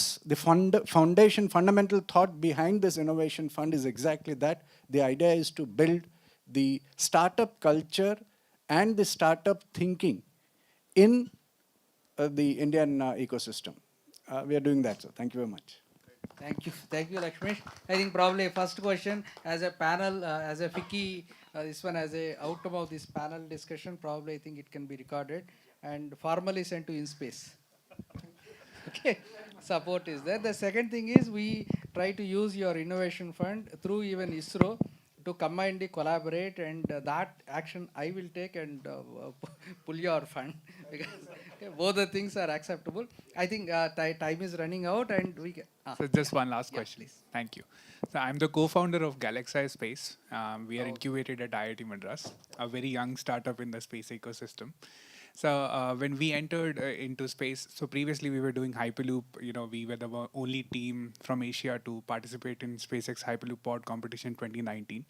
foundation, fundamental thought behind this innovation fund is exactly that. The idea is to build the startup culture and the startup thinking in the Indian ecosystem. We are doing that, so thank you very much. Thank you, Lakshmesh. I think probably first question as a panel, as a FICCI, this one as a outcome of this panel discussion, probably I think it can be recorded and formally sent to InSpace. Okay, support is there. The second thing is we try to use your innovation fund through even ISRO to combinedly collaborate, and that action I will take and pull your fund because both the things are acceptable. I think time is running out and we can. So just one last question. Please. Thank you. So I'm the co-founder of Galaxy Space. We are incubated at IIT Madras, a very young startup in the space ecosystem. So when we entered into space, so previously we were doing Hyperloop. We were the only team from Asia to participate in SpaceX Hyperloop Pod competition 2019.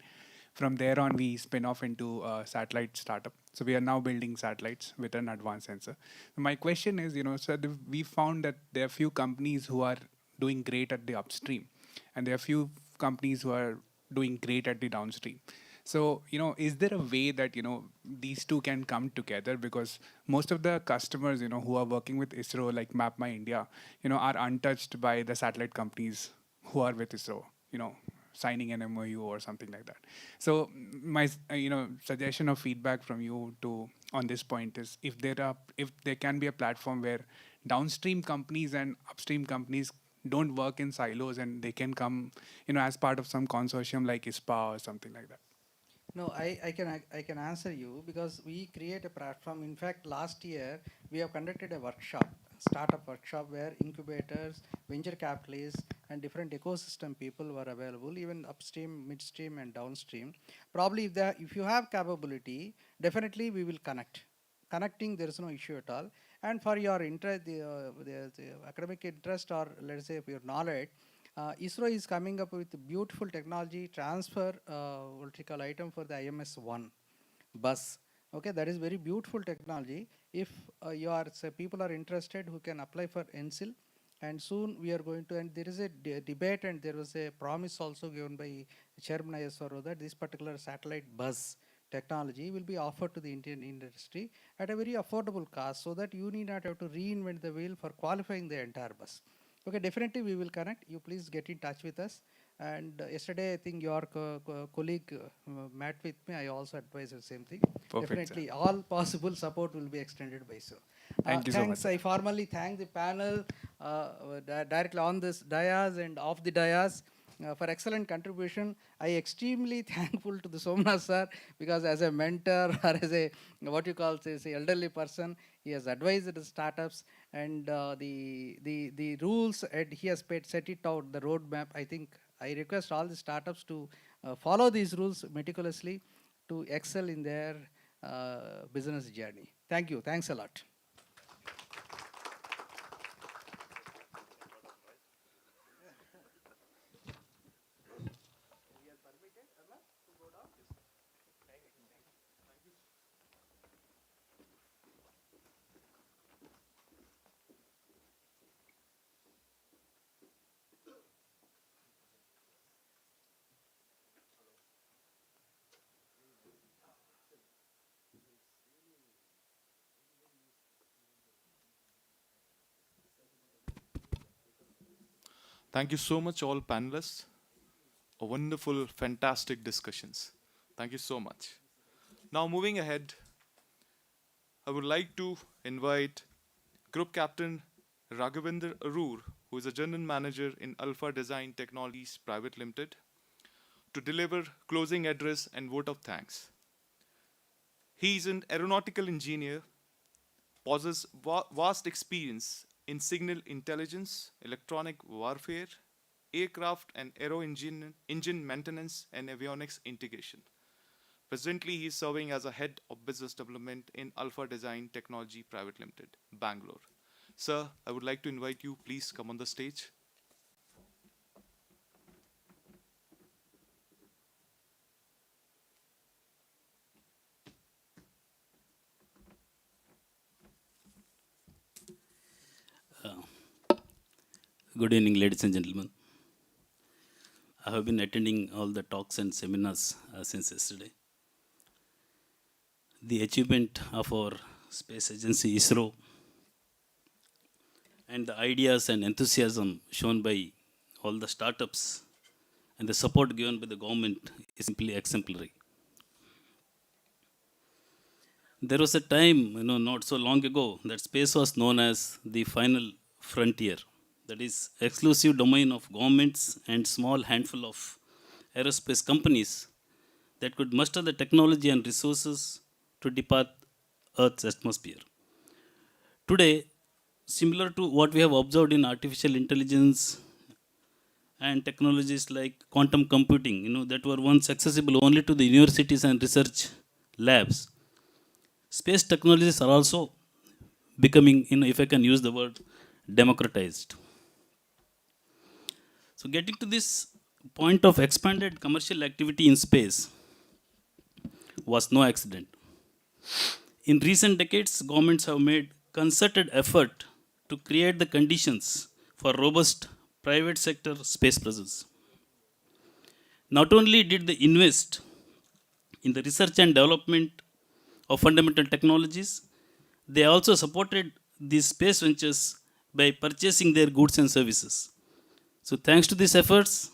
From there on, we spin off into a satellite startup. So we are now building satellites with an advanced sensor. My question is, so we found that there are few companies who are doing great at the upstream, and there are few companies who are doing great at the downstream. So, is there a way that, these two can come together? Because most of the customers, who are working with ISRO, like Map My India, are untouched by the satellite companies who are with ISRO, signing an MOU or something like that. So my, suggestion or feedback from you on this point is if there can be a platform where downstream companies and upstream companies don't work in silos and they can come, as part of some consortium like ISPA or something like that. No, I can answer you because we create a platform. In fact, last year we have conducted a workshop, startup workshop, where incubators, venture capitalists, and different ecosystem people were available, even upstream, midstream, and downstream. Probably if you have capability, definitely we will connect. Connecting, there is no issue at all. And for your interest, the academic interest, or let's say your knowledge, ISRO is coming up with beautiful technology transfer vertical item for the IMS-1 bus. Okay, that is very beautiful technology. If people are interested who can apply for NCIL, and soon we are going to, and there is a debate and there was a promise also given by Chairman ISRO that this particular satellite bus technology will be offered to the Indian industry at a very affordable cost, so that you need not have to reinvent the wheel for qualifying the entire bus. Okay, definitely we will connect. You please get in touch with us. And yesterday, I think your colleague met with me. I also advised the same thing. Perfect, Definitely, all possible support will be extended by so. Thank you so Thanks. much. I formally thank the panel directly on this dais and off the dais for excellent contribution. I extremely thankful to the Somnath sir, because as a mentor or as a what you call say elderly person, he has advised the startups and the rules, and he has set it out the roadmap. I think I request all the startups to follow these rules meticulously to excel in their business journey. Thank you. Thanks a lot. Thank you so much, all panelists. A wonderful, fantastic discussions. Thank you so much. Now, moving ahead, I would like to invite Group Captain Raghavinder Arur, who is a General Manager in Alpha Design Technologies Private Limited, to deliver closing address and vote of thanks. He is an aeronautical engineer, possesses vast experience in signal intelligence, electronic warfare, aircraft and aero engine maintenance and avionics integration. Presently, he is serving as a head of business development in Alpha Design Technology Private Limited, Bangalore. Sir, I would like to invite you. Please come on the stage. Good evening, ladies and gentlemen. I have been attending all the talks and seminars since yesterday. The achievement of our space agency ISRO and the ideas and enthusiasm shown by all the startups and the support given by the government is simply exemplary. There was a time, not so long ago, that space was known as the final frontier. That is exclusive domain of governments and small handful of aerospace companies that could muster the technology and resources to depart Earth's atmosphere. Today, similar to what we have observed in artificial intelligence and technologies like quantum computing, that were once accessible only to the universities and research labs, space technologies are also becoming, if I can use the word, democratized. So getting to this point of expanded commercial activity in space was no accident. In recent decades, governments have made concerted effort to create the conditions for robust private sector space presence. Not only did they invest in the research and development of fundamental technologies, they also supported these space ventures by purchasing their goods and services. So thanks to these efforts,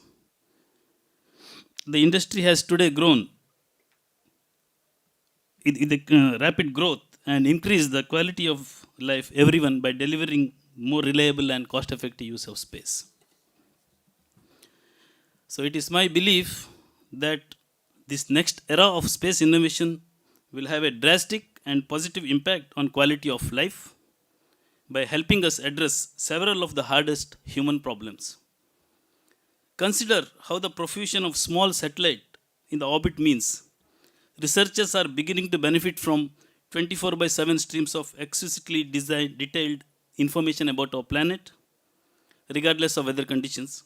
the industry has today grown in the rapid growth and increased the quality of life everyone by delivering more reliable and cost-effective use of space. So it is my belief that this next era of space innovation will have a drastic and positive impact on quality of life by helping us address several of the hardest human problems. Consider how the profusion of small satellite in the orbit means researchers are beginning to benefit from 24/7 streams of exquisitely detailed information about our planet, regardless of weather conditions.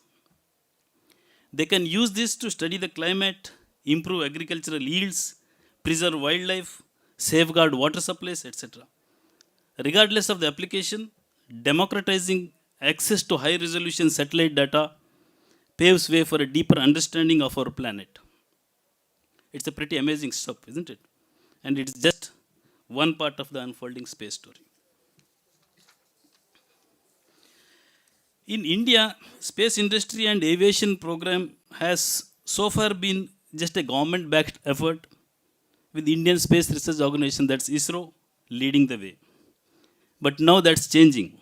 They can use this to study the climate, improve agricultural yields, preserve wildlife, safeguard water supplies, etc. Regardless of the application, democratizing access to high-resolution satellite data paves way for a deeper understanding of our planet. It's a pretty amazing stuff, isn't it? And it's just one part of the unfolding space story. In India, space industry and aviation program has so far been just a government-backed effort with Indian Space Research Organization, that's ISRO, leading the way. But now that's changing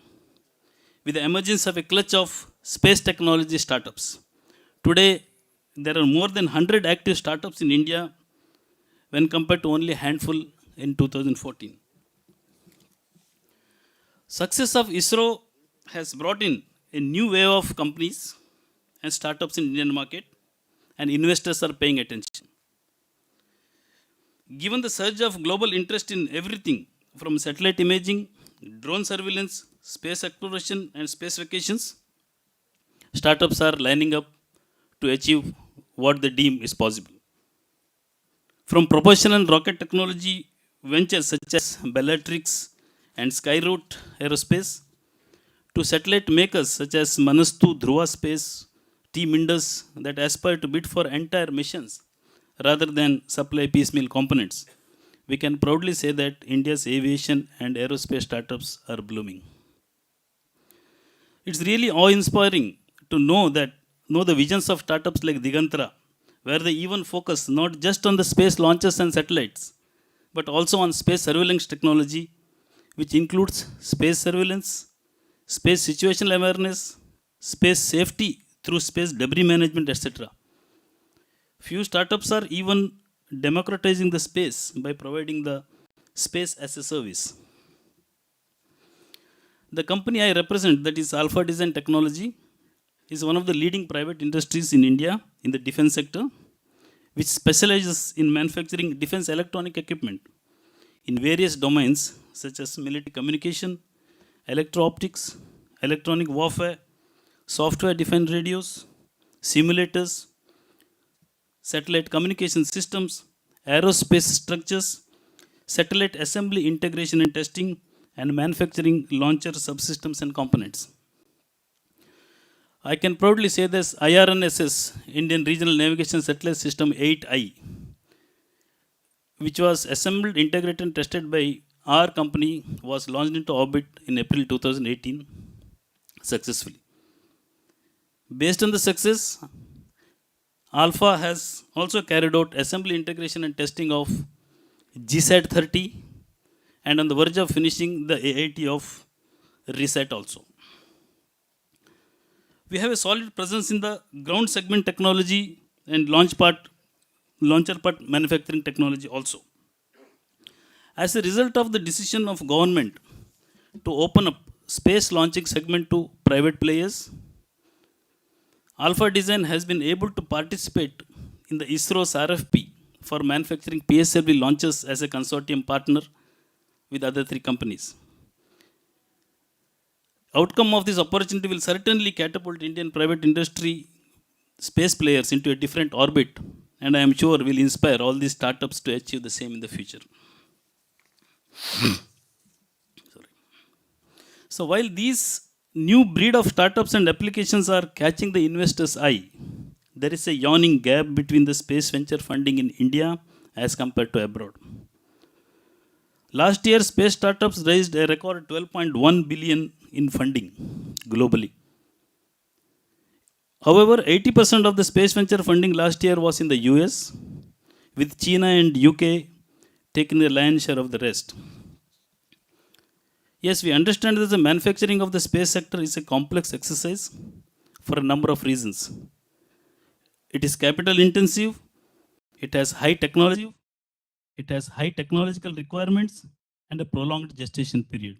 with the emergence of a clutch of space technology startups. Today, there are more than 100 active startups in India when compared to only a handful in 2014. Success of ISRO has brought in a new wave of companies and startups in Indian market, and investors are paying attention. Given the surge of global interest in everything from satellite imaging, drone surveillance, space exploration, and space vacations, startups are lining up to achieve what they deem is possible. From propulsion and rocket technology ventures such as Bellatrix and Skyroot Aerospace, to satellite makers such as Manastu Dhruva Space, Team Indus that aspire to bid for entire missions rather than supply piecemeal components, we can proudly say that India's aviation and aerospace startups are blooming. It's really awe-inspiring to know the visions of startups like Digantra, where they even focus not just on the space launches and satellites, but also on space surveillance technology, which includes space surveillance, space situational awareness, space safety through space debris management, etc. Few startups are even democratizing the space by providing the space as a service. The company I represent, that is Alpha Design Technology, is one of the leading private industries in India in the defense sector, which specializes in manufacturing defense electronic equipment in various domains such as military communication, electro-optics, electronic warfare, software defined radios, simulators, satellite communication systems, aerospace structures, satellite assembly integration and testing, and manufacturing launcher subsystems and components. I can proudly say this IRNSS, Indian Regional Navigation Satellite System 8I, which was assembled, integrated, and tested by our company, was launched into orbit in April 2018 successfully. Based on the success, Alpha has also carried out assembly, integration, and testing of GSAT 30 and on the verge of finishing the AIT of RESAT also. We have a solid presence in the ground segment technology and launcher part manufacturing technology also. As a result of the decision of government to open up space launching segment to private players, Alpha Design has been able to participate in the ISRO's RFP for manufacturing PSLV launches as a consortium partner with other 3 companies. Outcome of this opportunity will certainly catapult Indian private industry space players into a different orbit, and I am sure will inspire all these startups to achieve the same in the future. So while these new breed of startups and applications are catching the investors' eye, there is a yawning gap between the space venture funding in India as compared to abroad. Last year, space startups raised a record 12.1 billion in funding globally. However, 80% of the space venture funding last year was in the US, with China and UK taking the lion's share of the rest. Yes, we understand that the manufacturing of the space sector is a complex exercise for a number of reasons. It is capital intensive, it has high technological requirements and a prolonged gestation period.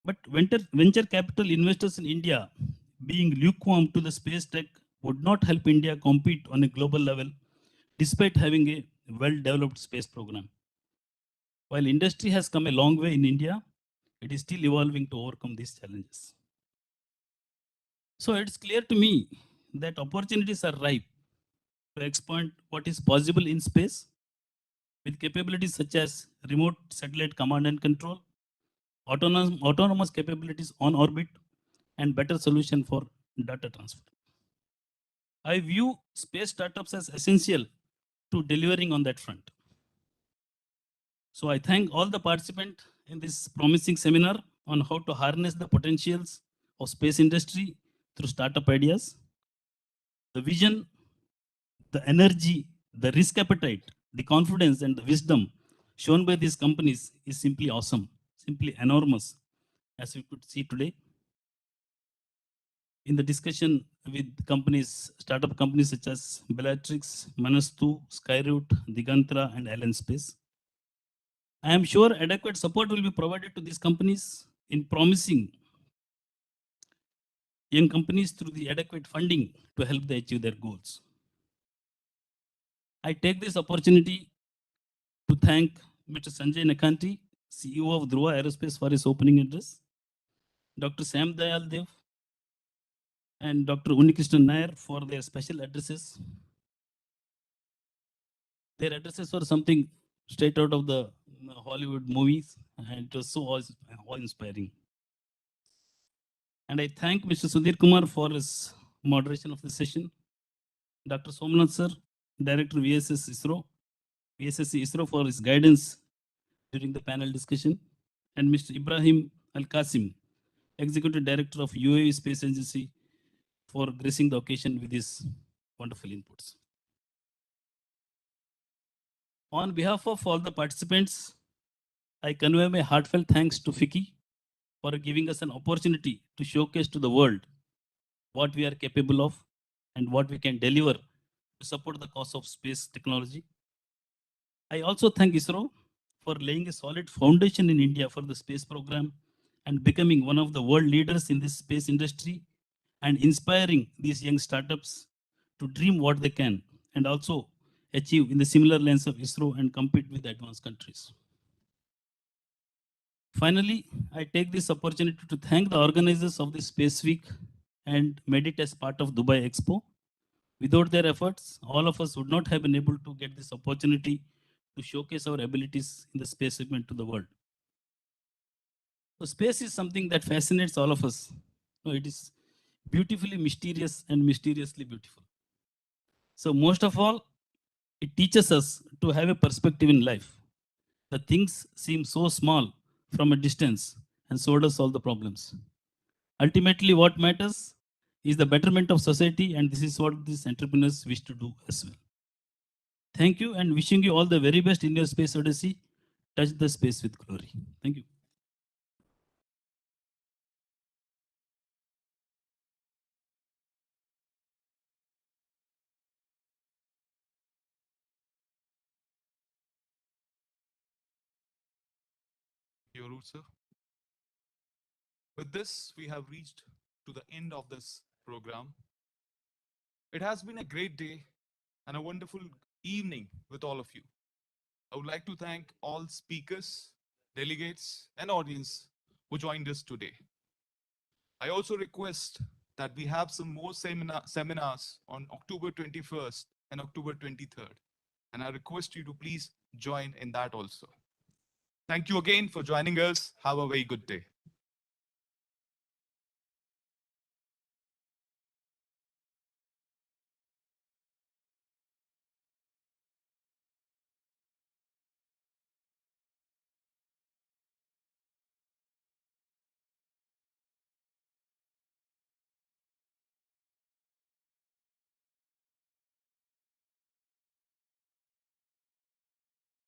But venture capital investors in India being lukewarm to the space tech would not help India compete on a global level despite having a well-developed space program. While industry has come a long way in India, it is still evolving to overcome these challenges. So it's clear to me that opportunities are ripe to expand what is possible in space with capabilities such as remote satellite command and control, autonomous capabilities on orbit, and better solution for data transfer. I view space startups as essential to delivering on that front. So I thank all the participants in this promising seminar on how to harness the potentials of space industry through startup ideas. The vision, the energy, the risk appetite, the confidence and the wisdom shown by these companies is simply awesome, simply enormous, as we could see today. In the discussion with companies, startup companies such as Bellatrix, Manastu, Skyroot, Digantra, and Allen Space. I am sure adequate support will be provided to these companies in promising young companies through the adequate funding to help them achieve their goals. I take this opportunity to thank Mr. Sanjay Nakanti, CEO of Dhruva Aerospace, for his opening address, Dr. Sam Dayal Dev, and Dr. Unikrishnan Nair for their special addresses. Their addresses were something straight out of the Hollywood movies, and it was so awe-inspiring. And I thank Mr. Sudhir Kumar for his moderation of the session, Dr. Somnath Sir, Director VSSC ISRO for his guidance during the panel discussion, and Mr. Ibrahim Al-Qasim, Executive Director of UAE Space Agency, for gracing the occasion with his wonderful inputs. On behalf of all the participants, I convey my heartfelt thanks to FICCI for giving us an opportunity to showcase to the world what we are capable of and what we can deliver to support the cause of space technology. I also thank ISRO for laying a solid foundation in India for the space program and becoming one of the world leaders in this space industry and inspiring these young startups to dream what they can and also achieve in the similar lens of ISRO and compete with the advanced countries. Finally, I take this opportunity to thank the organizers of this Space Week and made it as part of Dubai Expo. Without their efforts, all of us would not have been able to get this opportunity to showcase our abilities in the space segment to the world. So space is something that fascinates all of us. No, it is beautifully mysterious and mysteriously beautiful. So most of all, it teaches us to have a perspective in life. The things seem so small from a distance, and so does all the problems. Ultimately, what matters is the betterment of society, and this is what these entrepreneurs wish to do as well. Thank you, and wishing you all the very best in your space odyssey. Touch the space with glory. Thank you. Your route, sir. With this, we have reached to the end of this program. It has been a great day and a wonderful evening with all of you. I would like to thank all speakers, delegates, and audience who joined us today. I also request that we have some more seminars on October 21st and October 23rd. And I request you to please join in that also. Thank you again for joining us. Have a very good day.